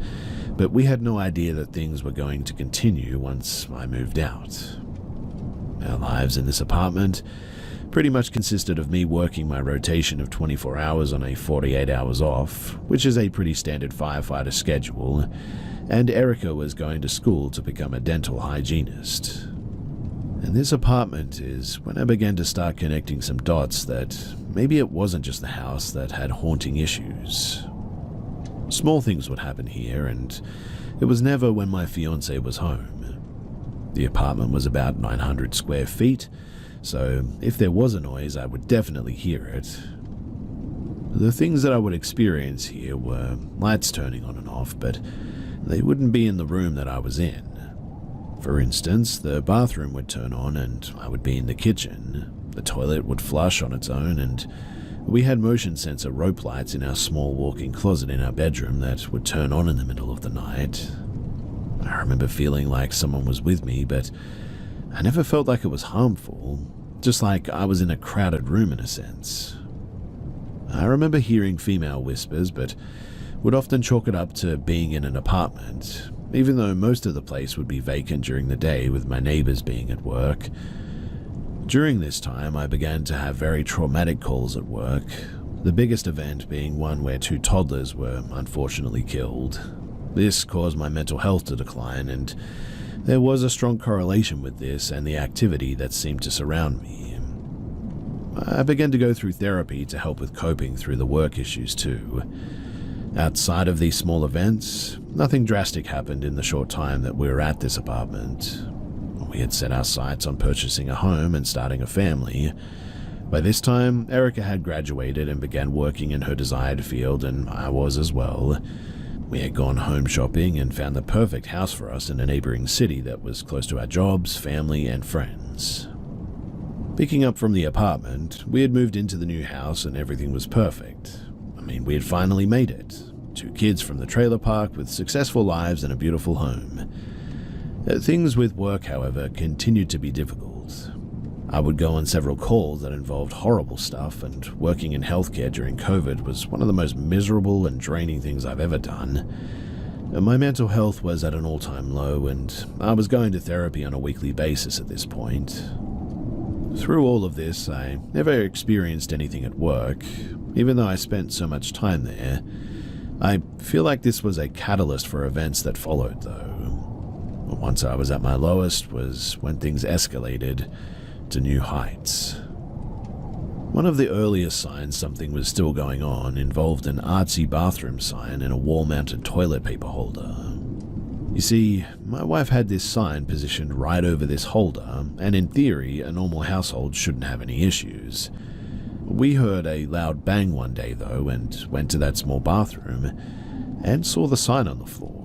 but we had no idea that things were going to continue once I moved out. Our lives in this apartment pretty much consisted of me working my rotation of 24 hours on a 48 hours off, which is a pretty standard firefighter schedule, and Erica was going to school to become a dental hygienist. And this apartment is when I began to start connecting some dots that maybe it wasn't just the house that had haunting issues. Small things would happen here, and it was never when my fiancé was home. The apartment was about 900 square feet, so if there was a noise, I would definitely hear it. The things that I would experience here were lights turning on and off, but they wouldn't be in the room that I was in. For instance, the bathroom would turn on and I would be in the kitchen. The toilet would flush on its own, and we had motion sensor rope lights in our small walk-in closet in our bedroom that would turn on in the middle of the night. I remember feeling like someone was with me, but I never felt like it was harmful, just like I was in a crowded room in a sense. I remember hearing female whispers, but would often chalk it up to being in an apartment, even though most of the place would be vacant during the day with my neighbors being at work. During this time, I began to have very traumatic calls at work, the biggest event being one where 2 toddlers were unfortunately killed. This caused my mental health to decline, and there was a strong correlation with this and the activity that seemed to surround me. I began to go through therapy to help with coping through the work issues too. Outside of these small events, nothing drastic happened in the short time that we were at this apartment. We had set our sights on purchasing a home and starting a family. By this time, Erica had graduated and began working in her desired field, and I was as well. We had gone home shopping and found the perfect house for us in a neighboring city that was close to our jobs, family, and friends. Picking up from the apartment, we had moved into the new house and everything was perfect. We had finally made it. 2 kids from the trailer park with successful lives and a beautiful home. Things with work, however, continued to be difficult. I would go on several calls that involved horrible stuff, and working in healthcare during COVID was one of the most miserable and draining things I've ever done. My mental health was at an all-time low, and I was going to therapy on a weekly basis at this point. Through all of this, I never experienced anything at work, even though I spent so much time there. I feel like this was a catalyst for events that followed, though. Once I was at my lowest was when things escalated to new heights. One of the earliest signs something was still going on involved an artsy bathroom sign in a wall-mounted toilet paper holder. You see, my wife had this sign positioned right over this holder, and in theory, a normal household shouldn't have any issues. We heard a loud bang one day, though, and went to that small bathroom and saw the sign on the floor.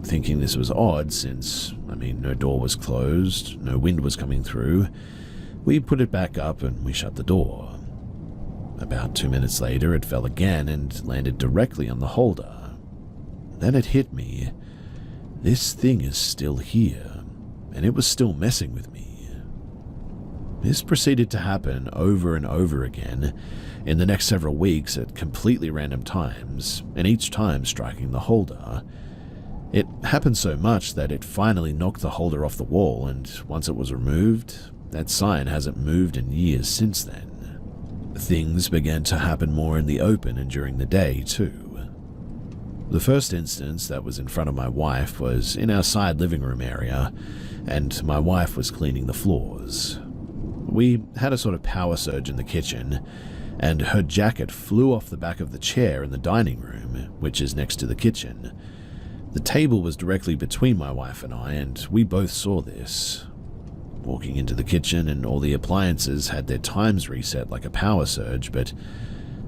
Thinking this was odd since, no door was closed, no wind was coming through, we put it back up and we shut the door. About 2 minutes later, it fell again and landed directly on the holder. Then it hit me. This thing is still here, and it was still messing with me. This proceeded to happen over and over again in the next several weeks at completely random times, and each time striking the holder. It happened so much that it finally knocked the holder off the wall, and once it was removed, that sign hasn't moved in years since then. Things began to happen more in the open and during the day, too. The first instance that was in front of my wife was in our side living room area, and my wife was cleaning the floors. We had a sort of power surge in the kitchen, and her jacket flew off the back of the chair in the dining room, which is next to the kitchen. The table was directly between my wife and I, and we both saw this. Walking into the kitchen, and all the appliances had their times reset like a power surge, but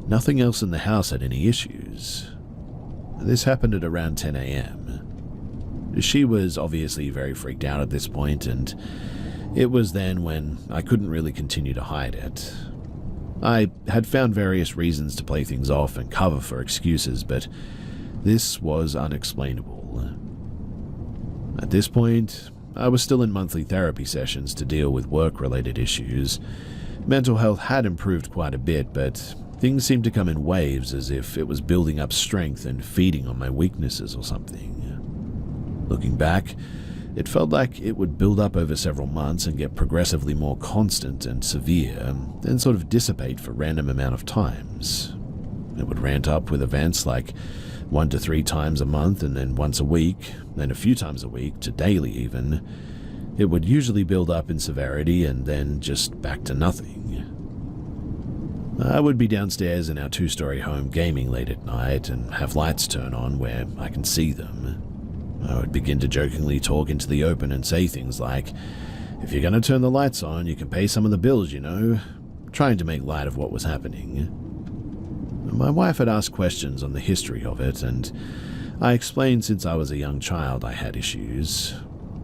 nothing else in the house had any issues. This happened at around 10 a.m. She was obviously very freaked out at this point, and it was then when I couldn't really continue to hide it. I had found various reasons to play things off and cover for excuses, but this was unexplainable. At this point, I was still in monthly therapy sessions to deal with work-related issues. Mental health had improved quite a bit, but things seemed to come in waves, as if it was building up strength and feeding on my weaknesses or something. Looking back, it felt like it would build up over several months and get progressively more constant and severe, then sort of dissipate for random amount of times. It would ramp up with events like 1 to 3 times a month, and then once a week, then a few times a week, to daily even. It would usually build up in severity and then just back to nothing. I would be downstairs in our 2-story home gaming late at night and have lights turn on where I can see them. I would begin to jokingly talk into the open and say things like, "If you're going to turn the lights on, you can pay some of the bills, you know," trying to make light of what was happening. My wife had asked questions on the history of it, and I explained since I was a young child I had issues.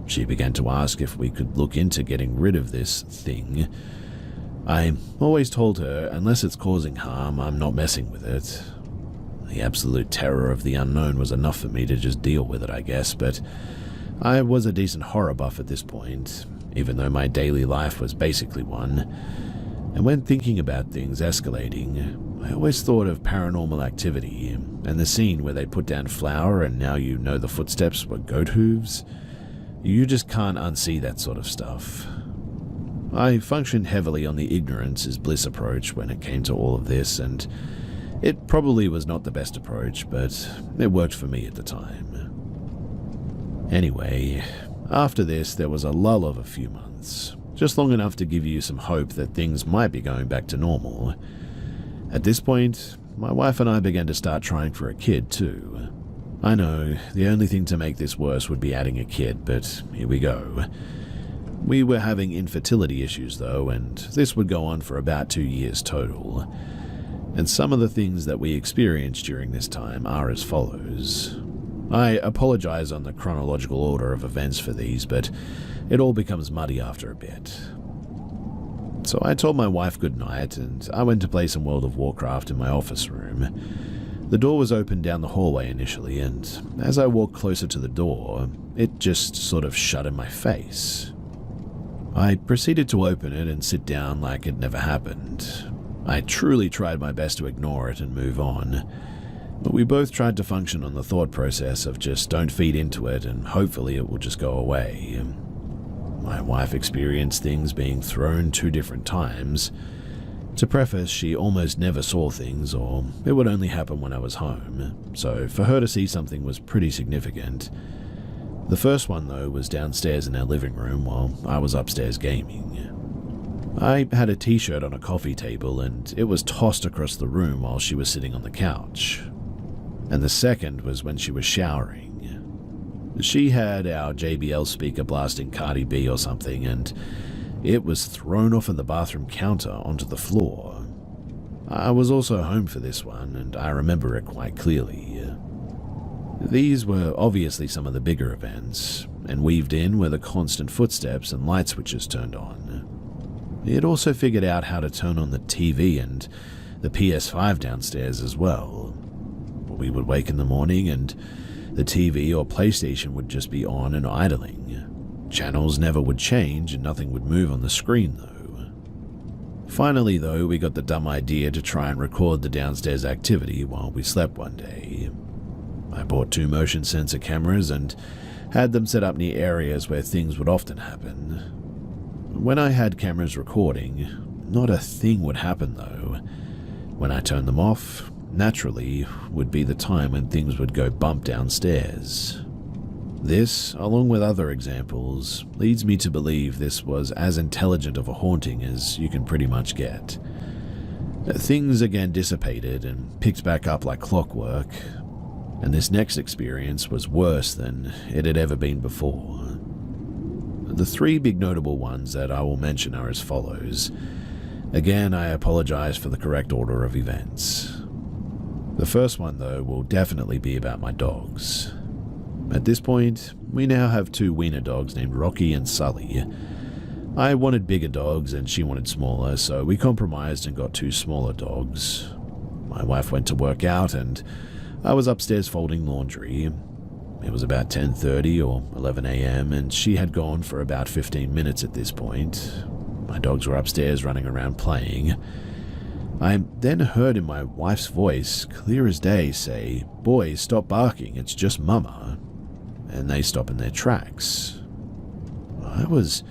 She began to ask if we could look into getting rid of this thing. I always told her, unless it's causing harm, I'm not messing with it. The absolute terror of the unknown was enough for me to just deal with it, I guess, but I was a decent horror buff at this point, even though my daily life was basically one. And when thinking about things escalating, I always thought of Paranormal Activity and the scene where they put down flour and now you know the footsteps were goat hooves. You just can't unsee that sort of stuff. I functioned heavily on the ignorance is bliss approach when it came to all of this, and it probably was not the best approach, but it worked for me at the time. Anyway, after this there was a lull of a few months, just long enough to give you some hope that things might be going back to normal. At this point, my wife and I began to start trying for a kid too. I know, the only thing to make this worse would be adding a kid, but here we go. We were having infertility issues though, and this would go on for about 2 years total. And some of the things that we experienced during this time are as follows. I apologize on the chronological order of events for these, but it all becomes muddy after a bit. So I told my wife goodnight, and I went to play some World of Warcraft in my office room. The door was open down the hallway initially, and as I walked closer to the door, it just sort of shut in my face. I proceeded to open it and sit down like it never happened. I truly tried my best to ignore it and move on, but we both tried to function on the thought process of just don't feed into it and hopefully it will just go away. My wife experienced things being thrown 2 different times. To preface, she almost never saw things, or it would only happen when I was home, so for her to see something was pretty significant. The first one, though, was downstairs in our living room while I was upstairs gaming. I had a t-shirt on a coffee table and it was tossed across the room while she was sitting on the couch. And the second was when she was showering. She had our JBL speaker blasting Cardi B or something, and it was thrown off of the bathroom counter onto the floor. I was also home for this one, and I remember it quite clearly. These were obviously some of the bigger events, and weaved in were the constant footsteps and light switches turned on. It also figured out how to turn on the TV and the PS5 downstairs as well. We would wake in the morning and the TV or PlayStation would just be on and idling. Channels never would change and nothing would move on the screen though. Finally though, we got the dumb idea to try and record the downstairs activity while we slept one day. I bought 2 motion sensor cameras and had them set up near areas where things would often happen. When I had cameras recording, not a thing would happen though. When I turned them off, naturally would be the time when things would go bump downstairs. This, along with other examples, leads me to believe this was as intelligent of a haunting as you can pretty much get. Things again dissipated and picked back up like clockwork, and this next experience was worse than it had ever been before. The 3 big notable ones that I will mention are as follows. Again, I apologize for the correct order of events. The first one, though, will definitely be about my dogs. At this point, we now have 2 wiener dogs named Rocky and Sully. I wanted bigger dogs and she wanted smaller, so we compromised and got 2 smaller dogs. My wife went to work out and I was upstairs folding laundry. It was about 10:30 or 11 a.m. and she had gone for about 15 minutes at this point. My dogs were upstairs running around playing. I then heard in my wife's voice, clear as day, say, "Boys, stop barking, it's just Mama." And they stop in their tracks. I was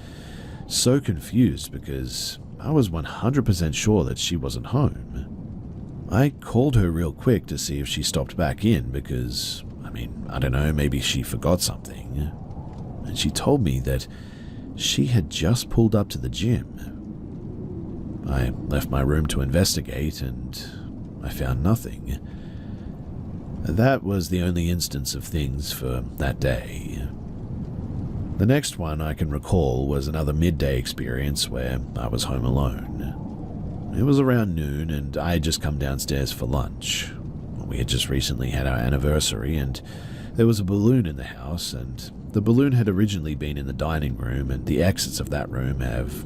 so confused because I was 100% sure that she wasn't home. I called her real quick to see if she stopped back in because, I don't know, maybe she forgot something. And she told me that she had just pulled up to the gym. I left my room to investigate and I found nothing. That was the only instance of things for that day. The next one I can recall was another midday experience where I was home alone. It was around noon and I had just come downstairs for lunch. We had just recently had our anniversary and there was a balloon in the house, and the balloon had originally been in the dining room, and the exits of that room have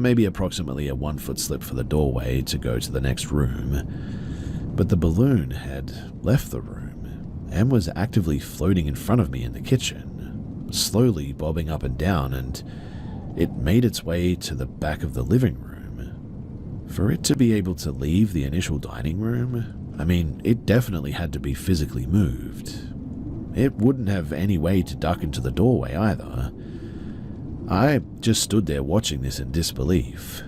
maybe approximately a 1 foot slip for the doorway to go to the next room. But the balloon had left the room and was actively floating in front of me in the kitchen, slowly bobbing up and down, and it made its way to the back of the living room. For it to be able to leave the initial dining room, I mean, it definitely had to be physically moved. It wouldn't have any way to duck into the doorway either. I just stood there watching this in disbelief.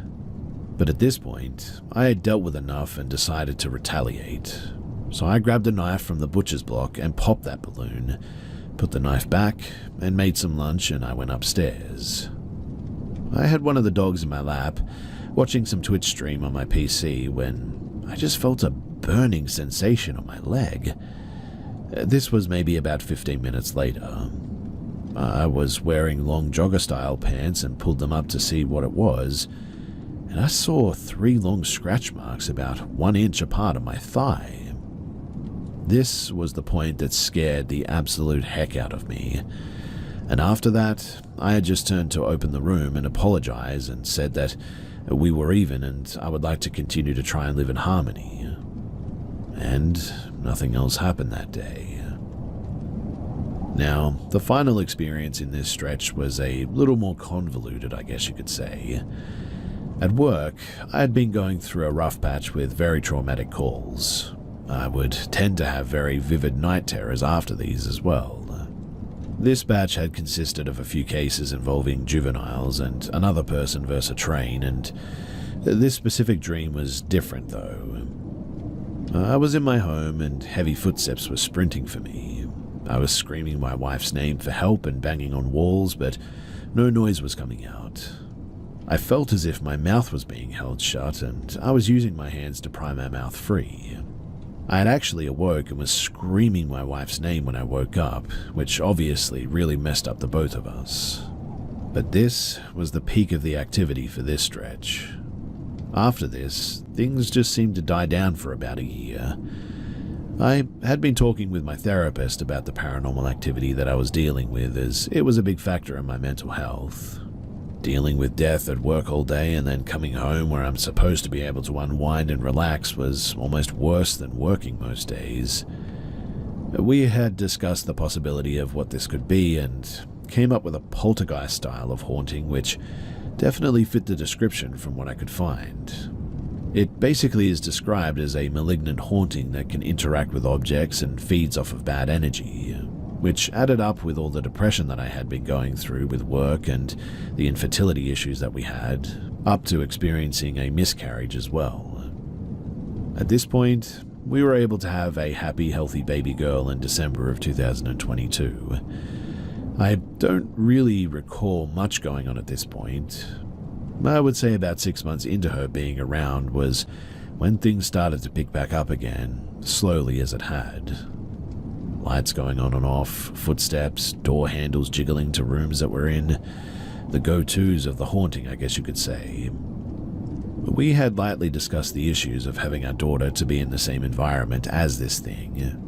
But at this point, I had dealt with enough and decided to retaliate. So I grabbed a knife from the butcher's block and popped that balloon, put the knife back, and made some lunch, and I went upstairs. I had one of the dogs in my lap, watching some Twitch stream on my PC, when I just felt a burning sensation on my leg. This was maybe about 15 minutes later. I was wearing long jogger-style pants and pulled them up to see what it was, and I saw 3 long scratch marks about 1 inch apart on my thigh. This was the point that scared the absolute heck out of me, and after that, I had just turned to open the room and apologize and said that we were even and I would like to continue to try and live in harmony. And nothing else happened that day. Now, the final experience in this stretch was a little more convoluted, I guess you could say. At work, I had been going through a rough patch with very traumatic calls. I would tend to have very vivid night terrors after these as well. This batch had consisted of a few cases involving juveniles and another person versus a train, and this specific dream was different though. I was in my home and heavy footsteps were sprinting for me. I was screaming my wife's name for help and banging on walls, but no noise was coming out. I felt as if my mouth was being held shut and I was using my hands to pry my mouth free. I had actually awoke and was screaming my wife's name when I woke up, which obviously really messed up the both of us. But this was the peak of the activity for this stretch. After this, things just seemed to die down for about a year. I had been talking with my therapist about the paranormal activity that I was dealing with, as it was a big factor in my mental health. Dealing with death at work all day and then coming home where I'm supposed to be able to unwind and relax was almost worse than working most days. We had discussed the possibility of what this could be and came up with a poltergeist style of haunting which definitely fit the description from what I could find. It basically is described as a malignant haunting that can interact with objects and feeds off of bad energy, which added up with all the depression that I had been going through with work and the infertility issues that we had, up to experiencing a miscarriage as well. At this point, we were able to have a happy, healthy baby girl in December of 2022. I don't really recall much going on at this point. I would say about 6 months into her being around was when things started to pick back up again, slowly as it had. Lights going on and off, footsteps, door handles jiggling to rooms that we're in. The go-tos of the haunting, I guess you could say. We had lightly discussed the issues of having our daughter to be in the same environment as this thing.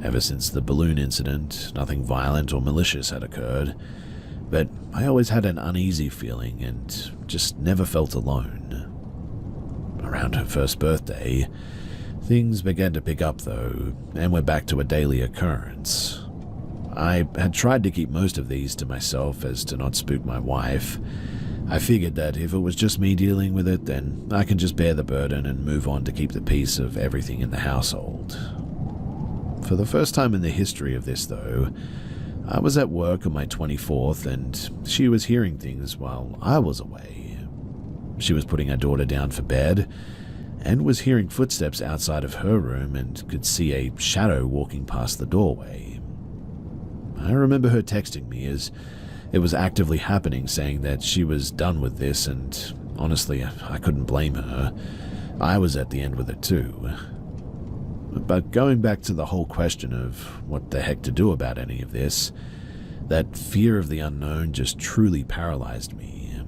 Ever since the balloon incident, nothing violent or malicious had occurred, but I always had an uneasy feeling and just never felt alone. Around her first birthday, things began to pick up though, and we're back to a daily occurrence. I had tried to keep most of these to myself as to not spook my wife. I figured that if it was just me dealing with it, then I can just bear the burden and move on to keep the peace of everything in the household. For the first time in the history of this though, I was at work on my 24th and she was hearing things while I was away. She was putting our daughter down for bed and was hearing footsteps outside of her room and could see a shadow walking past the doorway. I remember her texting me as it was actively happening, saying that she was done with this, and honestly, I couldn't blame her. I was at the end with it too. But going back to the whole question of what the heck to do about any of this, that fear of the unknown just truly paralyzed me.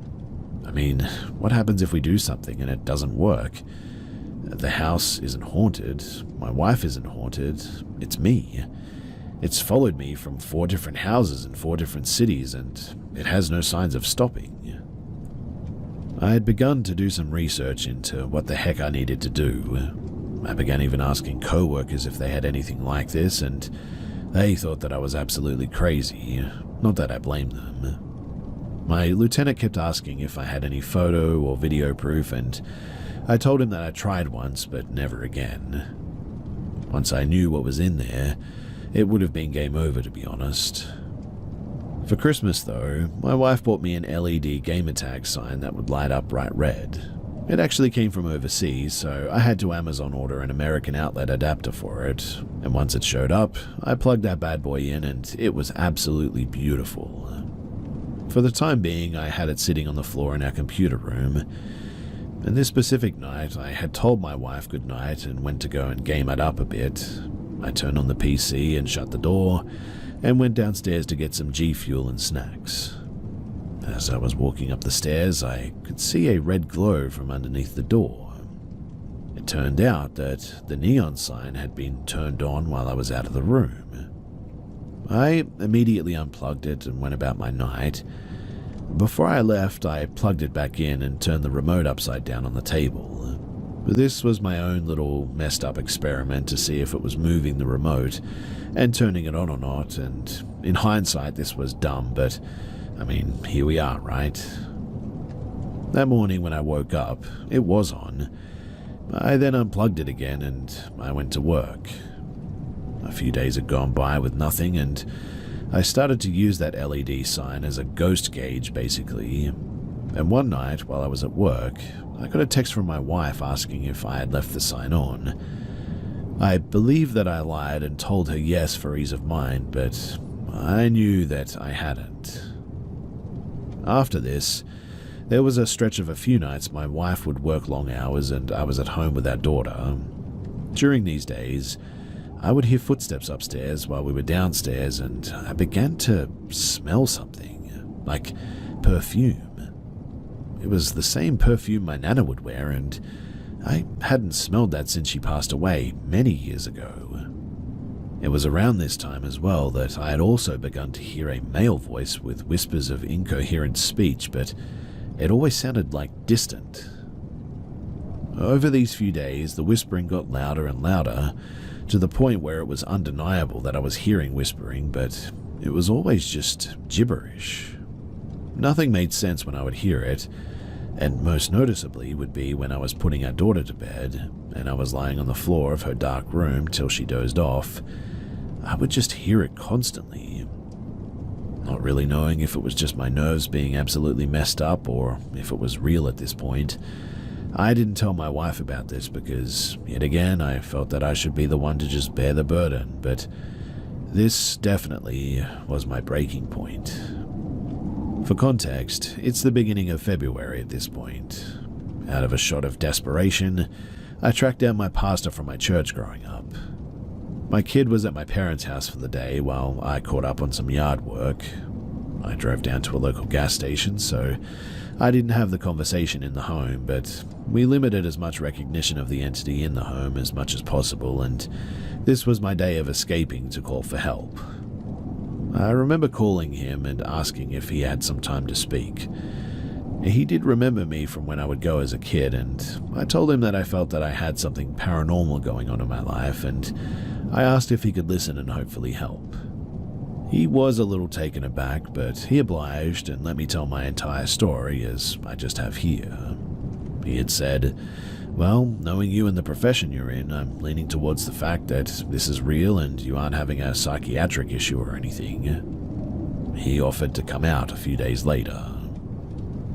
I mean, what happens if we do something and it doesn't work? The house isn't haunted, my wife isn't haunted, it's me. It's followed me from 4 different houses in 4 different cities, and it has no signs of stopping. I had begun to do some research into what the heck I needed to do. I began even asking co-workers if they had anything like this, and they thought that I was absolutely crazy. Not that I blamed them. My lieutenant kept asking if I had any photo or video proof, and I told him that I tried once, but never again. Once I knew what was in there, it would have been game over, to be honest. For Christmas, though, my wife bought me an LED gamertag sign that would light up bright red. It actually came from overseas, so I had to Amazon order an American outlet adapter for it, and once it showed up, I plugged that bad boy in and it was absolutely beautiful. For the time being, I had it sitting on the floor in our computer room, and this specific night, I had told my wife goodnight and went to go and game it up a bit. I turned on the PC and shut the door, and went downstairs to get some G Fuel and snacks. As I was walking up the stairs, I could see a red glow from underneath the door. It turned out that the neon sign had been turned on while I was out of the room. I immediately unplugged it and went about my night. Before I left, I plugged it back in and turned the remote upside down on the table. This was my own little messed up experiment to see if it was moving the remote and turning it on or not, and in hindsight this was dumb, but I mean, here we are, right? That morning when I woke up, it was on. I then unplugged it again and I went to work. A few days had gone by with nothing, and I started to use that LED sign as a ghost gauge, basically. And one night, while I was at work, I got a text from my wife asking if I had left the sign on. I believe that I lied and told her yes for ease of mind, but I knew that I hadn't. After this, there was a stretch of a few nights my wife would work long hours and I was at home with our daughter. During these days, I would hear footsteps upstairs while we were downstairs, and I began to smell something, like perfume. It was the same perfume my Nana would wear, and I hadn't smelled that since she passed away many years ago. It was around this time as well that I had also begun to hear a male voice with whispers of incoherent speech, but it always sounded like distant. Over these few days, the whispering got louder and louder, to the point where it was undeniable that I was hearing whispering, but it was always just gibberish. Nothing made sense when I would hear it, and most noticeably would be when I was putting our daughter to bed, and I was lying on the floor of her dark room till she dozed off. I would just hear it constantly. Not really knowing if it was just my nerves being absolutely messed up or if it was real at this point. I didn't tell my wife about this because, yet again, I felt that I should be the one to just bear the burden, but this definitely was my breaking point. For context, it's the beginning of February at this point. Out of a shot of desperation, I tracked down my pastor from my church growing up. My kid was at my parents' house for the day while I caught up on some yard work. I drove down to a local gas station, so I didn't have the conversation in the home, but we limited as much recognition of the entity in the home as much as possible, and this was my day of escaping to call for help. I remember calling him and asking if he had some time to speak. He did remember me from when I would go as a kid, and I told him that I felt that I had something paranormal going on in my life, and I asked if he could listen and hopefully help. He was a little taken aback, but he obliged and let me tell my entire story as I just have here. He had said, "Well, knowing you and the profession you're in, I'm leaning towards the fact that this is real and you aren't having a psychiatric issue or anything." He offered to come out a few days later.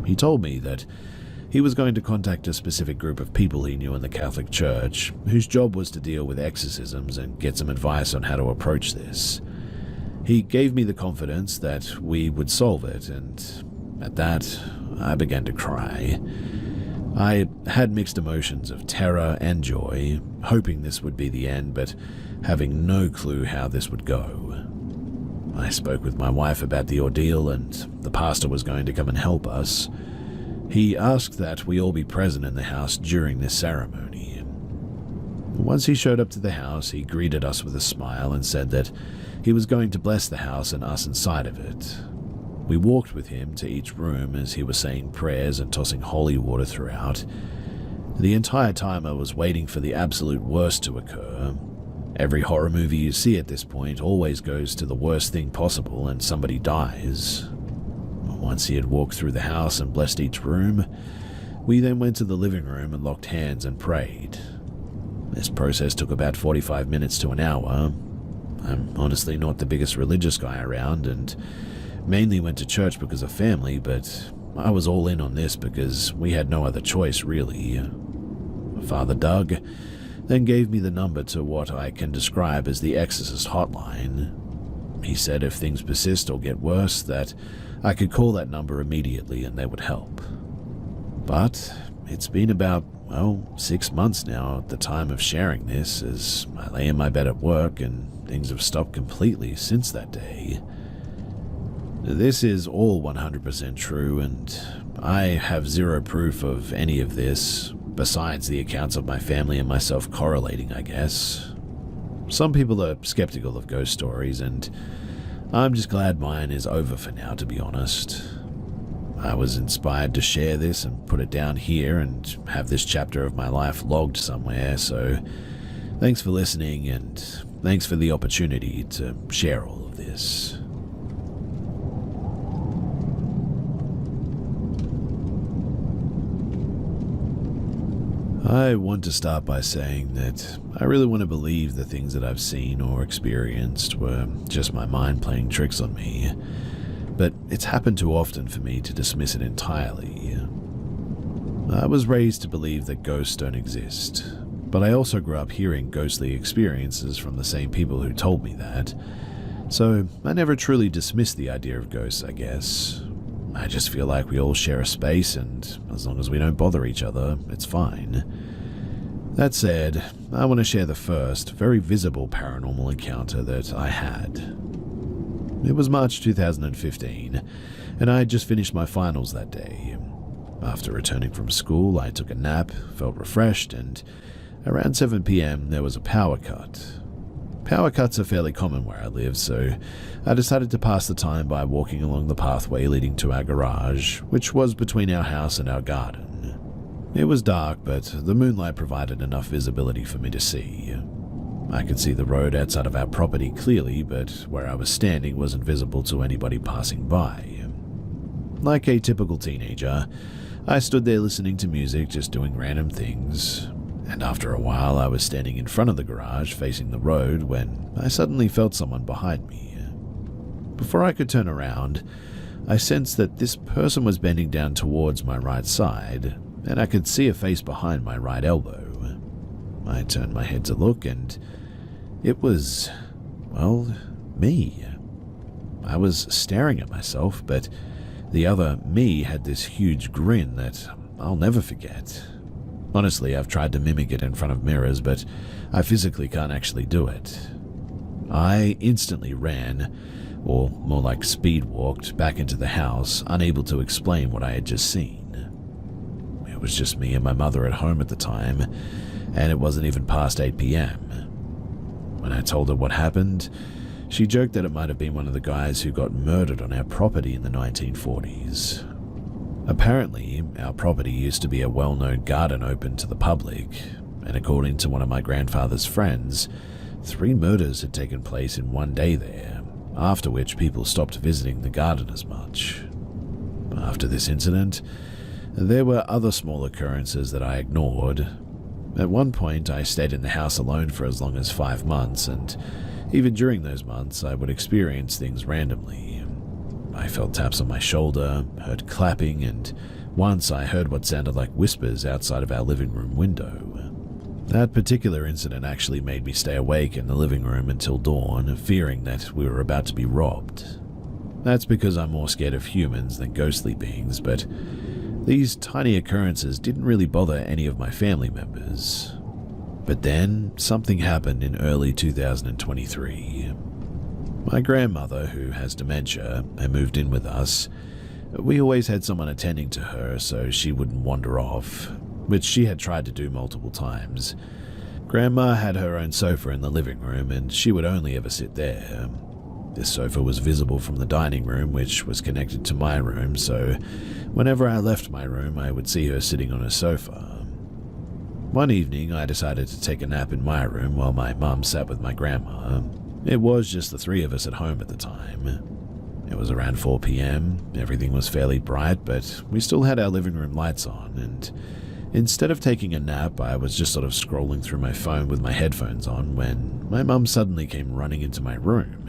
He told me that he was going to contact a specific group of people he knew in the Catholic Church, whose job was to deal with exorcisms and get some advice on how to approach this. He gave me the confidence that we would solve it, and at that, I began to cry. I had mixed emotions of terror and joy, hoping this would be the end, but having no clue how this would go. I spoke with my wife about the ordeal, and the pastor was going to come and help us. He asked that we all be present in the house during this ceremony. Once he showed up to the house, he greeted us with a smile and said that he was going to bless the house and us inside of it. We walked with him to each room as he was saying prayers and tossing holy water throughout. The entire time I was waiting for the absolute worst to occur. Every horror movie you see at this point always goes to the worst thing possible and somebody dies. Once he had walked through the house and blessed each room, we then went to the living room and locked hands and prayed. This process took about 45 minutes to an hour. I'm honestly not the biggest religious guy around and mainly went to church because of family, but I was all in on this because we had no other choice, really. Father Doug then gave me the number to what I can describe as the Exorcist hotline. He said if things persist or get worse, that I could call that number immediately and they would help. But it's been about, 6 months now at the time of sharing this, as I lay in my bed at work and things have stopped completely since that day. This is all 100% true, and I have zero proof of any of this, besides the accounts of my family and myself correlating, I guess. Some people are skeptical of ghost stories, and I'm just glad mine is over for now, to be honest. I was inspired to share this and put it down here and have this chapter of my life logged somewhere, so thanks for listening, and thanks for the opportunity to share all of this. I want to start by saying that I really want to believe the things that I've seen or experienced were just my mind playing tricks on me, but it's happened too often for me to dismiss it entirely. I was raised to believe that ghosts don't exist, but I also grew up hearing ghostly experiences from the same people who told me that, so I never truly dismissed the idea of ghosts, I guess. I just feel like we all share a space, and as long as we don't bother each other, it's fine. That said, I want to share the first, very visible paranormal encounter that I had. It was March 2015, and I had just finished my finals that day. After returning from school, I took a nap, felt refreshed, and around 7 p.m. there was a power cut. Power cuts are fairly common where I live, so I decided to pass the time by walking along the pathway leading to our garage, which was between our house and our garden. It was dark, but the moonlight provided enough visibility for me to see. I could see the road outside of our property clearly, but where I was standing wasn't visible to anybody passing by. Like a typical teenager, I stood there listening to music, just doing random things. And after a while, I was standing in front of the garage facing the road when I suddenly felt someone behind me. Before I could turn around, I sensed that this person was bending down towards my right side, and I could see a face behind my right elbow. I turned my head to look, and it was, me. I was staring at myself, but the other me had this huge grin that I'll never forget. Honestly, I've tried to mimic it in front of mirrors, but I physically can't actually do it. I instantly ran, or more like speed walked, back into the house, unable to explain what I had just seen. It was just me and my mother at home at the time, and it wasn't even past 8 p.m. When I told her what happened, she joked that it might have been one of the guys who got murdered on our property in the 1940s. Apparently, our property used to be a well-known garden open to the public, and according to one of my grandfather's friends, 3 murders had taken place in one day there, after which people stopped visiting the garden as much. After this incident, there were other small occurrences that I ignored. At one point, I stayed in the house alone for as long as 5 months, and even during those months, I would experience things randomly. I felt taps on my shoulder, heard clapping, and once I heard what sounded like whispers outside of our living room window. That particular incident actually made me stay awake in the living room until dawn, fearing that we were about to be robbed. That's because I'm more scared of humans than ghostly beings, but These tiny occurrences didn't really bother any of my family members. But then, something happened in early 2023. My grandmother, who has dementia and moved in with us, we always had someone attending to her so she wouldn't wander off, which she had tried to do multiple times. Grandma had her own sofa in the living room and she would only ever sit there. This sofa was visible from the dining room, which was connected to my room, so whenever I left my room, I would see her sitting on a sofa. One evening, I decided to take a nap in my room while my mum sat with my grandma. It was just the three of us at home at the time. It was around 4 p.m. Everything was fairly bright, but we still had our living room lights on, and instead of taking a nap, I was just sort of scrolling through my phone with my headphones on when my mum suddenly came running into my room.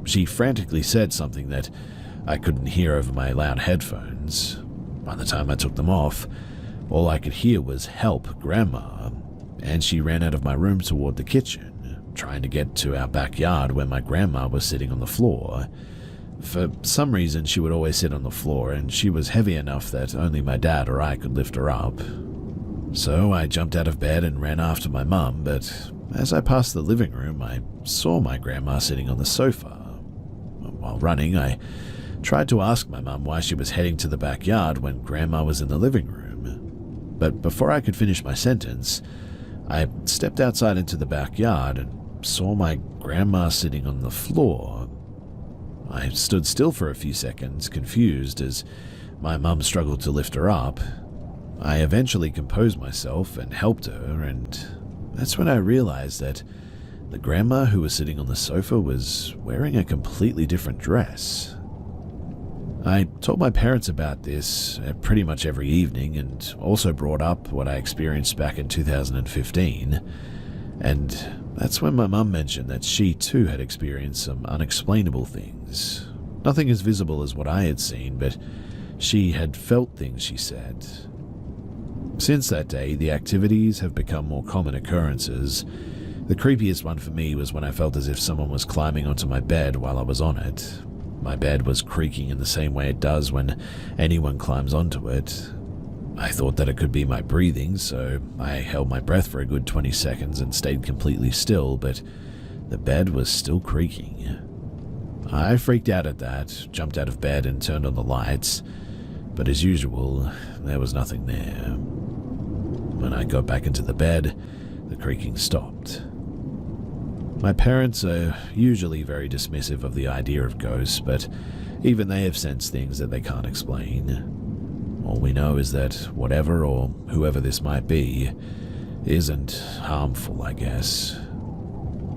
She frantically said something that I couldn't hear over my loud headphones. By the time I took them off, all I could hear was "Help, Grandma," and she ran out of my room toward the kitchen, trying to get to our backyard where my grandma was sitting on the floor. For some reason, she would always sit on the floor, and she was heavy enough that only my dad or I could lift her up. So I jumped out of bed and ran after my mum, but as I passed the living room, I saw my grandma sitting on the sofa. While running, I tried to ask my mum why she was heading to the backyard when Grandma was in the living room. But before I could finish my sentence, I stepped outside into the backyard and saw my grandma sitting on the floor. I stood still for a few seconds, confused, as my mum struggled to lift her up. I eventually composed myself and helped her, and that's when I realized that the grandma who was sitting on the sofa was wearing a completely different dress. I told my parents about this pretty much every evening and also brought up what I experienced back in 2015. And that's when my mum mentioned that she too had experienced some unexplainable things. Nothing as visible as what I had seen, but she had felt things, she said. Since that day, the activities have become more common occurrences. The creepiest one for me was when I felt as if someone was climbing onto my bed while I was on it. My bed was creaking in the same way it does when anyone climbs onto it. I thought that it could be my breathing, so I held my breath for a good 20 seconds and stayed completely still, but the bed was still creaking. I freaked out at that, jumped out of bed and turned on the lights, but as usual, there was nothing there. When I got back into the bed, the creaking stopped. My parents are usually very dismissive of the idea of ghosts, but even they have sensed things that they can't explain. All we know is that whatever or whoever this might be isn't harmful, I guess.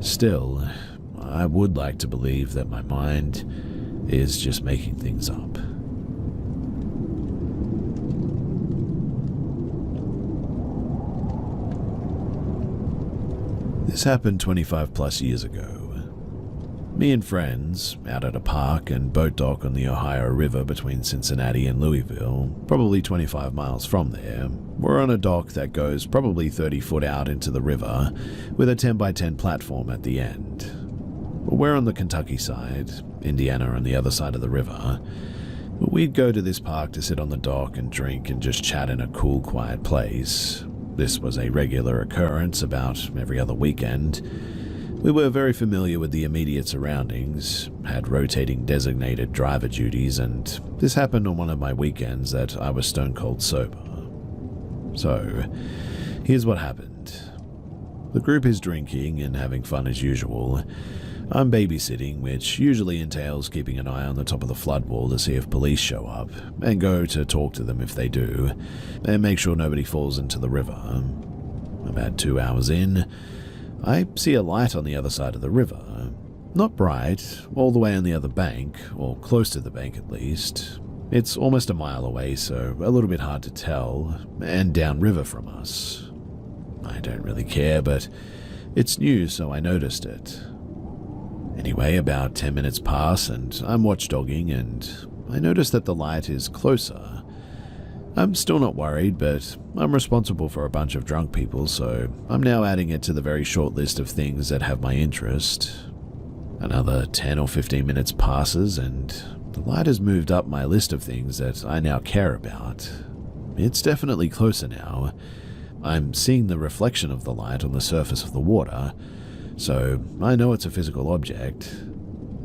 Still, I would like to believe that my mind is just making things up. This happened 25 plus years ago. Me and friends, out at a park and boat dock on the Ohio River between Cincinnati and Louisville, probably 25 miles from there, were on a dock that goes probably 30 foot out into the river with a 10 by 10 platform at the end. We're on the Kentucky side, Indiana on the other side of the river. We'd go to this park to sit on the dock and drink and just chat in a cool, quiet place. This was a regular occurrence about every other weekend. We were very familiar with the immediate surroundings, had rotating designated driver duties, and this happened on one of my weekends that I was stone cold sober. So, here's what happened. The group is drinking and having fun as usual. I'm babysitting, which usually entails keeping an eye on the top of the flood wall to see if police show up, and go to talk to them if they do, and make sure nobody falls into the river. About 2 hours in, I see a light on the other side of the river. Not bright, all the way on the other bank, or close to the bank at least. It's almost a mile away, so a little bit hard to tell, and downriver from us. I don't really care, but it's new, so I noticed it. Anyway, about 10 minutes pass and I'm watchdogging and I notice that the light is closer. I'm still not worried, but I'm responsible for a bunch of drunk people, so I'm now adding it to the very short list of things that have my interest. Another 10 or 15 minutes passes and the light has moved up my list of things that I now care about. It's definitely closer now. I'm seeing the reflection of the light on the surface of the water, so I know it's a physical object.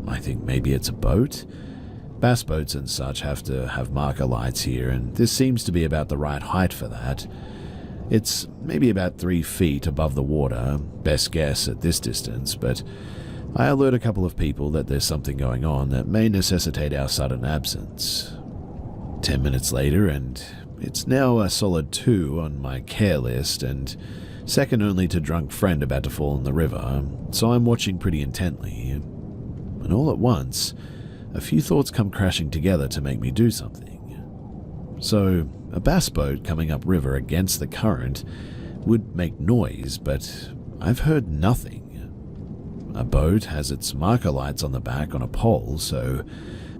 I think maybe it's a boat. Bass boats and such have to have marker lights here, and this seems to be about the right height for that. It's maybe about 3 feet above the water, best guess at this distance, but I alert a couple of people that there's something going on that may necessitate our sudden absence. 10 minutes later, and it's now a solid 2 on my care list, and second only to drunk friend about to fall in the river, so I'm watching pretty intently. And all at once, a few thoughts come crashing together to make me do something. So, a bass boat coming upriver against the current would make noise, but I've heard nothing. A boat has its marker lights on the back on a pole, so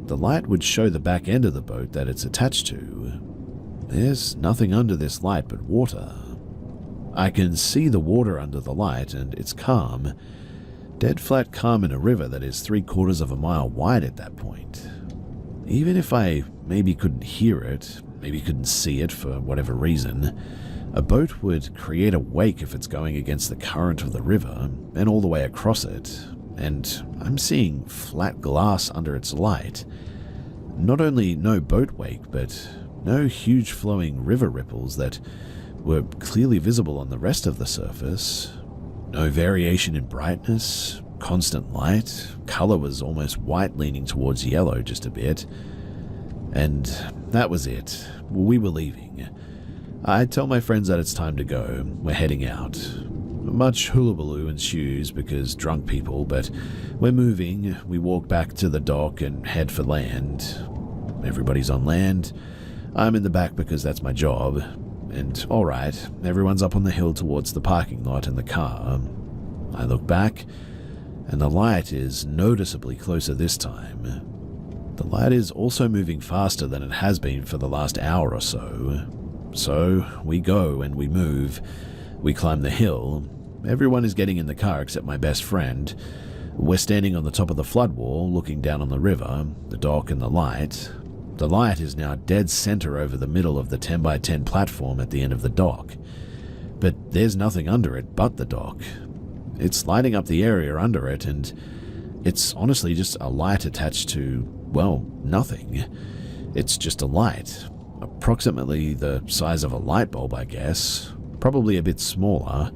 the light would show the back end of the boat that it's attached to. There's nothing under this light but water. I can see the water under the light, and it's calm. Dead flat calm in a river that is 3/4 of a mile wide at that point. Even if I maybe couldn't hear it, maybe couldn't see it for whatever reason, a boat would create a wake if it's going against the current of the river and all the way across it, and I'm seeing flat glass under its light. Not only no boat wake, but no huge flowing river ripples that were clearly visible on the rest of the surface. No variation in brightness, constant light, color was almost white leaning towards yellow just a bit. And that was it. We were leaving. I tell my friends that it's time to go. We're heading out. Much hullabaloo ensues because drunk people, but we're moving. We walk back to the dock and head for land. Everybody's on land. I'm in the back because that's my job. And alright, everyone's up on the hill towards the parking lot in the car. I look back, and the light is noticeably closer this time. The light is also moving faster than it has been for the last hour or so. So, we go and we move. We climb the hill. Everyone is getting in the car except my best friend. We're standing on the top of the flood wall, looking down on the river, the dock and the light. The light is now dead center over the middle of the 10x10 platform at the end of the dock. But there's nothing under it but the dock. It's lighting up the area under it, and it's honestly just a light attached to, well, nothing. It's just a light, approximately the size of a light bulb, I guess, probably a bit smaller,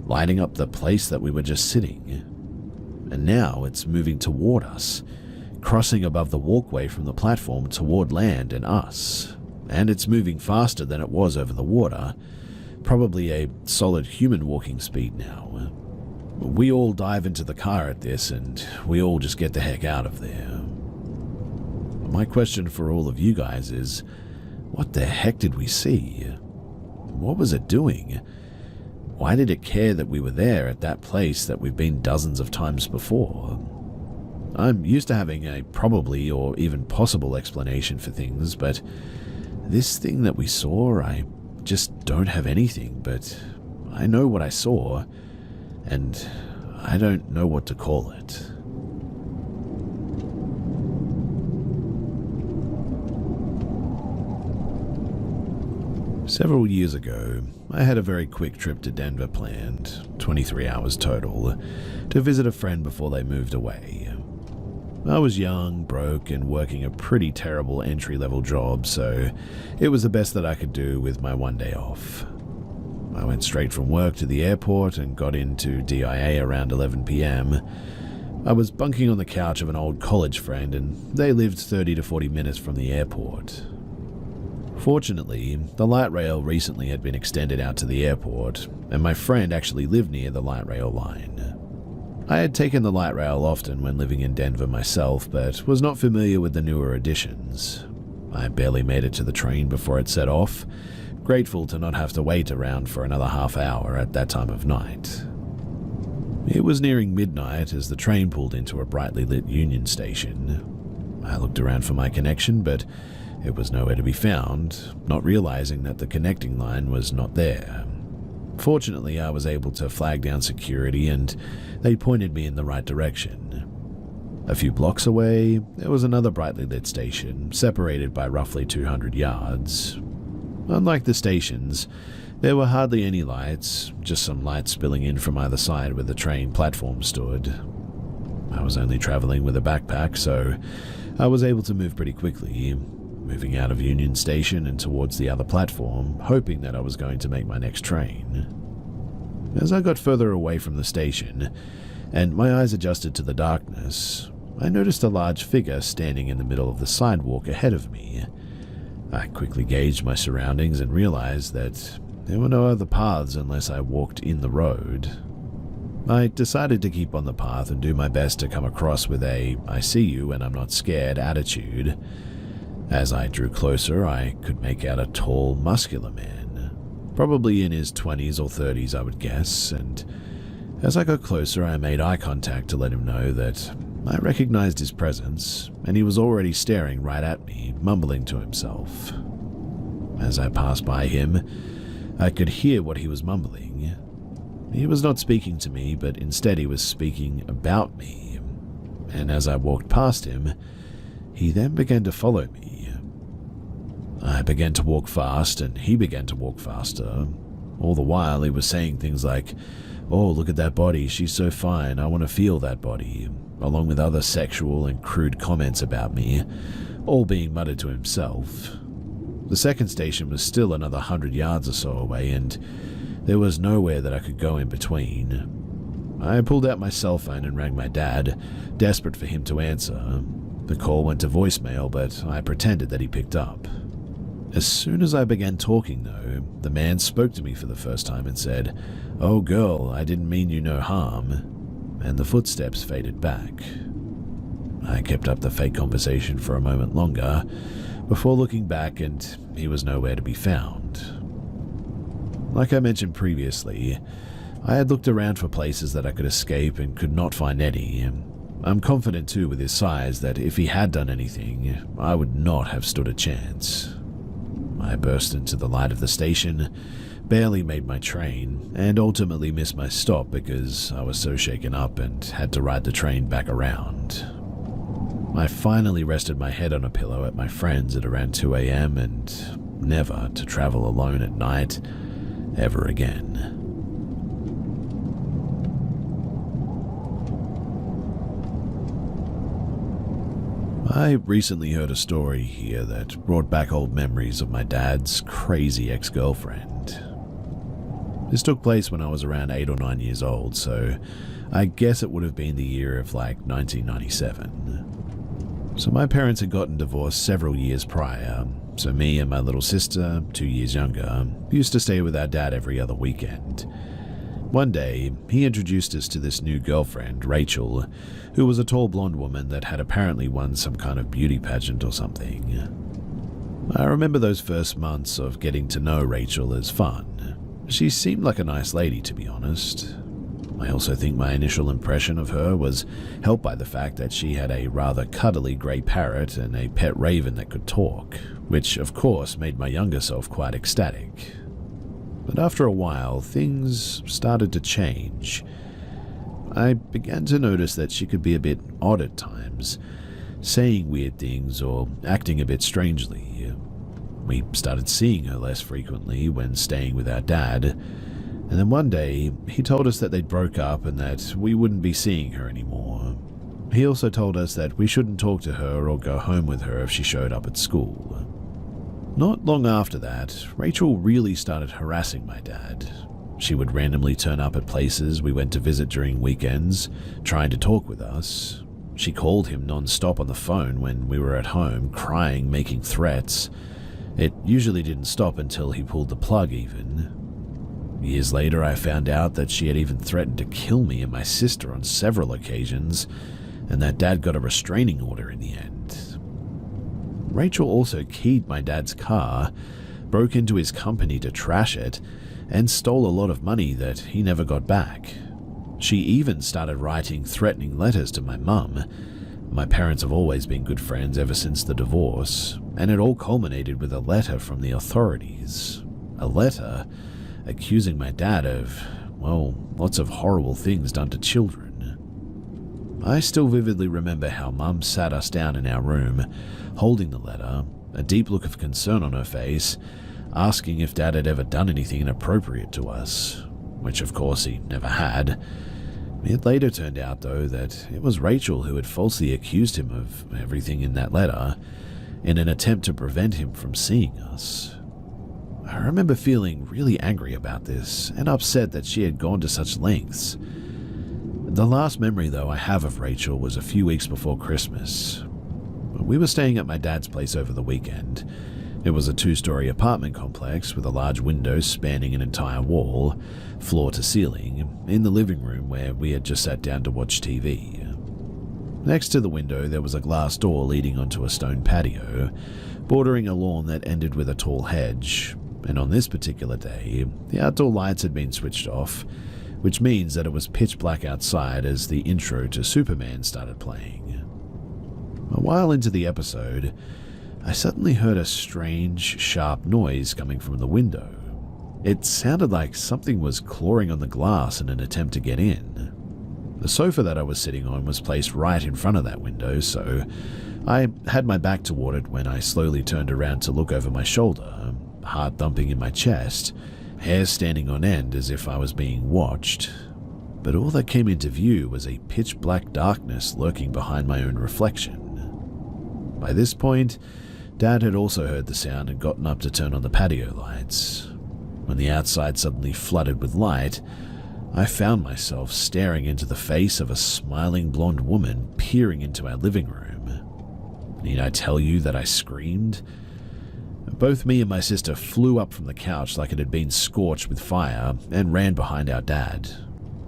lighting up the place that we were just sitting. And now it's moving toward us, crossing above the walkway from the platform toward land and us, and it's moving faster than it was over the water, probably a solid human walking speed now. We all dive into the car at this, and we all just get the heck out of there. My question for all of you guys is, what the heck did we see? What was it doing? Why did it care that we were there at that place that we've been dozens of times before? I'm used to having a probably or even possible explanation for things, but this thing that we saw, I just don't have anything, but I know what I saw, and I don't know what to call it. Several years ago, I had a very quick trip to Denver planned, 23 hours total, to visit a friend before they moved away. I was young, broke, and working a pretty terrible entry-level job, so it was the best that I could do with my one day off. I went straight from work to the airport and got into DIA around 11 p.m. I was bunking on the couch of an old college friend, and they lived 30 to 40 minutes from the airport. Fortunately, the light rail recently had been extended out to the airport, and my friend actually lived near the light rail line. I had taken the light rail often when living in Denver myself, but was not familiar with the newer additions. I barely made it to the train before it set off, grateful to not have to wait around for another half hour at that time of night. It was nearing midnight as the train pulled into a brightly lit Union station. I looked around for my connection, but it was nowhere to be found, not realizing that the connecting line was not there. Fortunately, I was able to flag down security, and they pointed me in the right direction. A few blocks away, there was another brightly lit station, separated by roughly 200 yards. Unlike the stations, there were hardly any lights, just some light spilling in from either side where the train platform stood. I was only traveling with a backpack, so I was able to move pretty quickly, moving out of Union Station and towards the other platform, hoping that I was going to make my next train. As I got further away from the station, and my eyes adjusted to the darkness, I noticed a large figure standing in the middle of the sidewalk ahead of me. I quickly gauged my surroundings and realized that there were no other paths unless I walked in the road. I decided to keep on the path and do my best to come across with a "I see you and I'm not scared" attitude. As I drew closer, I could make out a tall, muscular man, probably in his 20s or 30s, I would guess, and as I got closer, I made eye contact to let him know that I recognized his presence, and he was already staring right at me, mumbling to himself. As I passed by him, I could hear what he was mumbling. He was not speaking to me, but instead he was speaking about me, and as I walked past him, he then began to follow me. I began to walk fast, and he began to walk faster. All the while, he was saying things like, "Oh, look at that body, she's so fine, I want to feel that body," along with other sexual and crude comments about me, all being muttered to himself. The second station was still another 100 yards or so away, and there was nowhere that I could go in between. I pulled out my cell phone and rang my dad, desperate for him to answer. The call went to voicemail, but I pretended that he picked up. As soon as I began talking, though, the man spoke to me for the first time and said, "Oh girl, I didn't mean you no harm," and the footsteps faded back. I kept up the fake conversation for a moment longer, before looking back, and he was nowhere to be found. Like I mentioned previously, I had looked around for places that I could escape and could not find any. I'm confident too with his size that if he had done anything, I would not have stood a chance. I burst into the light of the station, barely made my train, and ultimately missed my stop because I was so shaken up and had to ride the train back around. I finally rested my head on a pillow at my friend's at around 2 a.m. and never to travel alone at night ever again. I recently heard a story here that brought back old memories of my dad's crazy ex-girlfriend. This took place when I was around 8 or 9 years old, so I guess it would have been the year of like 1997. So my parents had gotten divorced several years prior, so me and my little sister, 2 years younger, used to stay with our dad every other weekend. One day, he introduced us to this new girlfriend, Rachel, who was a tall blonde woman that had apparently won some kind of beauty pageant or something. I remember those first months of getting to know Rachel as fun. She seemed like a nice lady, to be honest. I also think my initial impression of her was helped by the fact that she had a rather cuddly grey parrot and a pet raven that could talk, which of course made my younger self quite ecstatic. But after a while, things started to change. I began to notice that she could be a bit odd at times, saying weird things or acting a bit strangely. We started seeing her less frequently when staying with our dad, and then one day he told us that they'd broke up and that we wouldn't be seeing her anymore. He also told us that we shouldn't talk to her or go home with her if she showed up at school. Not long after that, Rachel really started harassing my dad. She would randomly turn up at places we went to visit during weekends, trying to talk with us. She called him non-stop on the phone when we were at home, crying, making threats. It usually didn't stop until he pulled the plug even. Years later, I found out that she had even threatened to kill me and my sister on several occasions, and that Dad got a restraining order in the end. Rachel also keyed my dad's car, broke into his company to trash it, and stole a lot of money that he never got back. She even started writing threatening letters to my mum. My parents have always been good friends ever since the divorce, and it all culminated with a letter from the authorities. A letter accusing my dad of, well, lots of horrible things done to children. I still vividly remember how Mum sat us down in our room, holding the letter, a deep look of concern on her face, asking if Dad had ever done anything inappropriate to us, which of course he never had. It later turned out, though, that it was Rachel who had falsely accused him of everything in that letter in an attempt to prevent him from seeing us. I remember feeling really angry about this and upset that she had gone to such lengths. The last memory, though, I have of Rachel was a few weeks before Christmas. We were staying at my dad's place over the weekend. It was a 2-story apartment complex with a large window spanning an entire wall, floor to ceiling, in the living room where we had just sat down to watch TV. Next to the window there was a glass door leading onto a stone patio, bordering a lawn that ended with a tall hedge, and on this particular day, the outdoor lights had been switched off, which means that it was pitch black outside as the intro to Superman started playing. A while into the episode, I suddenly heard a strange, sharp noise coming from the window. It sounded like something was clawing on the glass in an attempt to get in. The sofa that I was sitting on was placed right in front of that window, so I had my back toward it when I slowly turned around to look over my shoulder, heart thumping in my chest, hair standing on end as if I was being watched. But all that came into view was a pitch-black darkness lurking behind my own reflection. By this point, Dad had also heard the sound and gotten up to turn on the patio lights. When the outside suddenly flooded with light, I found myself staring into the face of a smiling blonde woman peering into our living room. Need I tell you that I screamed? Both me and my sister flew up from the couch like it had been scorched with fire and ran behind our dad.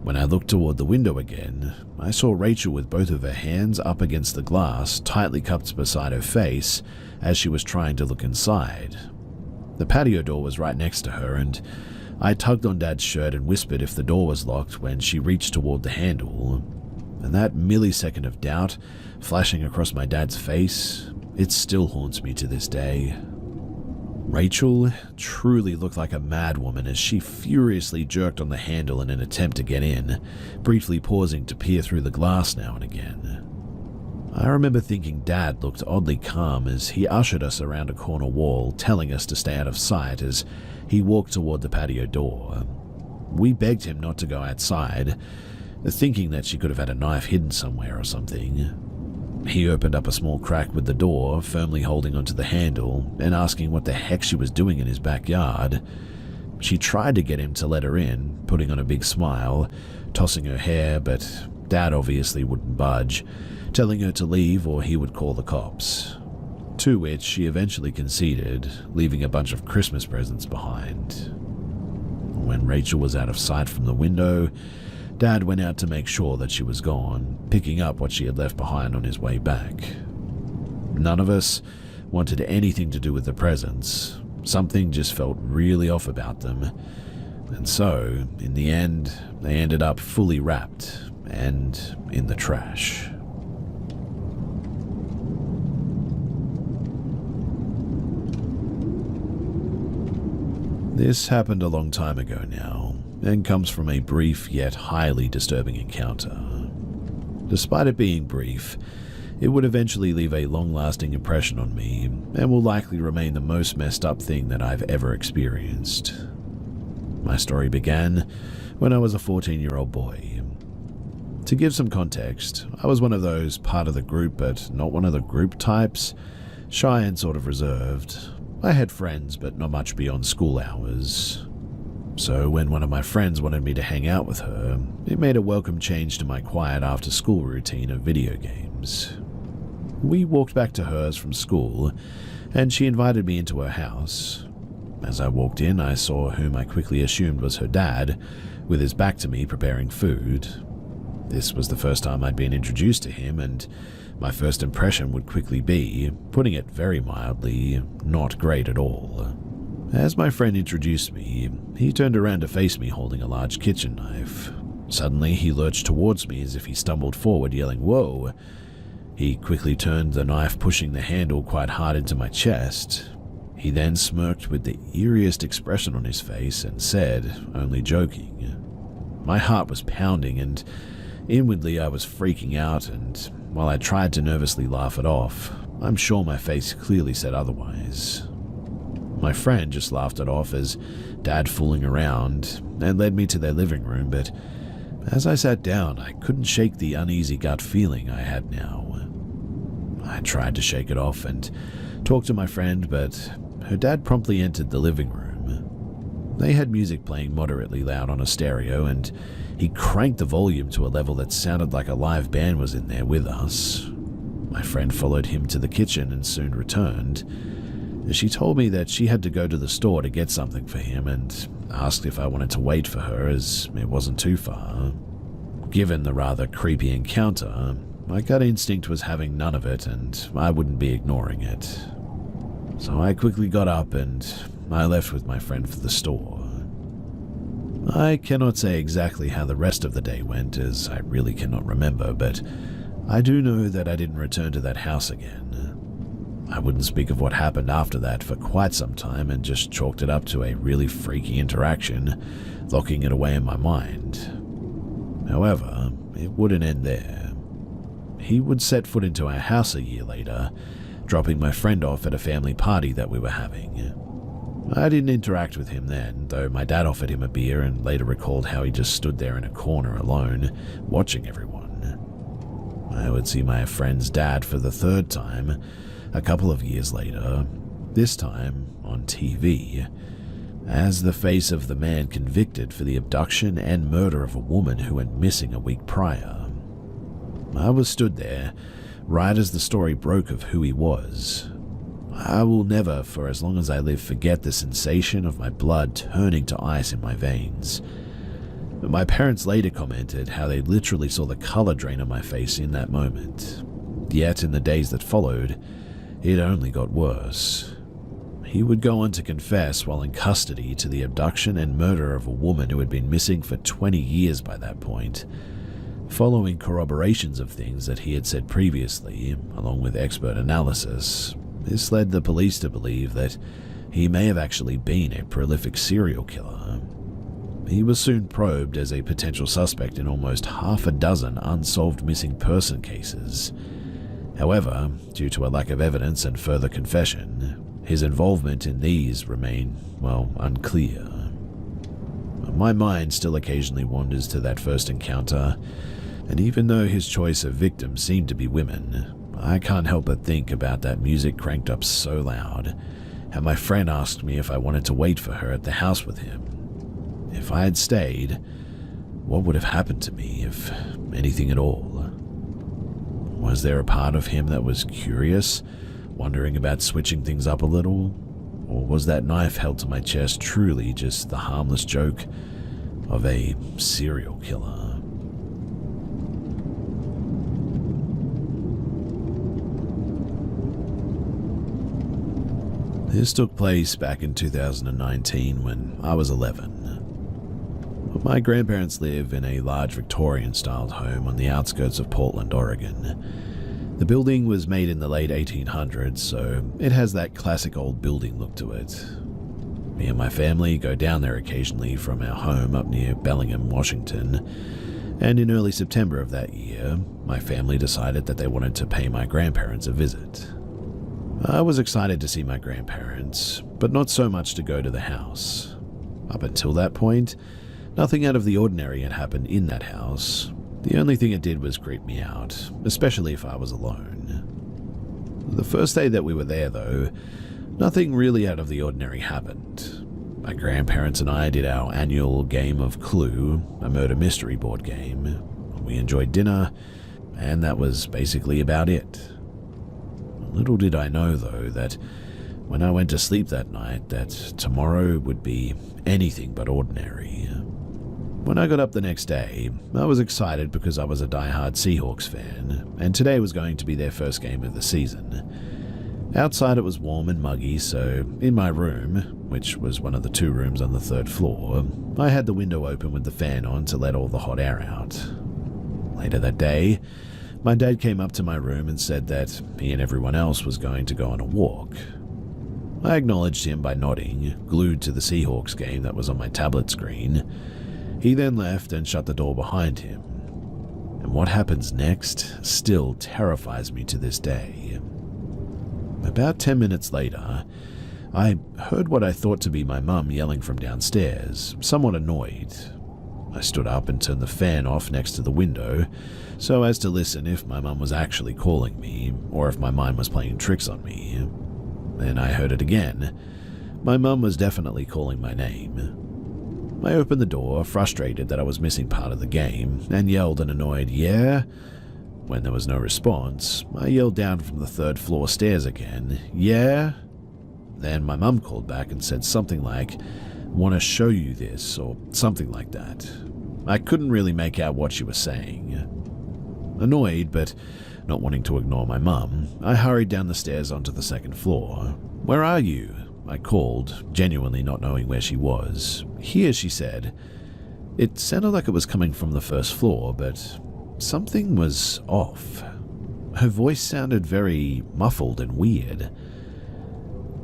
When I looked toward the window again, I saw Rachel with both of her hands up against the glass, tightly cupped beside her face, as she was trying to look inside. The patio door was right next to her, and I tugged on Dad's shirt and whispered if the door was locked when she reached toward the handle. And that millisecond of doubt flashing across my dad's face, it still haunts me to this day. Rachel truly looked like a madwoman as she furiously jerked on the handle in an attempt to get in, briefly pausing to peer through the glass now and again. I remember thinking Dad looked oddly calm as he ushered us around a corner wall, telling us to stay out of sight as he walked toward the patio door. We begged him not to go outside, thinking that she could have had a knife hidden somewhere or something. He opened up a small crack with the door, firmly holding onto the handle and asking what the heck she was doing in his backyard. She tried to get him to let her in, putting on a big smile, tossing her hair, but Dad obviously wouldn't budge, telling her to leave or he would call the cops. To which she eventually conceded, leaving a bunch of Christmas presents behind. When Rachel was out of sight from the window, Dad went out to make sure that she was gone, picking up what she had left behind on his way back. None of us wanted anything to do with the presents. Something just felt really off about them. And so, in the end, they ended up fully wrapped and in the trash. This happened a long time ago now, and comes from a brief yet highly disturbing encounter. Despite it being brief, it would eventually leave a long-lasting impression on me, and will likely remain the most messed up thing that I've ever experienced. My story began when I was a 14-year-old boy. To give some context, I was one of those part of the group but not one of the group types, shy and sort of reserved. I had friends, but not much beyond school hours. So when one of my friends wanted me to hang out with her, it made a welcome change to my quiet after-school routine of video games. We walked back to hers from school, and she invited me into her house. As I walked in, I saw whom I quickly assumed was her dad, with his back to me preparing food. This was the first time I'd been introduced to him, and my first impression would quickly be, putting it very mildly, not great at all. As my friend introduced me, he turned around to face me holding a large kitchen knife. Suddenly, he lurched towards me as if he stumbled forward, yelling, "Whoa!" He quickly turned the knife, pushing the handle quite hard into my chest. He then smirked with the eeriest expression on his face and said, only joking. My heart was pounding, and inwardly I was freaking out, and while I tried to nervously laugh it off, I'm sure my face clearly said otherwise. My friend just laughed it off as Dad fooling around and led me to their living room, but as I sat down, I couldn't shake the uneasy gut feeling I had now. I tried to shake it off and talk to my friend, but her dad promptly entered the living room. They had music playing moderately loud on a stereo, and he cranked the volume to a level that sounded like a live band was in there with us. My friend followed him to the kitchen and soon returned. She told me that she had to go to the store to get something for him and asked if I wanted to wait for her as it wasn't too far. Given the rather creepy encounter, my gut instinct was having none of it and I wouldn't be ignoring it. So I quickly got up and I left with my friend for the store. I cannot say exactly how the rest of the day went, as I really cannot remember, but I do know that I didn't return to that house again. I wouldn't speak of what happened after that for quite some time and just chalked it up to a really freaky interaction, locking it away in my mind. However, it wouldn't end there. He would set foot into our house a year later, dropping my friend off at a family party that we were having. I didn't interact with him then, though my dad offered him a beer and later recalled how he just stood there in a corner alone, watching everyone. I would see my friend's dad for the third time, a couple of years later, this time on TV, as the face of the man convicted for the abduction and murder of a woman who went missing a week prior. I was stood there, right as the story broke of who he was. I will never, for as long as I live, forget the sensation of my blood turning to ice in my veins. My parents later commented how they literally saw the color drain on my face in that moment. Yet in the days that followed, it only got worse. He would go on to confess while in custody to the abduction and murder of a woman who had been missing for 20 years by that point. Following corroborations of things that he had said previously, along with expert analysis, this led the police to believe that he may have actually been a prolific serial killer. He was soon probed as a potential suspect in almost half a dozen unsolved missing person cases. However, due to a lack of evidence and further confession, his involvement in these remain, unclear. My mind still occasionally wanders to that first encounter, and even though his choice of victims seemed to be women, I can't help but think about that music cranked up so loud, how my friend asked me if I wanted to wait for her at the house with him. If I had stayed, what would have happened to me, if anything at all? Was there a part of him that was curious, wondering about switching things up a little? Or was that knife held to my chest truly just the harmless joke of a serial killer? This took place back in 2019 when I was 11. My grandparents live in a large Victorian-styled home on the outskirts of Portland, Oregon. The building was made in the late 1800s, so it has that classic old building look to it. Me and my family go down there occasionally from our home up near Bellingham, Washington, and in early September of that year, my family decided that they wanted to pay my grandparents a visit. I was excited to see my grandparents, but not so much to go to the house. Up until that point, nothing out of the ordinary had happened in that house. The only thing it did was creep me out, especially if I was alone. The first day that we were there, though, nothing really out of the ordinary happened. My grandparents and I did our annual game of Clue, a murder mystery board game. We enjoyed dinner, and that was basically about it. Little did I know, though, that when I went to sleep that night, that tomorrow would be anything but ordinary. When I got up the next day, I was excited because I was a die-hard Seahawks fan, and today was going to be their first game of the season. Outside it was warm and muggy, so in my room, which was one of the 2 rooms on the 3rd floor, I had the window open with the fan on to let all the hot air out. Later that day, my dad came up to my room and said that he and everyone else was going to go on a walk. I acknowledged him by nodding, glued to the Seahawks game that was on my tablet screen. He then left and shut the door behind him. And what happens next still terrifies me to this day. About 10 minutes later, I heard what I thought to be my mum yelling from downstairs, somewhat annoyed. I stood up and turned the fan off next to the window so as to listen if my mum was actually calling me or if my mind was playing tricks on me. Then I heard it again. My mum was definitely calling my name. I opened the door, frustrated that I was missing part of the game, and yelled an annoyed, "Yeah?" When there was no response, I yelled down from the third floor stairs again, "Yeah?" Then my mum called back and said something like, "Want to show you this," or something like that. I couldn't really make out what she was saying. Annoyed, but not wanting to ignore my mum, I hurried down the stairs onto the second floor. "Where are you?" I called, genuinely not knowing where she was. "Here," she said. It sounded like it was coming from the first floor, but something was off. Her voice sounded very muffled and weird.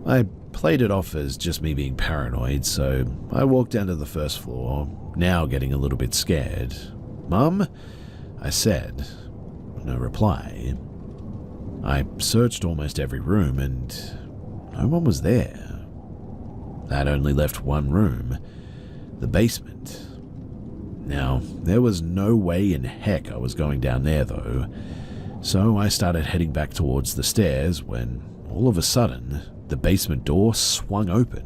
I played it off as just me being paranoid, so I walked down to the first floor, now getting a little bit scared. "Mum?" I said. No reply. I searched almost every room and no one was there. That only left one room, the basement. Now, there was no way in heck I was going down there though, so I started heading back towards the stairs when, all of a sudden, the basement door swung open.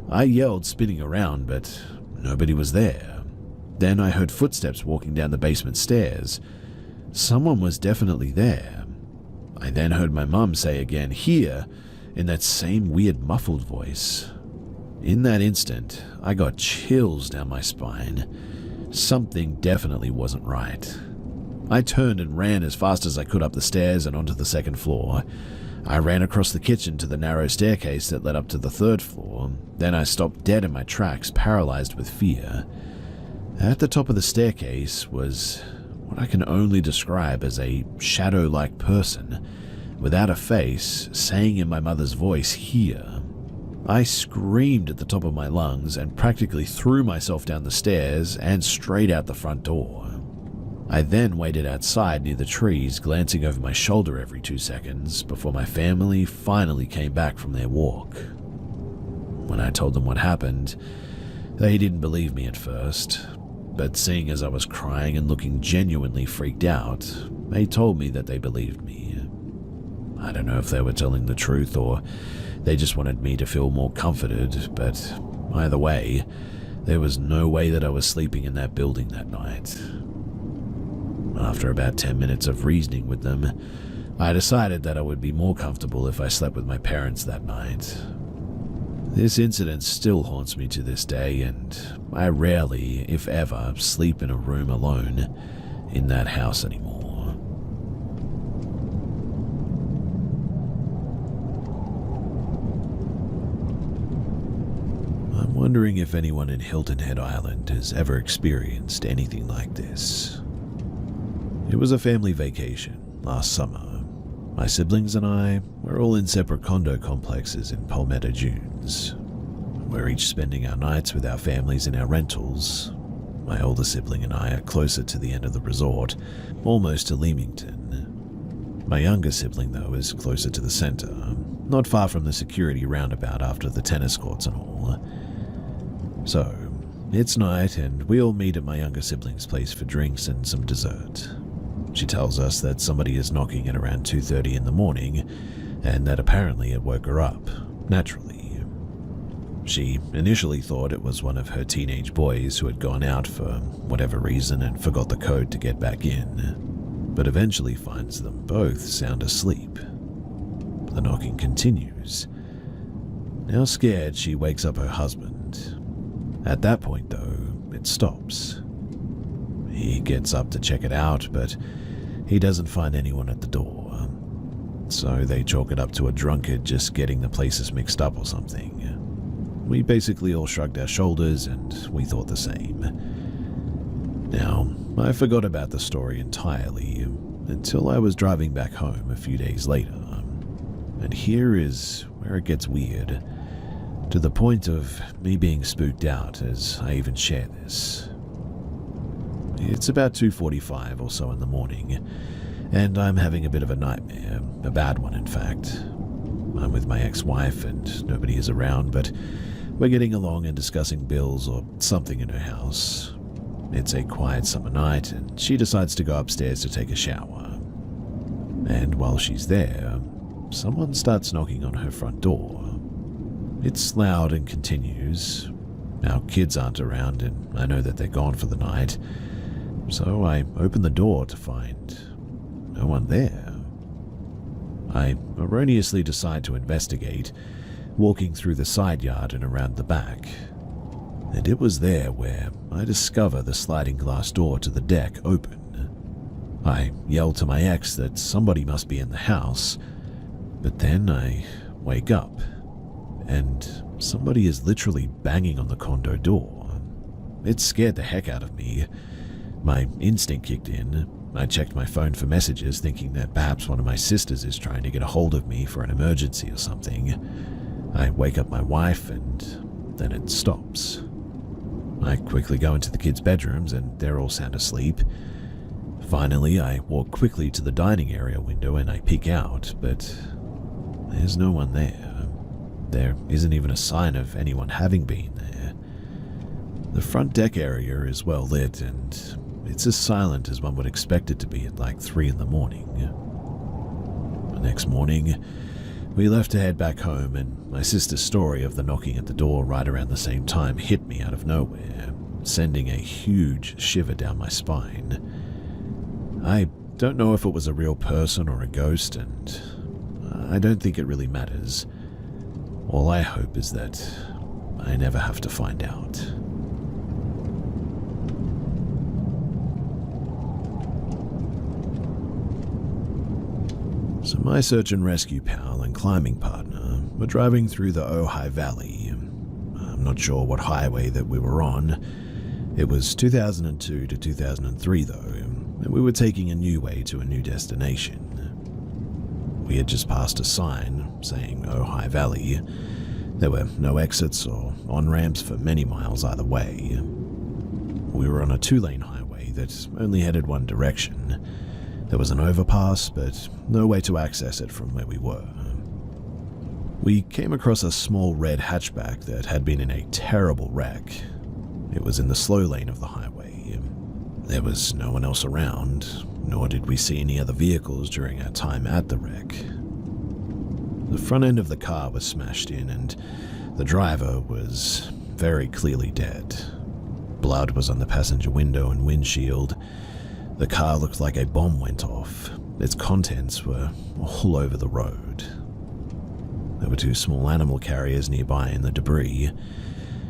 I yelled, spinning around, but nobody was there. Then I heard footsteps walking down the basement stairs. Someone was definitely there. I then heard my mum say again, "Here," in that same weird muffled voice. In that instant, I got chills down my spine. Something definitely wasn't right. I turned and ran as fast as I could up the stairs and onto the second floor. I ran across the kitchen to the narrow staircase that led up to the third floor. Then I stopped dead in my tracks, paralyzed with fear. At the top of the staircase was what I can only describe as a shadow-like person, without a face, saying in my mother's voice, "Here." I screamed at the top of my lungs and practically threw myself down the stairs and straight out the front door. I then waited outside near the trees, glancing over my shoulder every 2 seconds before my family finally came back from their walk. When I told them what happened, they didn't believe me at first, but seeing as I was crying and looking genuinely freaked out, they told me that they believed me. I don't know if they were telling the truth or they just wanted me to feel more comforted, but either way, there was no way that I was sleeping in that building that night. After about 10 minutes of reasoning with them, I decided that I would be more comfortable if I slept with my parents that night. This incident still haunts me to this day, and I rarely, if ever, sleep in a room alone in that house anymore. I'm wondering if anyone in Hilton Head Island has ever experienced anything like this. It was a family vacation last summer. My siblings and I were all in separate condo complexes in Palmetto Dunes. We're each spending our nights with our families in our rentals. My older sibling and I are closer to the end of the resort, almost to Leamington. My younger sibling, though, is closer to the center, not far from the security roundabout after the tennis courts and all. So, it's night and we all meet at my younger sibling's place for drinks and some dessert. She tells us that somebody is knocking at around 2:30 in the morning and that apparently it woke her up, naturally. She initially thought it was one of her teenage boys who had gone out for whatever reason and forgot the code to get back in, but eventually finds them both sound asleep. The knocking continues. Now scared, she wakes up her husband. At that point, though, it stops. He gets up to check it out, but he doesn't find anyone at the door. So they chalk it up to a drunkard just getting the places mixed up or something. We basically all shrugged our shoulders and we thought the same. Now, I forgot about the story entirely until I was driving back home a few days later. And here is where it gets weird, to the point of me being spooked out as I even share this. It's about 2:45 or so in the morning, and I'm having a bit of a nightmare, a bad one in fact. I'm with my ex-wife and nobody is around, but we're getting along and discussing bills or something in her house. It's a quiet summer night and she decides to go upstairs to take a shower. And while she's there, someone starts knocking on her front door. It's loud and continues. Our kids aren't around and I know that they're gone for the night, so I open the door to find no one there. I erroneously decide to investigate, walking through the side yard and around the back. And it was there where I discover the sliding glass door to the deck open. I yell to my ex that somebody must be in the house, but then I wake up, and somebody is literally banging on the condo door. It scared the heck out of me. My instinct kicked in. I checked my phone for messages, thinking that perhaps one of my sisters is trying to get a hold of me for an emergency or something. I wake up my wife, and then it stops. I quickly go into the kids' bedrooms, and they're all sound asleep. Finally, I walk quickly to the dining area window and I peek out, but there's no one there. There isn't even a sign of anyone having been there. The front deck area is well lit, and it's as silent as one would expect it to be at like 3 in the morning. The next morning, we left to head back home, and my sister's story of the knocking at the door right around the same time hit me out of nowhere, sending a huge shiver down my spine. I don't know if it was a real person or a ghost, and I don't think it really matters. All I hope is that I never have to find out. So my search and rescue pal and climbing partner were driving through the Ojai Valley. I'm not sure what highway that we were on. It was 2002 to 2003 though, and we were taking a new way to a new destination. We had just passed a sign saying Ojai Valley. There were no exits or on-ramps for many miles either way. We were on a 2-lane highway that only headed one direction. There was an overpass, but no way to access it from where we were. We came across a small red hatchback that had been in a terrible wreck. It was in the slow lane of the highway. There was no one else around, nor did we see any other vehicles during our time at the wreck. The front end of the car was smashed in, and the driver was very clearly dead. Blood was on the passenger window and windshield. The car looked like a bomb went off. Its contents were all over the road. There were 2 small animal carriers nearby in the debris.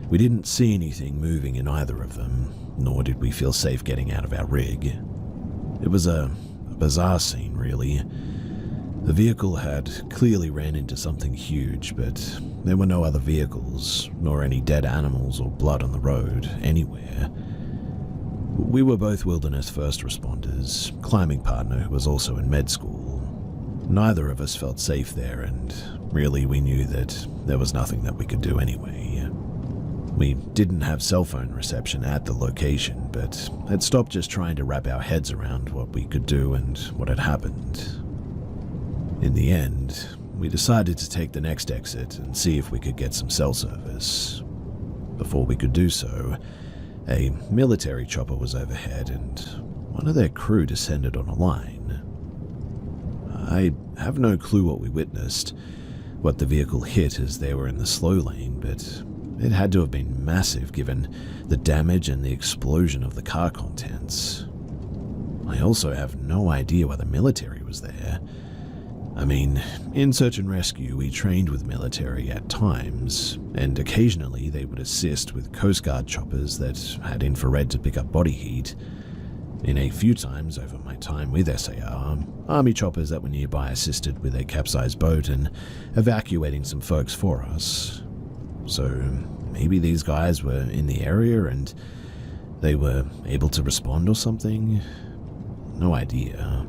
We didn't see anything moving in either of them, nor did we feel safe getting out of our rig. It was a bizarre scene, really. The vehicle had clearly ran into something huge, but there were no other vehicles, nor any dead animals or blood on the road anywhere. We were both wilderness first responders, climbing partner who was also in med school. Neither of us felt safe there, and really we knew that there was nothing that we could do anyway. We didn't have cell phone reception at the location, but had stopped just trying to wrap our heads around what we could do and what had happened. In the end, we decided to take the next exit and see if we could get some cell service. Before we could do so, a military chopper was overhead and one of their crew descended on a line. I have no clue what we witnessed, what the vehicle hit as they were in the slow lane, but it had to have been massive given the damage and the explosion of the car contents. I also have no idea why the military was there. I mean, in search and rescue, we trained with military at times, and occasionally they would assist with Coast Guard choppers that had infrared to pick up body heat. In a few times over my time with SAR, Army choppers that were nearby assisted with a capsized boat and evacuating some folks for us. So maybe these guys were in the area and they were able to respond or something? No idea.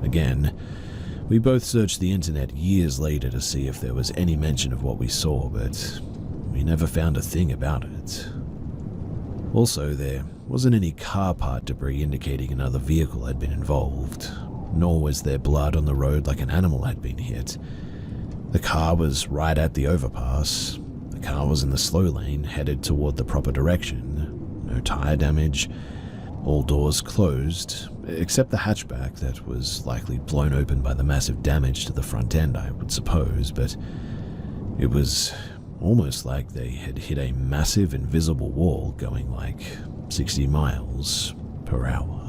Again, we both searched the internet years later to see if there was any mention of what we saw, but we never found a thing about it. Also, there wasn't any car part debris indicating another vehicle had been involved, nor was there blood on the road like an animal had been hit. The car was right at the overpass. The car was in the slow lane, headed toward the proper direction. No tire damage. All doors closed, except the hatchback that was likely blown open by the massive damage to the front end, I would suppose, but it was almost like they had hit a massive invisible wall going like 60 miles per hour.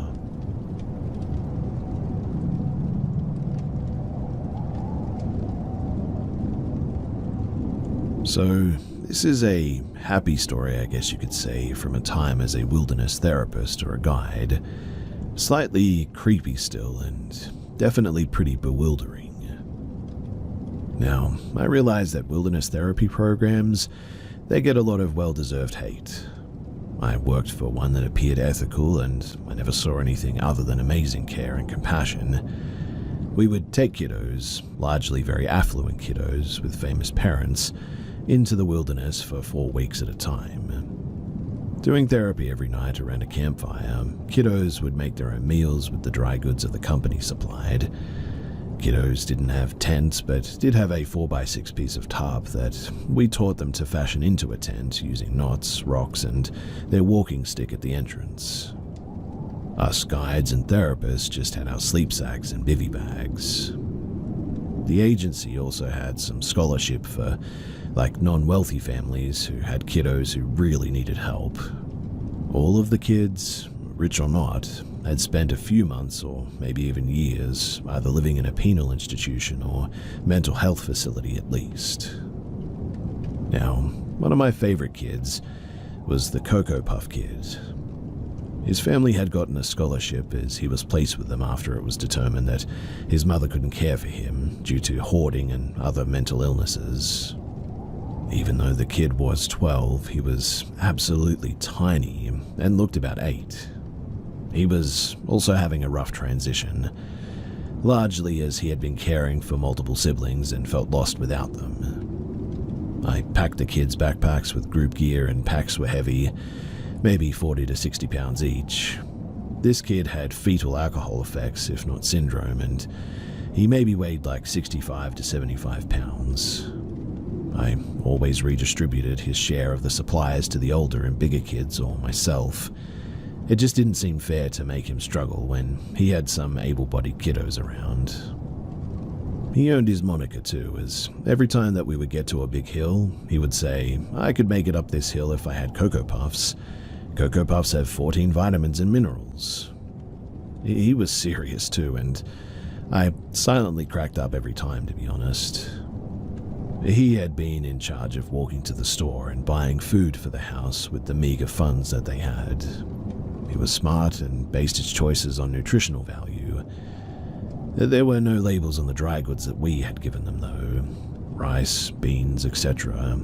So, this is a happy story, I guess you could say, from a time as a wilderness therapist or a guide. Slightly creepy still, and definitely pretty bewildering. Now, I realize that wilderness therapy programs, they get a lot of well-deserved hate. I worked for one that appeared ethical, and I never saw anything other than amazing care and compassion. We would take kiddos, largely very affluent kiddos with famous parents, into the wilderness for 4 weeks at a time. Doing therapy every night around a campfire, kiddos would make their own meals with the dry goods that the company supplied. Kiddos didn't have tents, but did have a 4x6 piece of tarp that we taught them to fashion into a tent using knots, rocks, and their walking stick at the entrance. Us guides and therapists just had our sleep sacks and bivy bags. The agency also had some scholarship for non-wealthy families who had kiddos who really needed help. All of the kids, rich or not, had spent a few months or maybe even years either living in a penal institution or mental health facility at least. Now, one of my favorite kids was the Cocoa Puff kid. His family had gotten a scholarship as he was placed with them after it was determined that his mother couldn't care for him due to hoarding and other mental illnesses. Even though the kid was 12, he was absolutely tiny and looked about 8. He was also having a rough transition, largely as he had been caring for multiple siblings and felt lost without them. I packed the kids' backpacks with group gear, and packs were heavy, maybe 40 to 60 pounds each. This kid had fetal alcohol effects, if not syndrome, and he maybe weighed 65 to 75 pounds. I always redistributed his share of the supplies to the older and bigger kids or myself. It just didn't seem fair to make him struggle when he had some able-bodied kiddos around. He earned his moniker too, as every time that we would get to a big hill, he would say, "I could make it up this hill if I had Cocoa Puffs. Cocoa Puffs have 14 vitamins and minerals." He was serious too, and I silently cracked up every time, to be honest. He had been in charge of walking to the store and buying food for the house with the meager funds that they had. He was smart and based his choices on nutritional value. There were no labels on the dry goods that we had given them, though. Rice, beans, etc.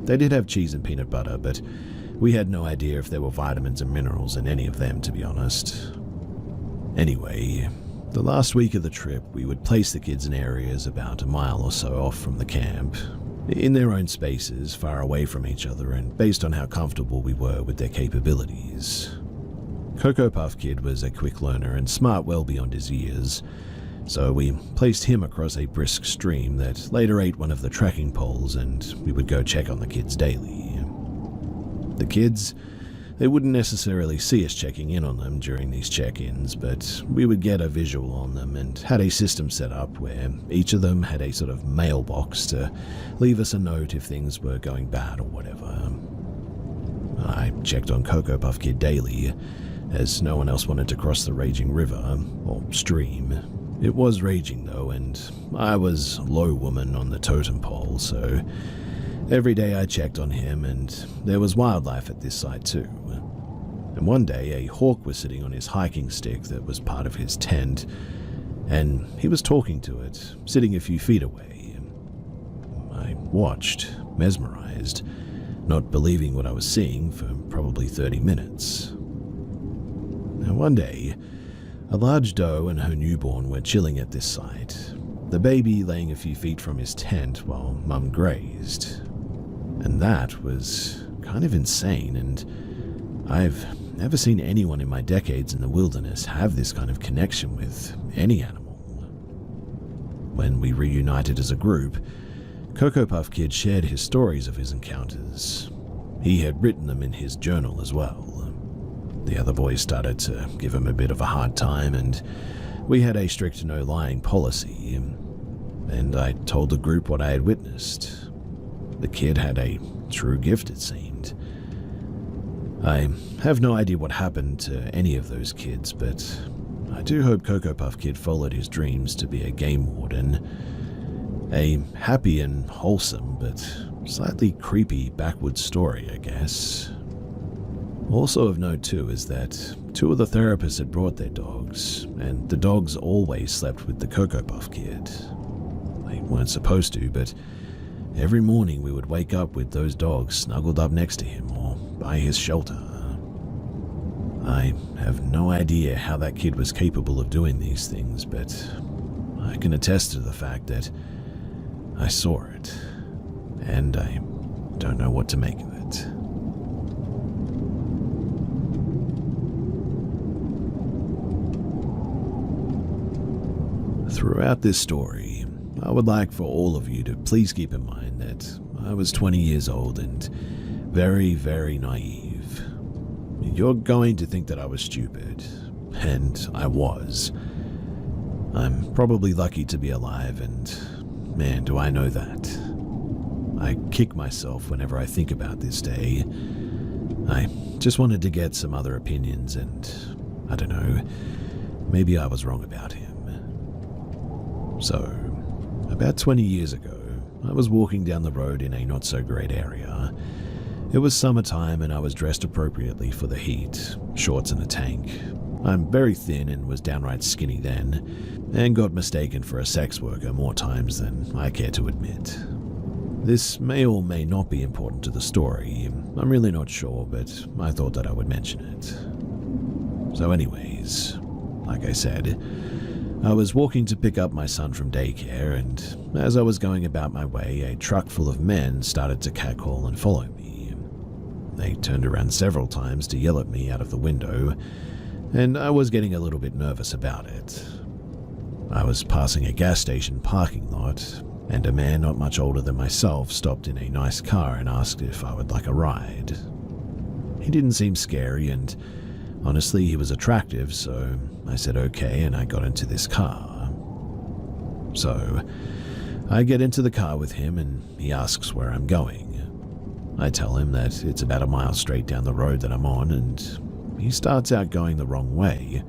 They did have cheese and peanut butter, but we had no idea if there were vitamins and minerals in any of them, to be honest. Anyway, the last week of the trip, we would place the kids in areas about a mile or so off from the camp, in their own spaces, far away from each other and based on how comfortable we were with their capabilities. Cocoa Puff Kid was a quick learner and smart well beyond his years, so we placed him across a brisk stream that later ate one of the trekking poles, and we would go check on the kids daily. The kids, they wouldn't necessarily see us checking in on them during these check-ins, but we would get a visual on them and had a system set up where each of them had a sort of mailbox to leave us a note if things were going bad or whatever. I checked on Cocoa Puff Kid daily, as no one else wanted to cross the raging river, or stream. It was raging though, and I was low woman on the totem pole, so every day I checked on him, and there was wildlife at this site too. And one day a hawk was sitting on his hiking stick that was part of his tent, and he was talking to it, sitting a few feet away. I watched, mesmerized, not believing what I was seeing for probably 30 minutes. Now one day, a large doe and her newborn were chilling at this site, the baby laying a few feet from his tent while Mum grazed. And that was kind of insane, and I've never seen anyone in my decades in the wilderness have this kind of connection with any animal. When we reunited as a group, Cocoa Puff Kid shared his stories of his encounters. He had written them in his journal as well. The other boys started to give him a bit of a hard time, and we had a strict no-lying policy, and I told the group what I had witnessed. The kid had a true gift, it seemed. I have no idea what happened to any of those kids, but I do hope Cocoa Puff Kid followed his dreams to be a game warden. A happy and wholesome, but slightly creepy backwoods story, I guess. Also of note too is that 2 of the therapists had brought their dogs, and the dogs always slept with the Cocoa Puff Kid. They weren't supposed to, but every morning we would wake up with those dogs snuggled up next to him or by his shelter. I have no idea how that kid was capable of doing these things, but I can attest to the fact that I saw it, and I don't know what to make of it. Throughout this story, I would like for all of you to please keep in mind that I was 20 years old and very, very naive. You're going to think that I was stupid, and I was. I'm probably lucky to be alive, and man, do I know that. I kick myself whenever I think about this day. I just wanted to get some other opinions, and I don't know, maybe I was wrong about him. So, about 20 years ago, I was walking down the road in a not-so-great area. It was summertime and I was dressed appropriately for the heat, shorts and a tank. I'm very thin and was downright skinny then, and got mistaken for a sex worker more times than I care to admit. This may or may not be important to the story, I'm really not sure, but I thought that I would mention it. So anyways, like I said, I was walking to pick up my son from daycare, and as I was going about my way, a truck full of men started to catcall and follow me. They turned around several times to yell at me out of the window, and I was getting a little bit nervous about it. I was passing a gas station parking lot, and a man not much older than myself stopped in a nice car and asked if I would like a ride. He didn't seem scary, and honestly, he was attractive, so I said okay, and I got into this car. So, I get into the car with him, and he asks where I'm going. I tell him that it's about a mile straight down the road that I'm on, and he starts out going the wrong way,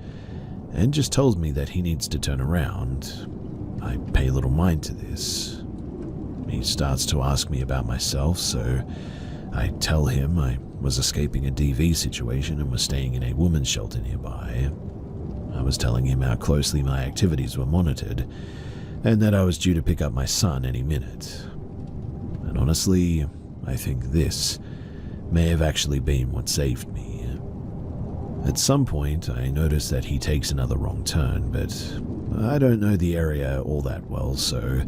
and just tells me that he needs to turn around. I pay little mind to this. He starts to ask me about myself, so I tell him I was escaping a DV situation and was staying in a women's shelter nearby. I was telling him how closely my activities were monitored, and that I was due to pick up my son any minute. And honestly, I think this may have actually been what saved me. At some point, I notice that he takes another wrong turn, but I don't know the area all that well, so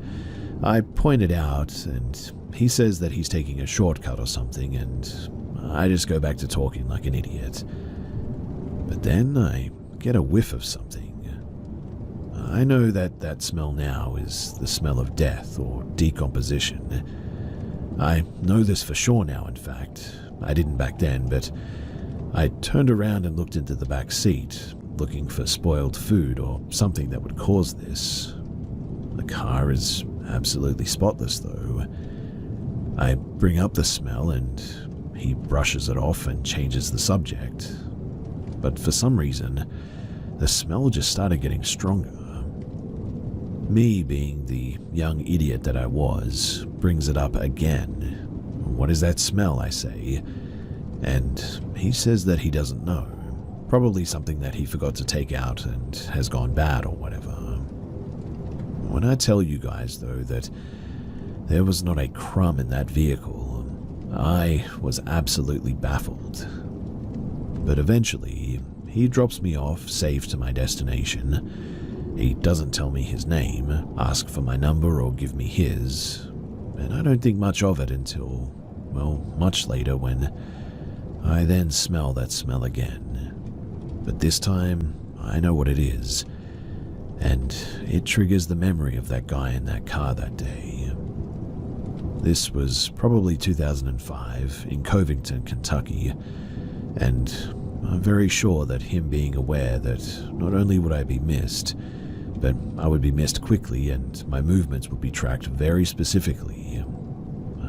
I point it out, and he says that he's taking a shortcut or something, and I just go back to talking like an idiot. But then I get a whiff of something. I know that that smell now is the smell of death or decomposition. I know this for sure now, in fact. I didn't back then, but I turned around and looked into the back seat, looking for spoiled food or something that would cause this. The car is absolutely spotless, though. I bring up the smell, and he brushes it off and changes the subject. But for some reason, the smell just started getting stronger. Me, being the young idiot that I was, brings it up again. "What is that smell?" I say. And he says that he doesn't know. Probably something that he forgot to take out and has gone bad or whatever. When I tell you guys, though, that there was not a crumb in that vehicle, I was absolutely baffled. But eventually, he drops me off safe to my destination. He doesn't tell me his name, ask for my number, or give me his, and I don't think much of it until, well, much later, when I then smell that smell again. But this time, I know what it is, and it triggers the memory of that guy in that car that day. This was probably 2005 in Covington, Kentucky, and I'm very sure that him being aware that not only would I be missed, but I would be missed quickly and my movements would be tracked very specifically.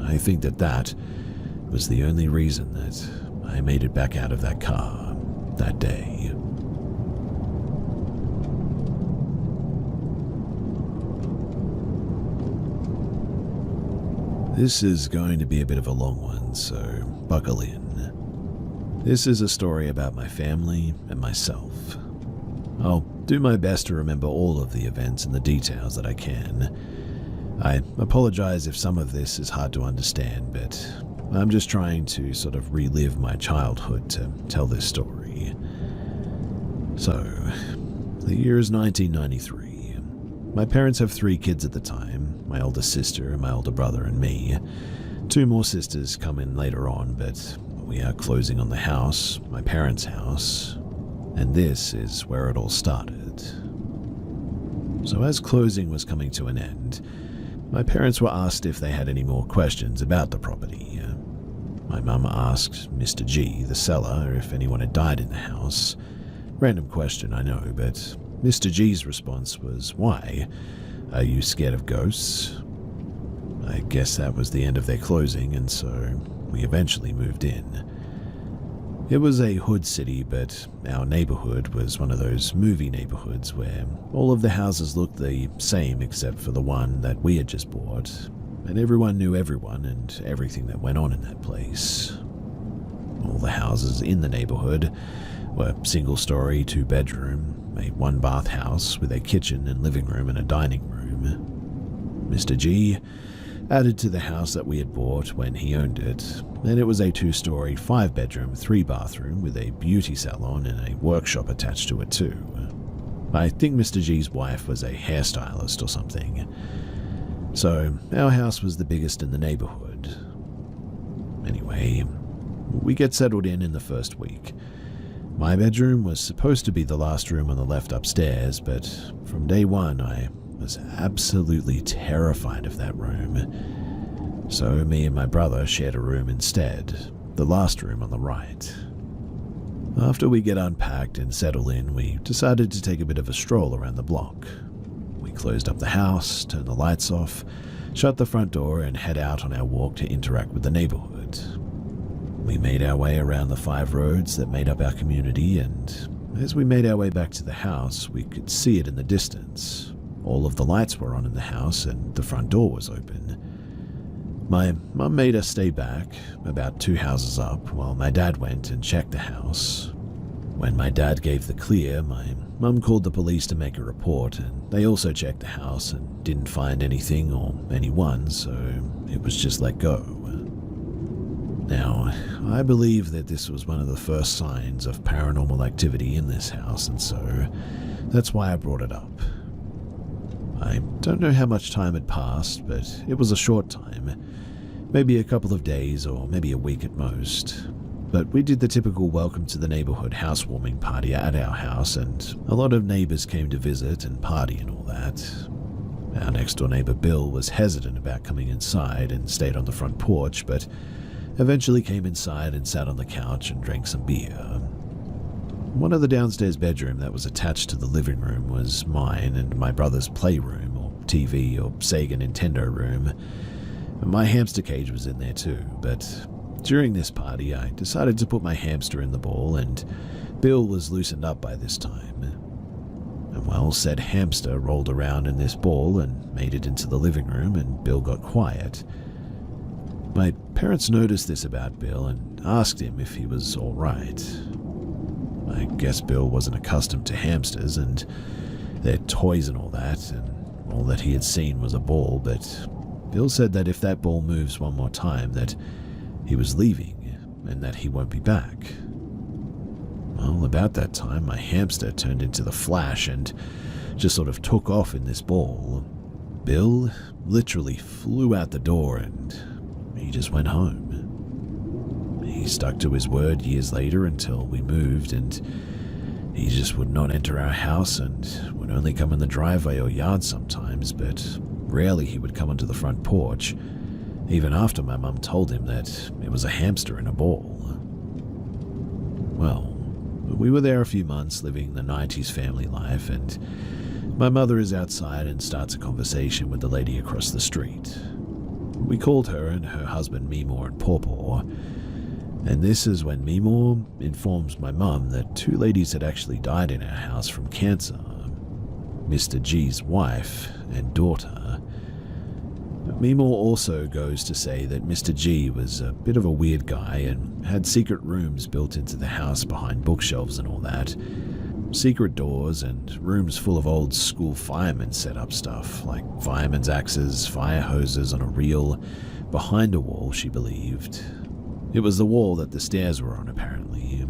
I think that was the only reason that I made it back out of that car that day. This is going to be a bit of a long one, so buckle in. This is a story about my family and myself. I'll do my best to remember all of the events and the details that I can. I apologize if some of this is hard to understand, but I'm just trying to sort of relive my childhood to tell this story. So, the year is 1993. My parents have 3 kids at the time, my older sister, my older brother, and me. 2 more sisters come in later on, but we are closing on the house, my parents' house, and this is where it all started. So as closing was coming to an end, my parents were asked if they had any more questions about the property. My mum asked Mr. G, the seller, if anyone had died in the house. Random question, I know, but Mr. G's response was, "Why? Are you scared of ghosts?" I guess that was the end of their closing, and so we eventually moved in. It was a hood city, but our neighborhood was one of those movie neighborhoods where all of the houses looked the same except for the one that we had just bought, and everyone knew everyone and everything that went on in that place. All the houses in the neighborhood were single-story, 2-bedroom, a 1-bath house with a kitchen and living room and a dining room. Mr. G added to the house that we had bought when he owned it, and it was a 2-story, 5-bedroom, 3-bathroom with a beauty salon and a workshop attached to it too. I think Mr. G's wife was a hairstylist or something. So our house was the biggest in the neighborhood. Anyway, we get settled in the first week. My bedroom was supposed to be the last room on the left upstairs, but from day one I was absolutely terrified of that room. So me and my brother shared a room instead, the last room on the right. After we get unpacked and settle in, we decided to take a bit of a stroll around the block. We closed up the house, turned the lights off, shut the front door, and head out on our walk to interact with the neighborhood. We made our way around the 5 roads that made up our community, and as we made our way back to the house, we could see it in the distance. All of the lights were on in the house, and the front door was open. My mum made us stay back, about 2 houses up, while my dad went and checked the house. When my dad gave the clear, my mum called the police to make a report, and they also checked the house and didn't find anything or anyone, so it was just let go. Now, I believe that this was one of the first signs of paranormal activity in this house, and so that's why I brought it up. I don't know how much time had passed, but it was a short time, maybe a couple of days or maybe a week at most. But we did the typical welcome to the neighborhood housewarming party at our house, and a lot of neighbors came to visit and party and all that. Our next door neighbor Bill was hesitant about coming inside and stayed on the front porch, but eventually came inside and sat on the couch and drank some beer. One of the downstairs bedroom that was attached to the living room was mine and my brother's playroom or TV or Sega Nintendo room. My hamster cage was in there too, but during this party I decided to put my hamster in the ball, and Bill was loosened up by this time. And well, said hamster rolled around in this ball and made it into the living room, and Bill got quiet. My parents noticed this about Bill and asked him if he was all right. I guess Bill wasn't accustomed to hamsters and their toys and all that he had seen was a ball, but Bill said that if that ball moves one more time, that he was leaving and that he won't be back. Well, about that time, my hamster turned into the Flash and just sort of took off in this ball. Bill literally flew out the door and he just went home. He stuck to his word years later until we moved, and he just would not enter our house and would only come in the driveway or yard sometimes, but rarely he would come onto the front porch. even after my mum told him that it was a hamster in a ball. Well, we were there a few months living the 90s family life, and my mother is outside and starts a conversation with the lady across the street. We called her and her husband Meemore and Pawpaw, and this is when Meemore informs my mum that two ladies had actually died in our house from cancer, Mr. G's wife and daughter. Meemore also goes to say that Mr. G was a bit of a weird guy and had secret rooms built into the house behind bookshelves and all that. Secret doors and rooms full of old school firemen set up stuff, like firemen's axes, fire hoses on a reel, behind a wall, she believed. It was the wall that the stairs were on, apparently.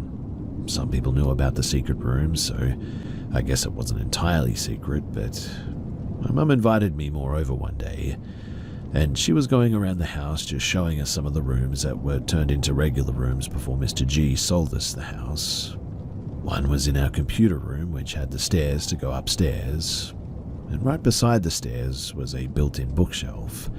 Some people knew about the secret rooms, so I guess it wasn't entirely secret, but my mum invited Meemore over one day, and she was going around the house just showing us some of the rooms that were turned into regular rooms before Mr. G sold us the house. One was in our computer room, which had the stairs to go upstairs, and right beside the stairs was a built-in bookshelf.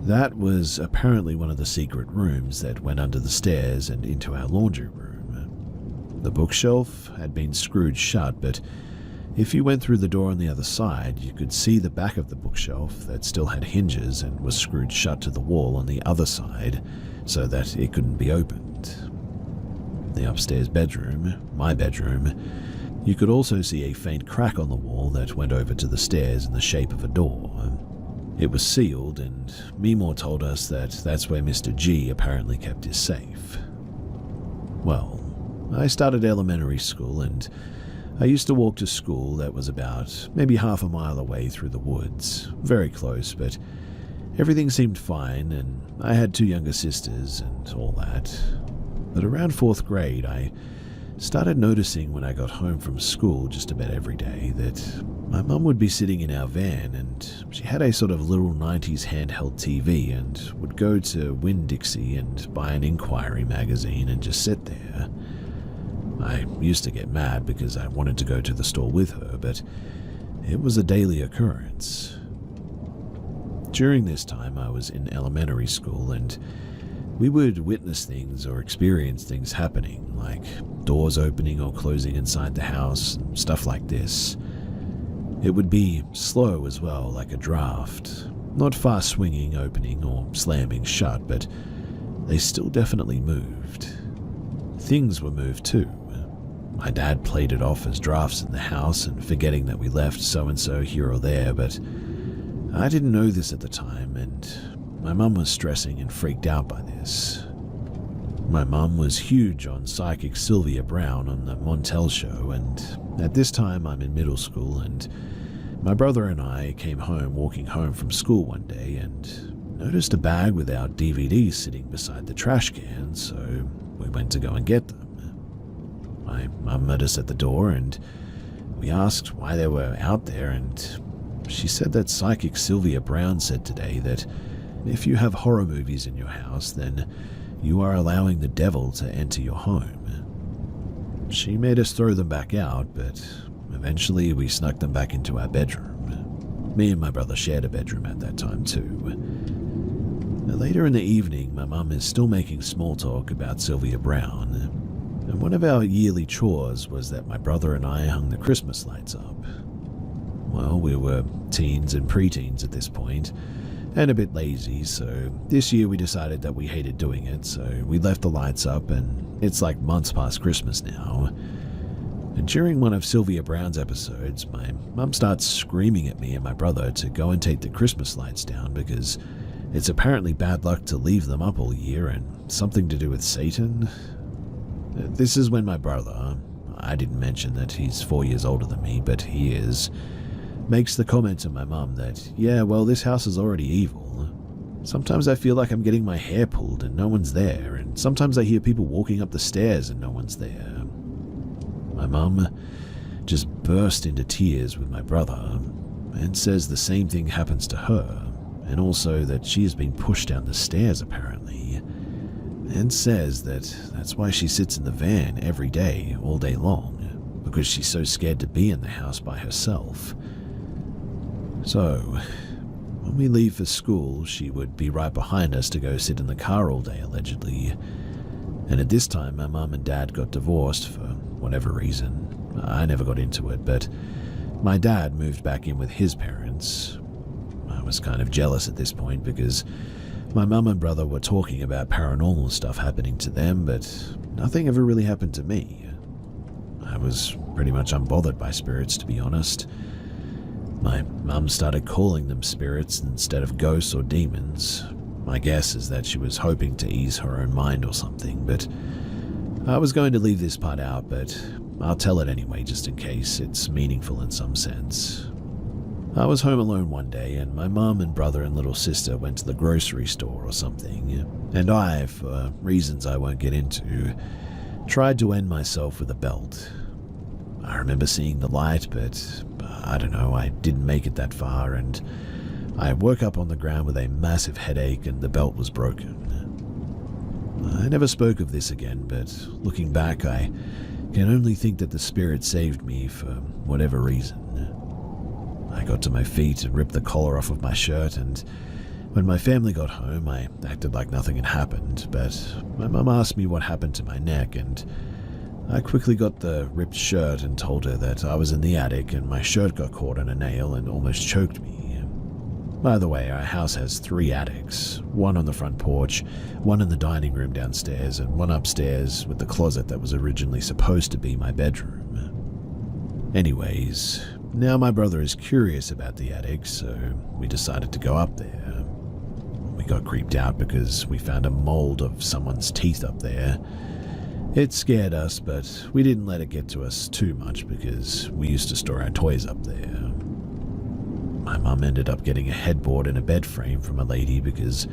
That was apparently one of the secret rooms that went under the stairs and into our laundry room. The bookshelf had been screwed shut, but if you went through the door on the other side, you could see the back of the bookshelf that still had hinges and was screwed shut to the wall on the other side so that it couldn't be opened. The upstairs bedroom, my bedroom, you could also see a faint crack on the wall that went over to the stairs in the shape of a door. It was sealed, and Meemore told us that that's where Mr. G apparently kept his safe. Well, I started elementary school, and I used to walk to school that was about maybe half a mile away through the woods, very close, but everything seemed fine, and I had two younger sisters and all that. But around 4th grade, I started noticing when I got home from school just about every day that my mum would be sitting in our van, and she had a sort of little 90s handheld TV and would go to Winn-Dixie and buy an Inquiry magazine and just sit there. I used to get mad because I wanted to go to the store with her, but it was a daily occurrence. During this time, I was in elementary school, and we would witness things or experience things happening, like doors opening or closing inside the house, and stuff like this. It would be slow as well, like a draft. Not fast swinging, opening, or slamming shut, but they still definitely moved. Things were moved too. My dad played it off as drafts in the house and forgetting that we left so-and-so here or there, but I didn't know this at the time, and my mum was stressing and freaked out by this. My mum was huge on psychic Sylvia Browne on the Montel show, and at this time I'm in middle school, and my brother and I came home walking home from school one day and noticed a bag with our DVDs sitting beside the trash can, so we went to go and get them. My mum met us at the door, and we asked why they were out there, and she said that psychic Sylvia Browne said today that if you have horror movies in your house, then you are allowing the devil to enter your home. She made us throw them back out, but eventually we snuck them back into our bedroom. Me and my brother shared a bedroom at that time too. Later in the evening, my mum is still making small talk about Sylvia Browne, and one of our yearly chores was that my brother and I hung the Christmas lights up. Well, we were teens and preteens at this point, and a bit lazy, so this year we decided that we hated doing it, so we left the lights up, and it's like months past Christmas now. And during one of Sylvia Browne's episodes, my mum starts screaming at me and my brother to go and take the Christmas lights down because it's apparently bad luck to leave them up all year and something to do with Satan. This is when my brother, I didn't mention that he's 4 years older than me, but he is, makes the comment to my mum that, yeah, well, this house is already evil. Sometimes I feel like I'm getting my hair pulled and no one's there, and sometimes I hear people walking up the stairs and no one's there. My mum just burst into tears with my brother and says the same thing happens to her, and also that she has been pushed down the stairs apparently, and says that that's why she sits in the van every day, all day long, because she's so scared to be in the house by herself. So, When we leave for school, she would be right behind us to go sit in the car all day, allegedly. And at this time, my mum and dad got divorced for whatever reason. I never got into it, but my dad moved back in with his parents. I was kind of jealous at this point because my mum and brother were talking about paranormal stuff happening to them, but nothing ever really happened to me. I was pretty much unbothered by spirits, to be honest. My mum started calling them spirits instead of ghosts or demons. My guess is that she was hoping to ease her own mind or something, but I was going to leave this part out, but I'll tell it anyway just in case it's meaningful in some sense. I was home alone one day, and my mum and brother and little sister went to the grocery store or something, and I, for reasons I won't get into, tried to end myself with a belt. I remember seeing the light, but I don't know, I didn't make it that far, and I woke up on the ground with a massive headache and the belt was broken. I never spoke of this again, but looking back, I can only think that the spirit saved me for whatever reason. I got to my feet and ripped the collar off of my shirt, and when my family got home, I acted like nothing had happened, but my mum asked me what happened to my neck, and I quickly got the ripped shirt and told her that I was in the attic and my shirt got caught on a nail and almost choked me. By the way, our house has 3 attics, one on the front porch, one in the dining room downstairs, and one upstairs with the closet that was originally supposed to be my bedroom. Anyways, now my brother is curious about the attic, so we decided to go up there. We got creeped out because we found a mold of someone's teeth up there. It scared us, but we didn't let it get to us too much because we used to store our toys up there. My mum ended up getting a headboard and a bed frame from a lady because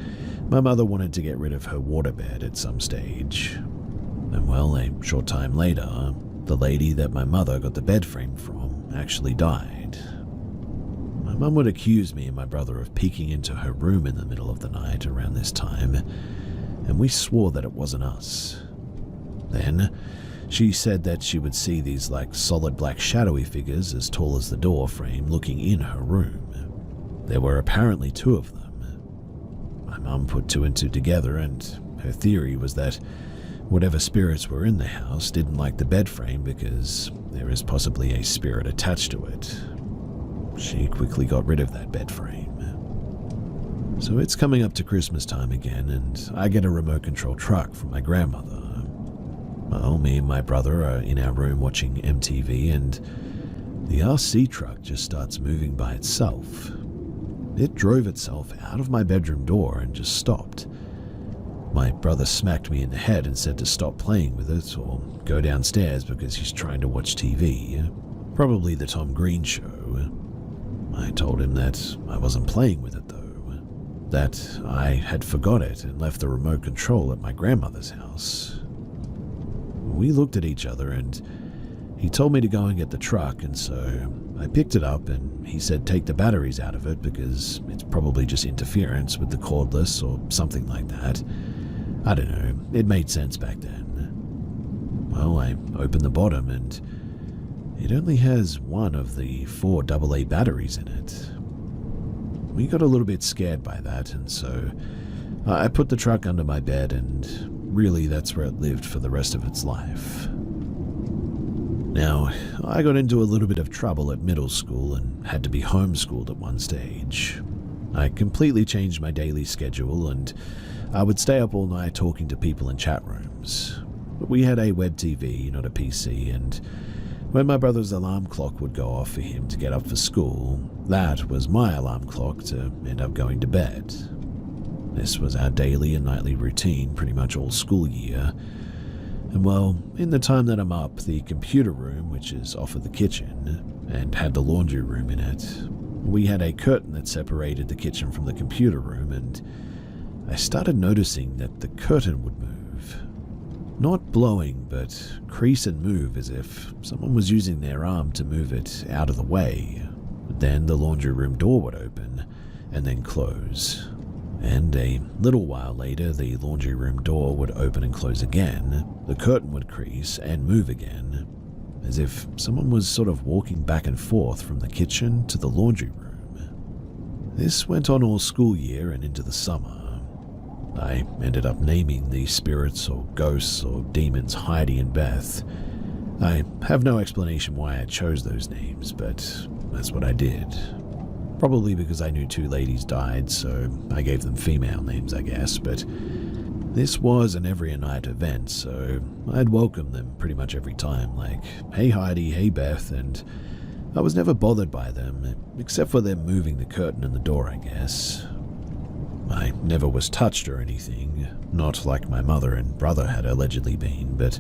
my mother wanted to get rid of her waterbed at some stage. And well, a short time later, the lady that my mother got the bed frame from actually died. My mum would accuse me and my brother of peeking into her room in the middle of the night around this time, and we swore that it wasn't us. Then, she said that she would see these solid black shadowy figures as tall as the door frame looking in her room. There were apparently 2 of them. My mum put 2 and 2 together, and her theory was that whatever spirits were in the house didn't like the bed frame because there is possibly a spirit attached to it. She quickly got rid of that bed frame. So it's coming up to Christmas time again, and I get a remote control truck from my grandmother. Well, me and my brother are in our room watching MTV, and the RC truck just starts moving by itself. It drove itself out of my bedroom door and just stopped. My brother smacked me in the head and said to stop playing with it or go downstairs because he's trying to watch TV, probably the Tom Green show. I told him that I wasn't playing with it though, that I had forgot it and left the remote control at my grandmother's house. We looked at each other and he told me to go and get the truck, and so I picked it up and he said take the batteries out of it because it's probably just interference with the cordless or something like that. I don't know, it made sense back then. Well, I opened the bottom and it only has 1 of the 4 AA batteries in it. We got a little bit scared by that, and so I put the truck under my bed, and really that's where it lived for the rest of its life. Now, I got into a little bit of trouble at middle school and had to be homeschooled at one stage. I completely changed my daily schedule and I would stay up all night talking to people in chat rooms. But we had a web TV, not a PC, and when my brother's alarm clock would go off for him to get up for school, that was my alarm clock to end up going to bed. This was our daily and nightly routine pretty much all school year. And well, in the time that I'm up, the computer room, which is off of the kitchen, and had the laundry room in it, we had a curtain that separated the kitchen from the computer room, and I started noticing that the curtain would move. Not blowing, but crease and move as if someone was using their arm to move it out of the way. Then the laundry room door would open, and then close. And a little while later, the laundry room door would open and close again, the curtain would crease and move again, as if someone was sort of walking back and forth from the kitchen to the laundry room. This went on all school year and into the summer. I ended up naming these spirits or ghosts or demons Heidi and Beth. I have no explanation why I chose those names, but that's what I did. Probably because I knew two ladies died, so I gave them female names, I guess, but this was an every night event, so I'd welcome them pretty much every time, like, hey Heidi, hey Beth, and I was never bothered by them, except for them moving the curtain in the door, I guess. I never was touched or anything, not like my mother and brother had allegedly been, but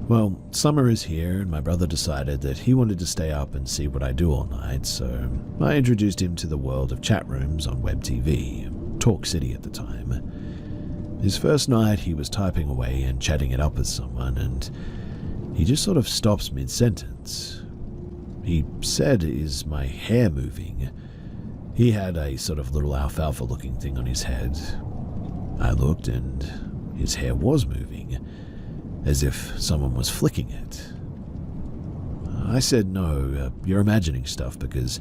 well, summer is here, and my brother decided that he wanted to stay up and see what I do all night, so I introduced him to the world of chat rooms on web TV, Talk City at the time. His first night, he was typing away and chatting it up with someone, and he just sort of stops mid-sentence. He said, "Is my hair moving?" He had a sort of little alfalfa-looking thing on his head. I looked, and his hair was moving, as if someone was flicking it. I said, "No, you're imagining stuff because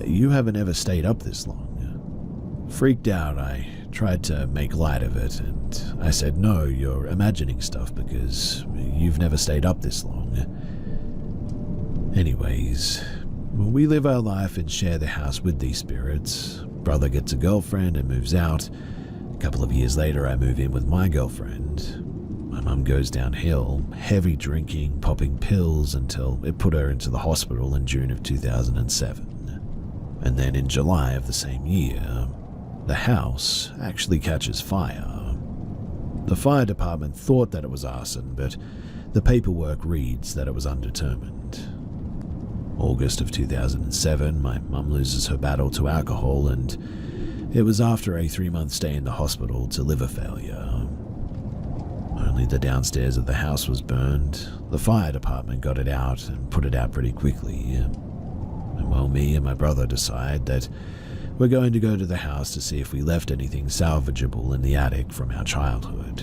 you haven't ever stayed up this long." Freaked out, I tried to make light of it, and I said, "No, you're imagining stuff because you've never stayed up this long." Anyways, we live our life and share the house with these spirits. Brother gets a girlfriend and moves out. A couple of years later, I move in with my girlfriend. My mum goes downhill, heavy drinking, popping pills until it put her into the hospital in June of 2007. And then in July of the same year, the house actually catches fire. The fire department thought that it was arson, but the paperwork reads that it was undetermined. August of 2007, my mum loses her battle to alcohol, and it was after a 3-month stay in the hospital to liver failure. Only the downstairs of the house was burned. The fire department got it out and put it out pretty quickly. And well, me and my brother decide that we're going to go to the house to see if we left anything salvageable in the attic from our childhood.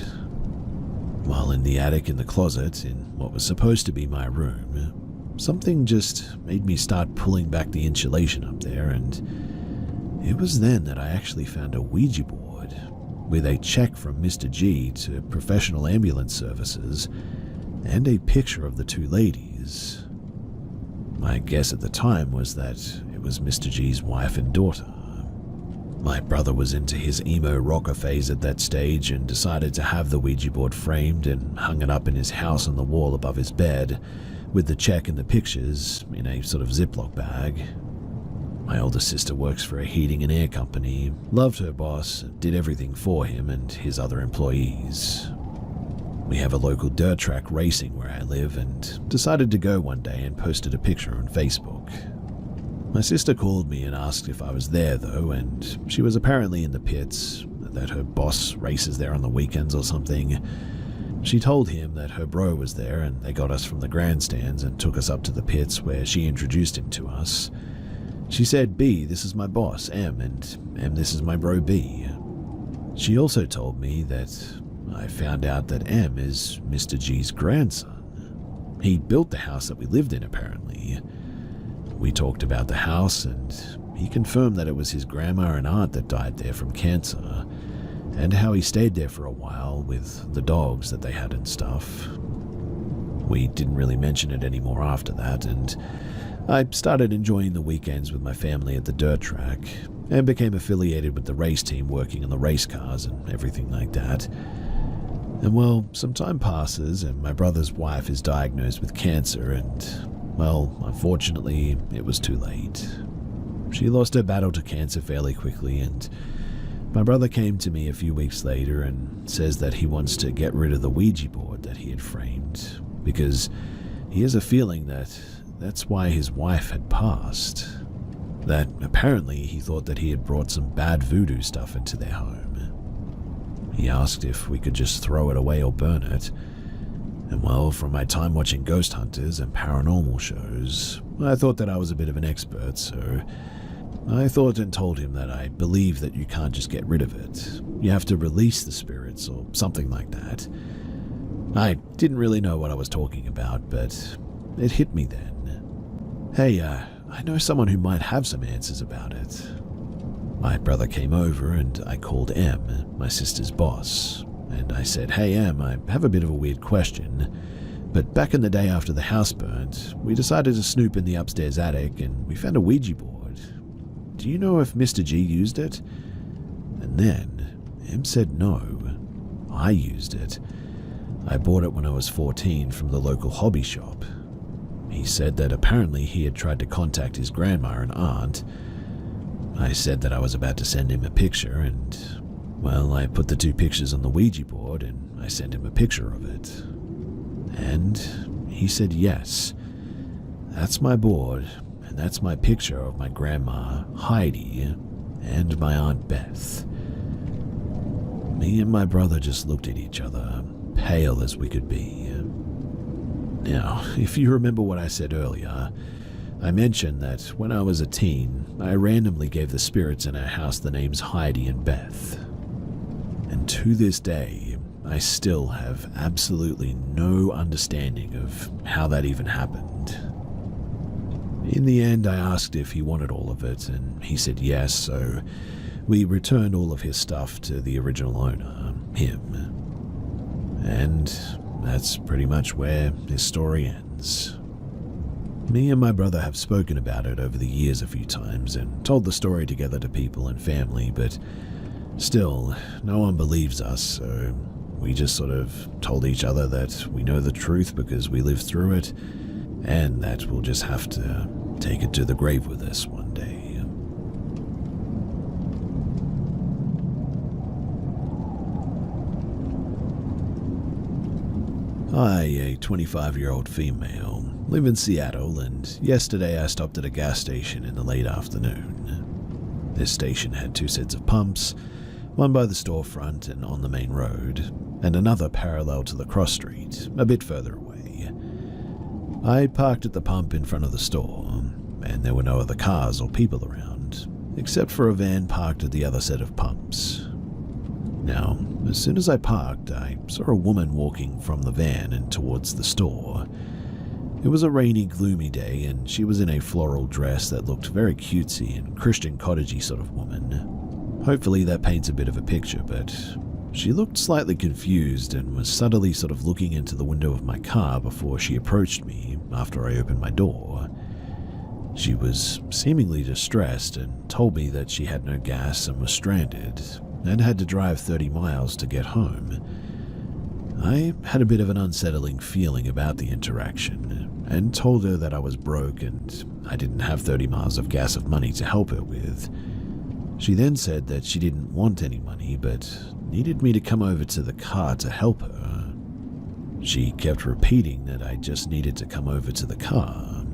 While in the attic in the closet, in what was supposed to be my room, something just made me start pulling back the insulation up there, and it was then that I actually found a Ouija board with a check from Mr. G to professional ambulance services and a picture of the two ladies. My guess at the time was that it was Mr. G's wife and daughter. My brother was into his emo rocker phase at that stage and decided to have the Ouija board framed and hung it up in his house on the wall above his bed, with the check and the pictures in a sort of Ziploc bag. My older sister works for a heating and air company, loved her boss, did everything for him and his other employees. We have a local dirt track racing where I live and decided to go one day and posted a picture on Facebook. My sister called me and asked if I was there though, and she was apparently in the pits, that her boss races there on the weekends or something. She told him that her bro was there and they got us from the grandstands and took us up to the pits where she introduced him to us. She said, "B, this is my boss, M, and M, this is my bro, B." She also told me that I found out that M is Mr. G's grandson. He built the house that we lived in, apparently. We talked about the house, and he confirmed that it was his grandma and aunt that died there from cancer, and how he stayed there for a while with the dogs that they had and stuff. We didn't really mention it anymore after that, and I started enjoying the weekends with my family at the dirt track, and became affiliated with the race team working on the race cars and everything like that. And well, some time passes and my brother's wife is diagnosed with cancer and, well, unfortunately, it was too late. She lost her battle to cancer fairly quickly, and my brother came to me a few weeks later and says that he wants to get rid of the Ouija board that he had framed, because he has a feeling that that's why his wife had passed. That apparently he thought that he had brought some bad voodoo stuff into their home. He asked if we could just throw it away or burn it. And well, from my time watching ghost hunters and paranormal shows, I thought that I was a bit of an expert, so I thought and told him that I believe that you can't just get rid of it. You have to release the spirits or something like that. I didn't really know what I was talking about, but it hit me then. "Hey, I know someone who might have some answers about it." My brother came over and I called Em, my sister's boss, and I said, "Hey Em, I have a bit of a weird question, but back in the day after the house burnt, we decided to snoop in the upstairs attic and we found a Ouija board. Do you know if Mr. G used it?" And then Em said no, I used it. I bought it when I was 14 from the local hobby shop. He said that apparently he had tried to contact his grandma and aunt. I said that I was about to send him a picture and, well, I put the two pictures on the Ouija board and I sent him a picture of it. And he said yes. That's my board, and that's my picture of my grandma, Heidi, and my Aunt Beth. Me and my brother just looked at each other, pale as we could be. Now, if you remember what I said earlier, I mentioned that when I was a teen, I randomly gave the spirits in our house the names Heidi and Beth. And to this day, I still have absolutely no understanding of how that even happened. In the end, I asked if he wanted all of it, and he said yes, so we returned all of his stuff to the original owner, him. And that's pretty much where his story ends. Me and my brother have spoken about it over the years a few times and told the story together to people and family, but still, no one believes us, so we just sort of told each other that we know the truth because we lived through it, and that we'll just have to take it to the grave with us one day. I, a 25-year-old female, live in Seattle, and yesterday I stopped at a gas station in the late afternoon. This station had two sets of pumps, one by the storefront and on the main road, and another parallel to the cross street, a bit further away. I parked at the pump in front of the store, and there were no other cars or people around, except for a van parked at the other set of pumps. Now, as soon as I parked, I saw a woman walking from the van and towards the store. It was a rainy, gloomy day, and she was in a floral dress that looked very cutesy and Christian cottagey sort of woman. Hopefully that paints a bit of a picture, but she looked slightly confused and was subtly sort of looking into the window of my car before she approached me after I opened my door. She was seemingly distressed and told me that she had no gas and was stranded, and had to drive 30 miles to get home. I had a bit of an unsettling feeling about the interaction, and told her that I was broke and I didn't have 30 miles of gas of money to help her with. She then said that she didn't want any money, but needed me to come over to the car to help her. She kept repeating that I just needed to come over to the car.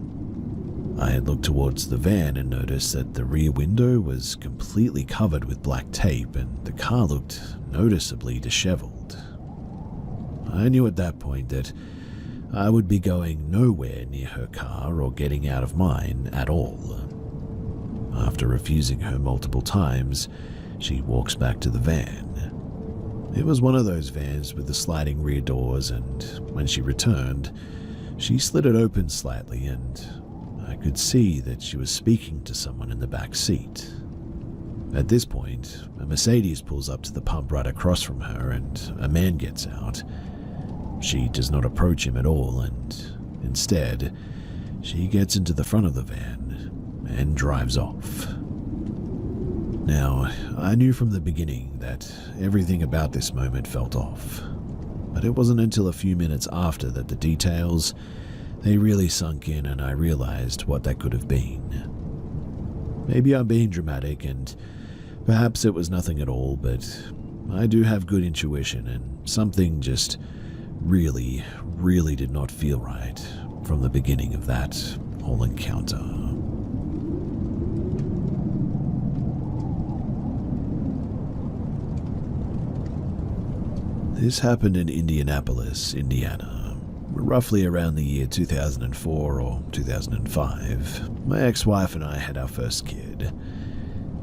I had looked towards the van and noticed that the rear window was completely covered with black tape and the car looked noticeably disheveled. I knew at that point that I would be going nowhere near her car or getting out of mine at all. After refusing her multiple times, she walks back to the van. It was one of those vans with the sliding rear doors, and when she returned, she slid it open slightly and I could see that she was speaking to someone in the back seat. At this point, a Mercedes pulls up to the pump right across from her and a man gets out. She does not approach him at all, and instead, she gets into the front of the van and drives off. Now, I knew from the beginning that everything about this moment felt off, but it wasn't until a few minutes after that the details, they really sunk in and I realized what that could have been. Maybe I'm being dramatic and perhaps it was nothing at all, but I do have good intuition and something just really, really did not feel right from the beginning of that whole encounter. This happened in Indianapolis, Indiana. Roughly around the year 2004 or 2005, my ex-wife and I had our first kid.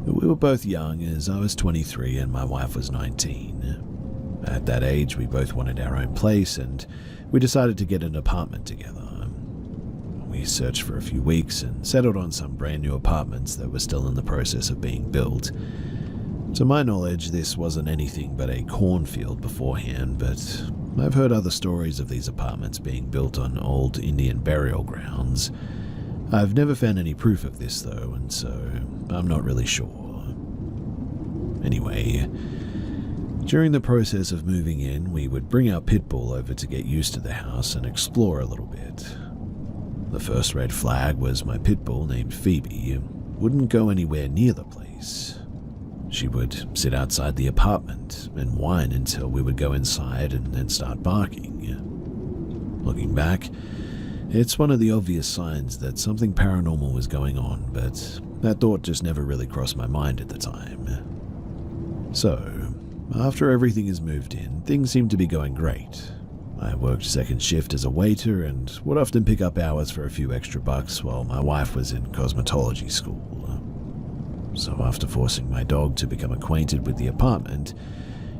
We were both young, as I was 23 and my wife was 19. At that age, we both wanted our own place, and we decided to get an apartment together. we searched for a few weeks and settled on some brand new apartments that were still in the process of being built. To my knowledge, this wasn't anything but a cornfield beforehand, but I've heard other stories of these apartments being built on old Indian burial grounds. I've never found any proof of this though, and so I'm not really sure. Anyway, during the process of moving in, we would bring our pit bull over to get used to the house and explore a little bit. The first red flag was my pit bull named Phoebe wouldn't go anywhere near the place. She would sit outside the apartment and whine until we would go inside and then start barking. Looking back, it's one of the obvious signs that something paranormal was going on, but that thought just never really crossed my mind at the time. So, after everything is moved in, things seem to be going great. I worked second shift as a waiter and would often pick up hours for a few extra bucks while my wife was in cosmetology school. So after forcing my dog to become acquainted with the apartment,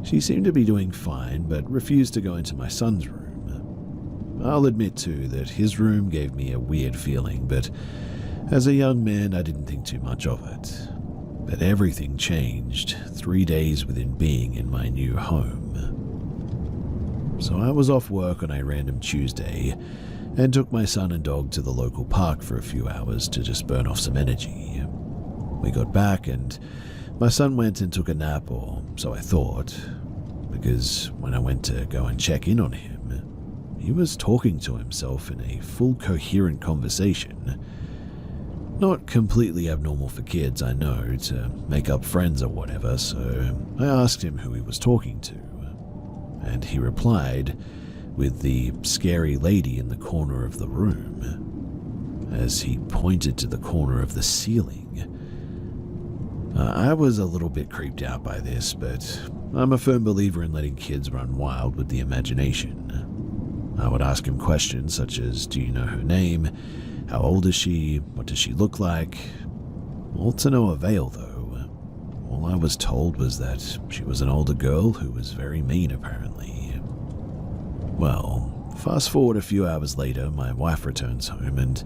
she seemed to be doing fine but refused to go into my son's room. I'll admit too that his room gave me a weird feeling, but as a young man I didn't think too much of it. But everything changed 3 days within being in my new home. So I was off work on a random Tuesday and took my son and dog to the local park for a few hours to just burn off some energy. We got back and my son went and took a nap, or so I thought, because when I went to go and check in on him, he was talking to himself in a full coherent conversation. Not completely abnormal for kids, I know, to make up friends or whatever, so I asked him who he was talking to. And he replied with the scary lady in the corner of the room, as he pointed to the corner of the ceiling. I was a little bit creeped out by this, but I'm a firm believer in letting kids run wild with the imagination. I would ask him questions such as, do you know her name? How old is she? What does she look like? All to no avail, though. All I was told was that she was an older girl who was very mean, apparently. Well, fast forward a few hours later, my wife returns home and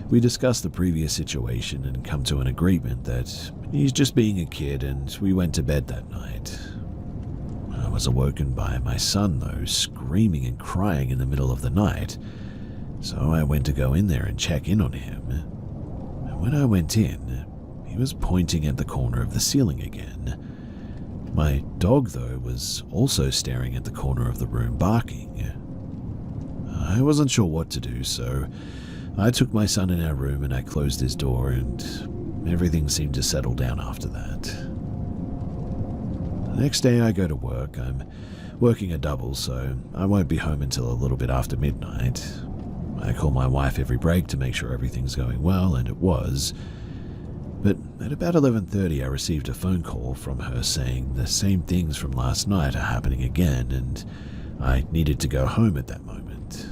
we discuss the previous situation and come to an agreement that he's just being a kid, and we went to bed that night. I was awoken by my son, though, screaming and crying in the middle of the night, so I went to go in there and check in on him. And when I went in, he was pointing at the corner of the ceiling again. My dog, though, was also staring at the corner of the room, barking. I wasn't sure what to do, so I took my son in our room and I closed his door, and everything seemed to settle down after that. The next day I go to work. I'm working a double, so I won't be home until a little bit after midnight. I call my wife every break to make sure everything's going well, and it was. But at about 11:30 I received a phone call from her saying the same things from last night are happening again, and I needed to go home at that moment.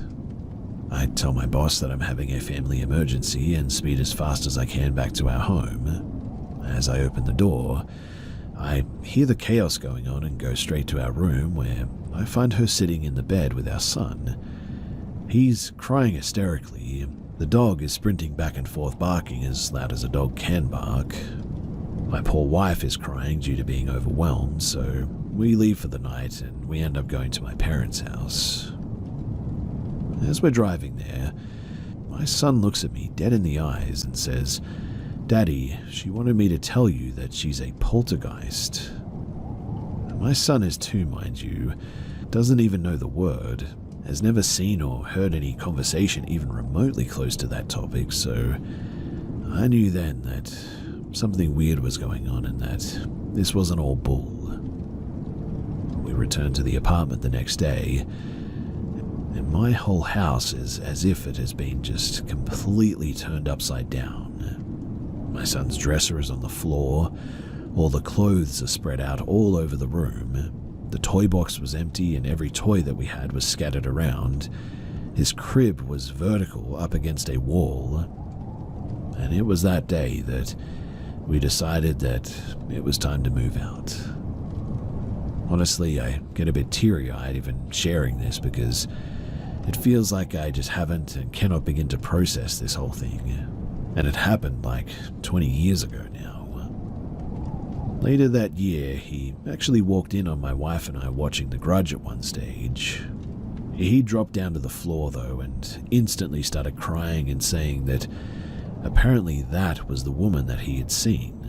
I tell my boss that I'm having a family emergency and speed as fast as I can back to our home. As I open the door, I hear the chaos going on and go straight to our room, where I find her sitting in the bed with our son. He's crying hysterically. The dog is sprinting back and forth, barking as loud as a dog can bark. My poor wife is crying due to being overwhelmed, so we leave for the night and we end up going to my parents' house. As we're driving there, my son looks at me dead in the eyes and says, "Daddy, she wanted me to tell you that she's a poltergeist." My son is 2, mind you, doesn't even know the word, has never seen or heard any conversation even remotely close to that topic, so I knew then that something weird was going on and that this wasn't all bull. We returned to the apartment the next day, and my whole house is as if it has been just completely turned upside down. My son's dresser is on the floor, all the clothes are spread out all over the room, the toy box was empty and every toy that we had was scattered around, his crib was vertical up against a wall, and it was that day that we decided that it was time to move out. Honestly, I get a bit teary-eyed even sharing this because It feels like I just haven't and cannot begin to process this whole thing. And it happened like 20 years ago now. Later that year, he actually walked in on my wife and I watching The Grudge at one stage. He dropped down to the floor though and instantly started crying and saying that apparently that was the woman that he had seen.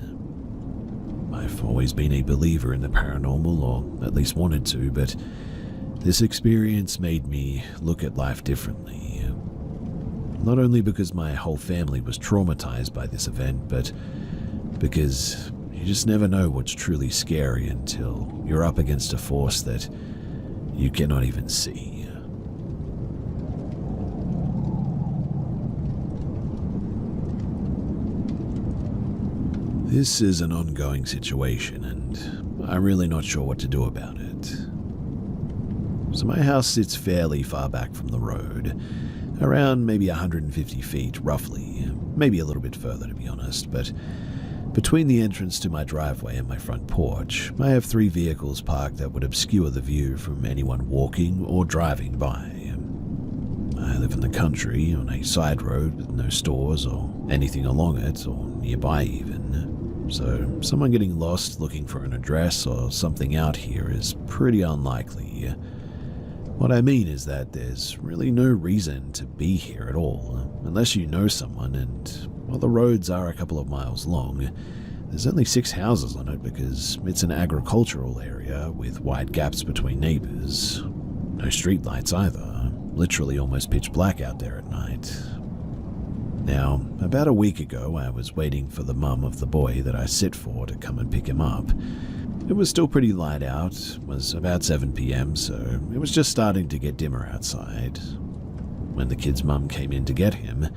I've always been a believer in the paranormal, or at least wanted to, but this experience made me look at life differently. Not only because my whole family was traumatized by this event, but because you just never know what's truly scary until you're up against a force that you cannot even see. This is an ongoing situation, and I'm really not sure what to do about it. So my house sits fairly far back from the road, around maybe 150 feet roughly, maybe a little bit further to be honest, but between the entrance to my driveway and my front porch, I have 3 vehicles parked that would obscure the view from anyone walking or driving by. I live in the country on a side road with no stores or anything along it or nearby even. So someone getting lost looking for an address or something out here is pretty unlikely. What I mean is that there's really no reason to be here at all, unless you know someone, and while the roads are a couple of miles long, there's only 6 houses on it because it's an agricultural area with wide gaps between neighbors. No streetlights either, literally almost pitch black out there at night. Now, about a week ago, I was waiting for the mum of the boy that I sit for to come and pick him up. It was still pretty light out, it was about 7 p.m, so it was just starting to get dimmer outside. When the kid's mum came in to get him,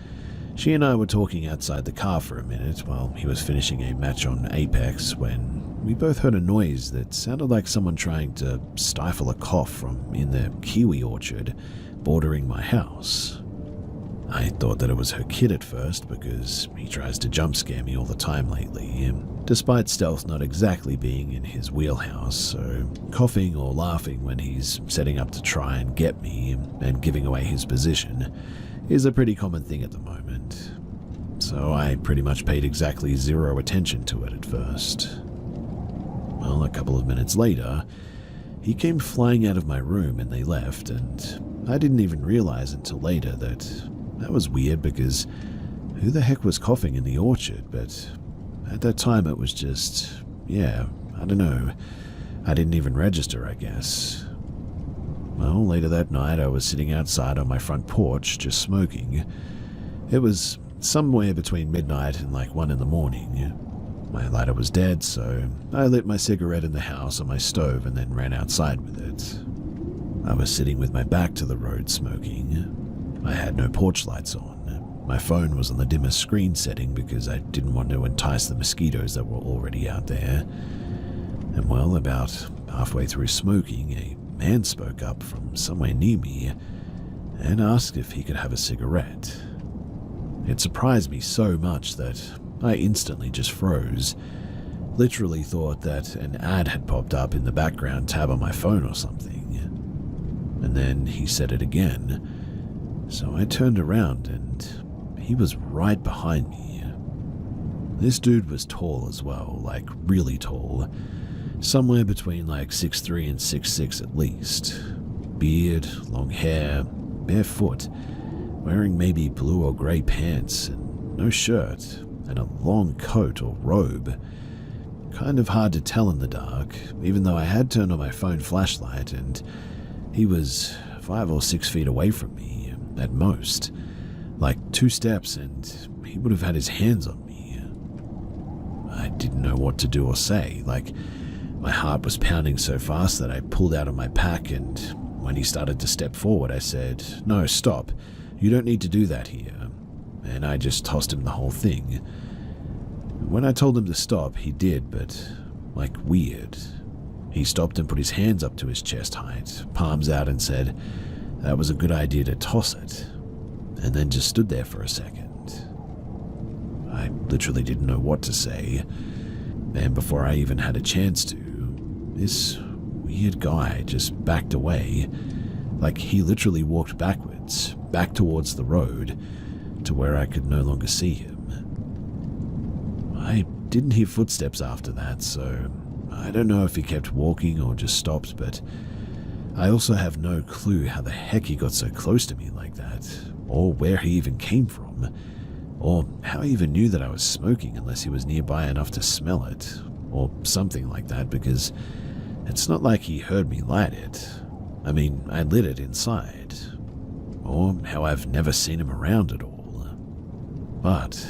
she and I were talking outside the car for a minute while he was finishing a match on Apex when we both heard a noise that sounded like someone trying to stifle a cough from in the kiwi orchard bordering my house. I thought that it was her kid at first because he tries to jump scare me all the time lately, despite stealth not exactly being in his wheelhouse, so coughing or laughing when he's setting up to try and get me and giving away his position is a pretty common thing at the moment. So I pretty much paid exactly 0 attention to it at first. Well, a couple of minutes later, he came flying out of my room and they left, and I didn't even realize until later that was weird because who the heck was coughing in the orchard? But at that time it was just, I don't know. I didn't even register, I guess. Well, later that night I was sitting outside on my front porch just smoking. It was somewhere between midnight and like 1 in the morning. My lighter was dead, so I lit my cigarette in the house on my stove and then ran outside with it. I was sitting with my back to the road smoking. I had no porch lights on. My phone was on the dimmest screen setting because I didn't want to entice the mosquitoes that were already out there. And well, about halfway through smoking, a man spoke up from somewhere near me and asked if he could have a cigarette. It surprised me so much that I instantly just froze. Literally thought that an ad had popped up in the background tab on my phone or something. And then he said it again. So I turned around and he was right behind me. This dude was tall as well, like really tall. Somewhere between like 6'3" and 6'6" at least. Beard, long hair, barefoot, wearing maybe blue or grey pants and no shirt, and a long coat or robe. Kind of hard to tell in the dark, even though I had turned on my phone flashlight and he was 5 or 6 feet away from me. At most, like 2 steps and he would have had his hands on me. I didn't know what to do or say, like my heart was pounding so fast that I pulled out of my pack, and when he started to step forward I said, "No, stop, you don't need to do that here," and I just tossed him the whole thing. When I told him to stop, he did, but like weird. He stopped and put his hands up to his chest height, palms out, and said, "That was a good idea to toss it," and then just stood there for a second. I literally didn't know what to say, and before I even had a chance to, this weird guy just backed away, Like he literally walked backwards, back towards the road, to where I could no longer see him. I didn't hear footsteps after that, so I don't know if he kept walking or just stopped, but I also have no clue how the heck he got so close to me like that, or where he even came from, or how he even knew that I was smoking unless he was nearby enough to smell it, or something like that, because it's not like he heard me light it. I mean, I lit it inside, or how I've never seen him around at all. But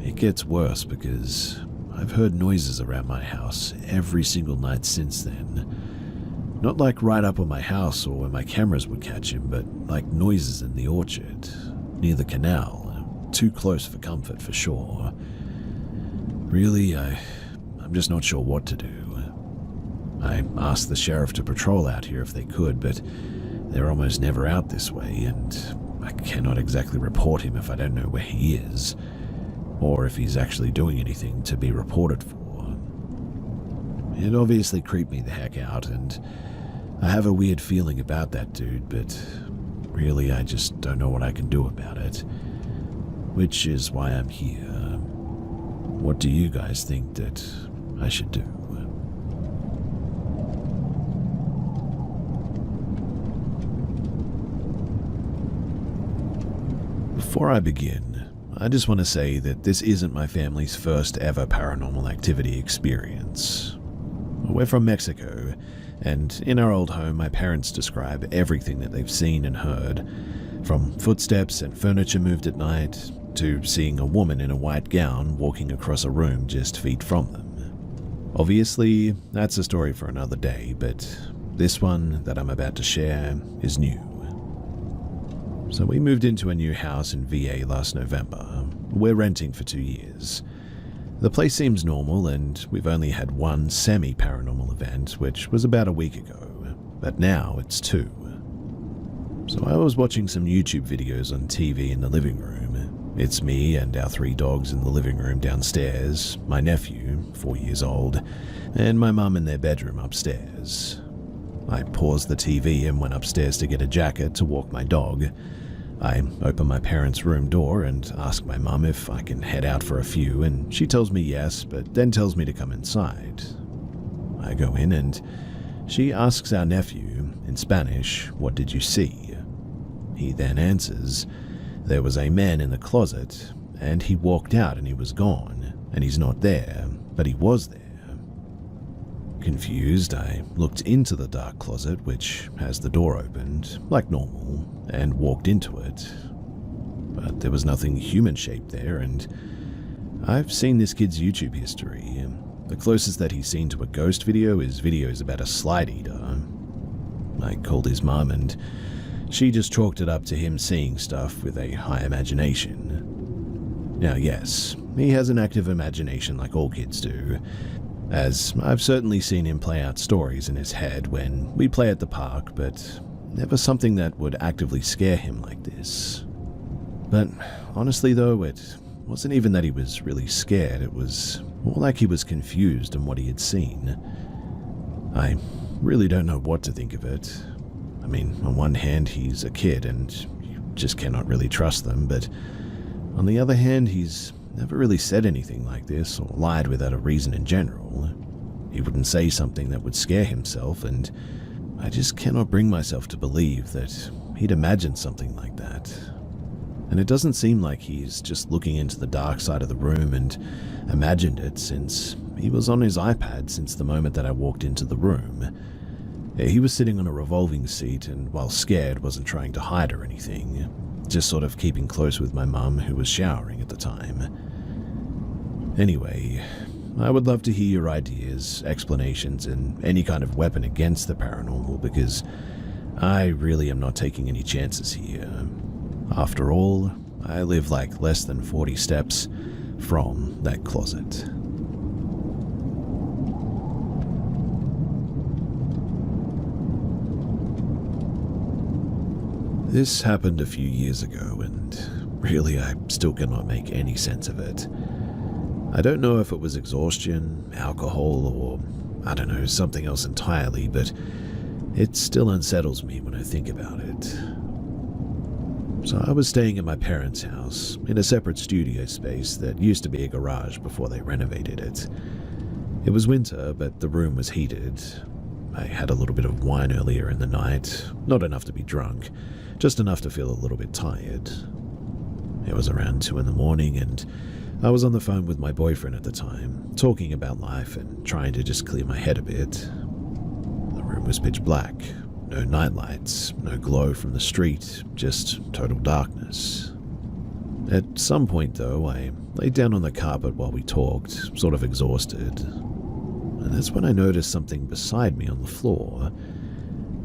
it gets worse because I've heard noises around my house every single night since then. Not like right up on my house or where my cameras would catch him, but like noises in the orchard, near the canal, too close for comfort for sure. Really, I'm just not sure what to do. I asked the sheriff to patrol out here if they could, but they're almost never out this way, and I cannot exactly report him if I don't know where he is, or if he's actually doing anything to be reported for. It obviously creeped me the heck out, and I have a weird feeling about that dude, but really I just don't know what I can do about it, which is why I'm here. What do you guys think that I should do? Before I begin, I just want to say that this isn't my family's first ever paranormal activity experience. We're from Mexico, and in our old home, my parents describe everything that they've seen and heard, from footsteps and furniture moved at night, to seeing a woman in a white gown walking across a room just feet from them. Obviously, that's a story for another day, but this one that I'm about to share is new. So we moved into a new house in VA last November. We're renting for 2 years. The place seems normal, and we've only had one semi-paranormal event, which was about a week ago, but now it's 2. So I was watching some YouTube videos on TV in the living room. It's me and our 3 dogs in the living room downstairs, my nephew, 4 years old, and my mum in their bedroom upstairs. I paused the TV and went upstairs to get a jacket to walk my dog. I open my parents' room door and ask my mum if I can head out for a few, and she tells me yes, but then tells me to come inside. I go in and she asks our nephew, in Spanish, "What did you see?" He then answers, "There was a man in the closet, and he walked out and he was gone, and he's not there, but he was there." Confused, I looked into the dark closet, which has the door opened, like normal, and walked into it. But there was nothing human-shaped there, and I've seen this kid's YouTube history. The closest that he's seen to a ghost video is videos about a slide eater. I called his mum, and she just chalked it up to him seeing stuff with a high imagination. Now yes, he has an active imagination like all kids do, as I've certainly seen him play out stories in his head when we play at the park, but never something that would actively scare him like this. But honestly though, it wasn't even that he was really scared, it was more like he was confused on what he had seen. I really don't know what to think of it. I mean, on one hand he's a kid and you just cannot really trust them, but on the other hand he's never really said anything like this or lied without a reason in general. He wouldn't say something that would scare himself, and I just cannot bring myself to believe that he'd imagined something like that. And it doesn't seem like he's just looking into the dark side of the room and imagined it, since he was on his iPad since the moment that I walked into the room. He was sitting on a revolving seat and, while scared, wasn't trying to hide or anything, just sort of keeping close with my mum, who was showering at the time. Anyway, I would love to hear your ideas, explanations, and any kind of weapon against the paranormal, because I really am not taking any chances here. After all, I live like less than 40 steps from that closet. This happened a few years ago, and really I still cannot make any sense of it. I don't know if it was exhaustion, alcohol, or I don't know, something else entirely, but It still unsettles me when I think about it. So I was staying at my parents' house in a separate studio space that used to be a garage before they renovated it. It was winter, but the room was heated. I had a little bit of wine earlier in the night, not enough to be drunk, just enough to feel a little bit tired. It was around 2 a.m, and I was on the phone with my boyfriend at the time, talking about life and trying to just clear my head a bit. The room was pitch black, no nightlights, no glow from the street, just total darkness. At some point, though, I laid down on the carpet while we talked, sort of exhausted. And that's when I noticed something beside me on the floor.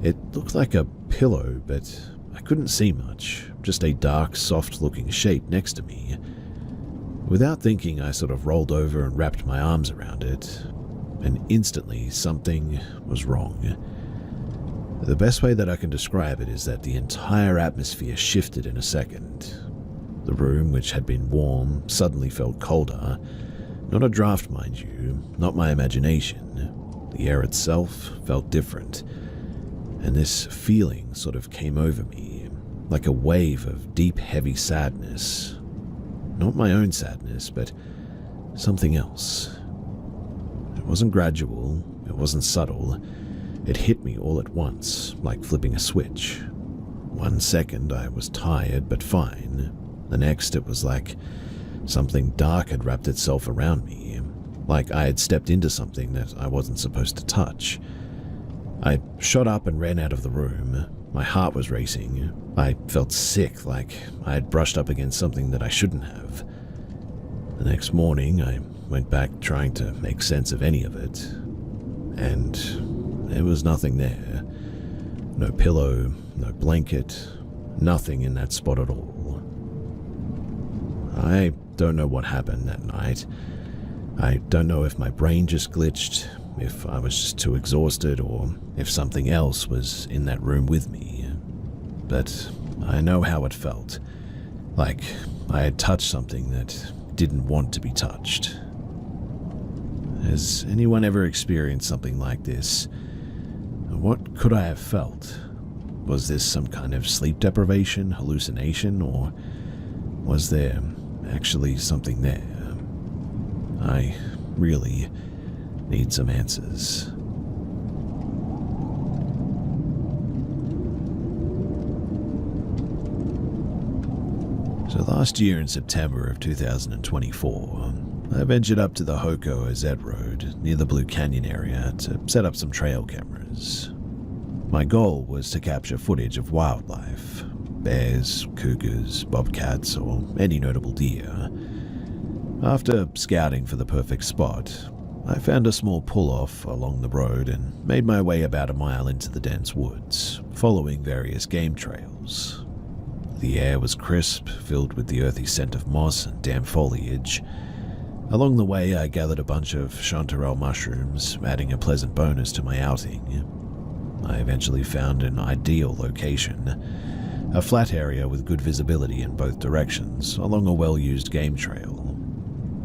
It looked like a pillow, but I couldn't see much, just a dark, soft-looking shape next to me. Without thinking, I sort of rolled over and wrapped my arms around it, and instantly something was wrong. The best way that I can describe it is that the entire atmosphere shifted in a second. The room, which had been warm, suddenly felt colder. Not a draft, mind you, not my imagination. The air itself felt different, and this feeling sort of came over me, like a wave of deep, heavy sadness. Not my own sadness, but something else. It wasn't gradual, it wasn't subtle. It hit me all at once, like flipping a switch. 1 second I was tired but fine. The next it was like something dark had wrapped itself around me, like I had stepped into something that I wasn't supposed to touch. I shot up and ran out of the room. My heart was racing. I felt sick, like I had brushed up against something that I shouldn't have. The next morning, I went back trying to make sense of any of it, and there was nothing there. No pillow, no blanket, nothing in that spot at all. I don't know what happened that night. I don't know if my brain just glitched, if I was just too exhausted, or if something else was in that room with me. But I know how it felt. Like I had touched something that didn't want to be touched. Has anyone ever experienced something like this? What could I have felt? Was this some kind of sleep deprivation, hallucination, or was there actually something there? I really need some answers. So last year in September of 2024, I ventured up to the Hoko Azet Road near the Blue Canyon area to set up some trail cameras. My goal was to capture footage of wildlife, bears, cougars, bobcats, or any notable deer. After scouting for the perfect spot, I found a small pull-off along the road and made my way about a mile into the dense woods, following various game trails. The air was crisp, filled with the earthy scent of moss and damp foliage. Along the way, I gathered a bunch of chanterelle mushrooms, adding a pleasant bonus to my outing. I eventually found an ideal location, a flat area with good visibility in both directions along a well-used game trail.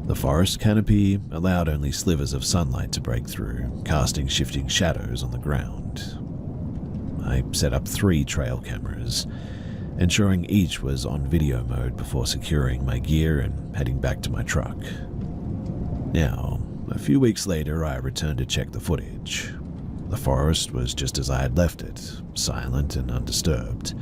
The forest canopy allowed only slivers of sunlight to break through, casting shifting shadows on the ground. I set up 3 trail cameras, ensuring each was on video mode before securing my gear and heading back to my truck. Now, a few weeks later, I returned to check the footage. The forest was just as I had left it, silent and undisturbed.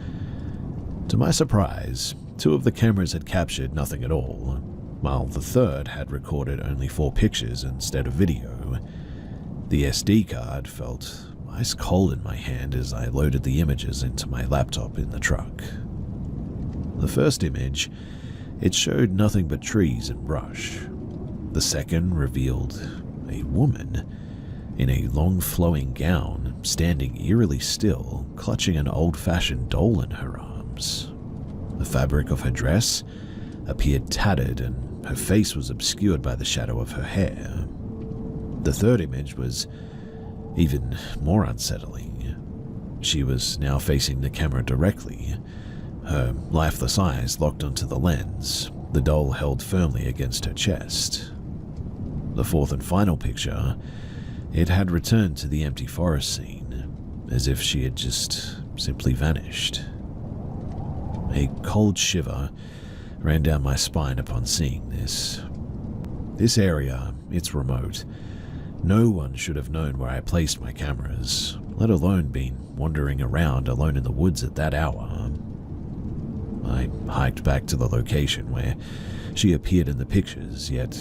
To my surprise, 2 of the cameras had captured nothing at all, while the third had recorded only 4 pictures instead of video. The SD card felt ice cold in my hand as I loaded the images into my laptop in the truck. The first image, it showed nothing but trees and brush. The second revealed a woman in a long flowing gown, standing eerily still, clutching an old-fashioned doll in her arms. The fabric of her dress appeared tattered and her face was obscured by the shadow of her hair. The third image was even more unsettling. She was now facing the camera directly, her lifeless eyes locked onto the lens, the doll held firmly against her chest. The fourth and final picture, it had returned to the empty forest scene. as if she had just simply vanished. A cold shiver ran down my spine upon seeing this. This area, it's remote. No one should have known where I placed my cameras, let alone been wandering around alone in the woods at that hour. I hiked back to the location where she appeared in the pictures, yet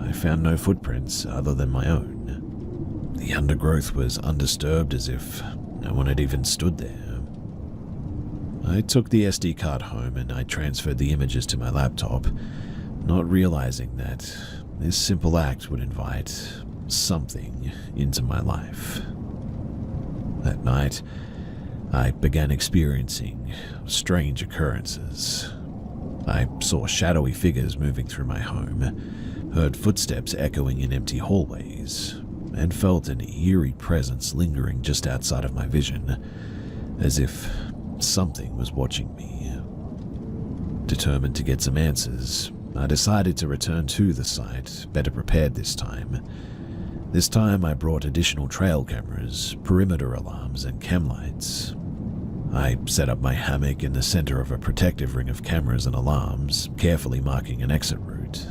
I found no footprints other than my own. The undergrowth was undisturbed, as if no one had even stood there. I took the SD card home and I transferred the images to my laptop, not realizing that this simple act would invite something into my life. That night, I began experiencing strange occurrences. I saw shadowy figures moving through my home, heard footsteps echoing in empty hallways, and felt an eerie presence lingering just outside of my vision, as if something was watching me. Determined to get some answers, I decided to return to the site, better prepared this time. This time I brought additional trail cameras, perimeter alarms, and chem lights. I set up my hammock in the center of a protective ring of cameras and alarms, carefully marking an exit route.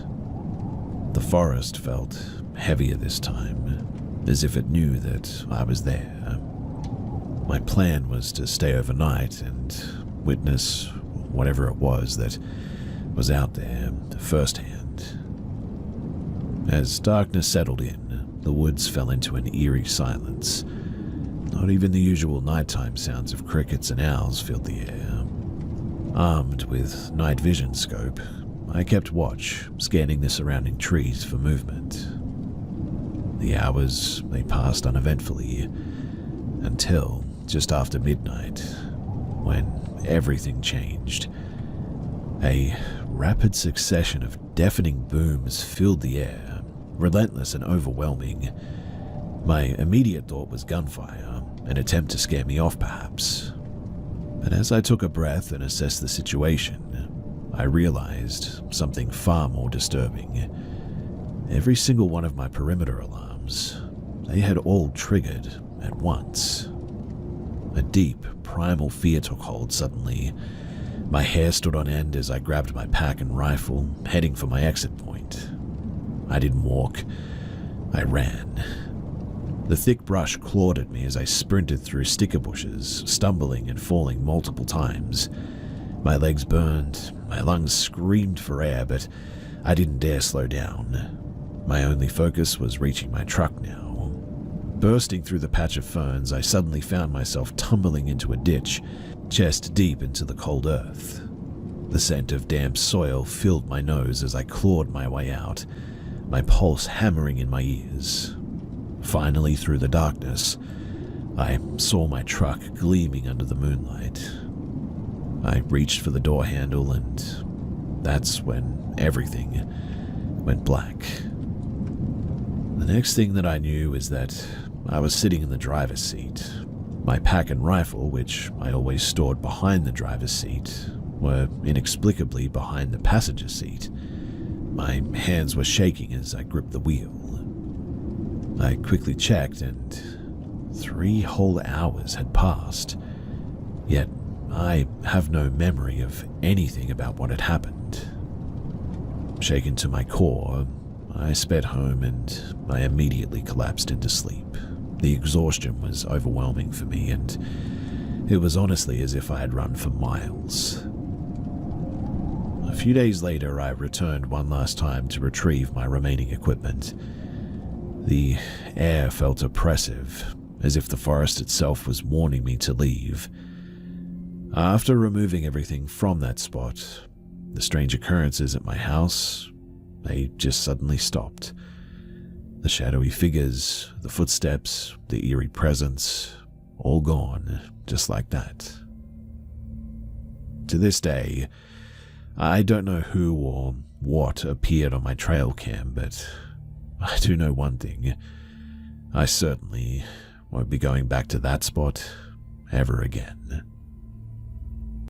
The forest felt heavier this time, as if it knew that I was there. My plan was to stay overnight and witness whatever it was that was out there firsthand. As darkness settled in, the woods fell into an eerie silence. Not even the usual nighttime sounds of crickets and owls filled the air. Armed with night vision scope, I kept watch, scanning the surrounding trees for movement. The hours, they passed uneventfully, until just after midnight, when everything changed. A rapid succession of deafening booms filled the air, relentless and overwhelming. My immediate thought was gunfire, an attempt to scare me off perhaps. But as I took a breath and assessed the situation, I realized something far more disturbing. Every single one of my perimeter alarms, they had all triggered at once. A deep, primal fear took hold suddenly. My hair stood on end as I grabbed my pack and rifle, heading for my exit point. I didn't walk, I ran. The thick brush clawed at me as I sprinted through sticker bushes, stumbling and falling multiple times. My legs burned, my lungs screamed for air, but I didn't dare slow down. My only focus was reaching my truck now. Bursting through the patch of ferns, I suddenly found myself tumbling into a ditch, chest deep into the cold earth. The scent of damp soil filled my nose as I clawed my way out, my pulse hammering in my ears. Finally, through the darkness, I saw my truck gleaming under the moonlight. I reached for the door handle, and that's when everything went black. The next thing that I knew is that I was sitting in the driver's seat. My pack and rifle, which I always stored behind the driver's seat, were inexplicably behind the passenger seat. My hands were shaking as I gripped the wheel. I quickly checked, and 3 whole hours had passed. Yet I have no memory of anything about what had happened. Shaken to my core, I sped home and I immediately collapsed into sleep. The exhaustion was overwhelming for me, and it was honestly as if I had run for miles. A few days later, I returned one last time to retrieve my remaining equipment. The air felt oppressive, as if the forest itself was warning me to leave. After removing everything from that spot, the strange occurrences at my house, they just suddenly stopped. The shadowy figures, the footsteps, the eerie presence, all gone, just like that. To this day, I don't know who or what appeared on my trail cam, but I do know one thing. I certainly won't be going back to that spot ever again.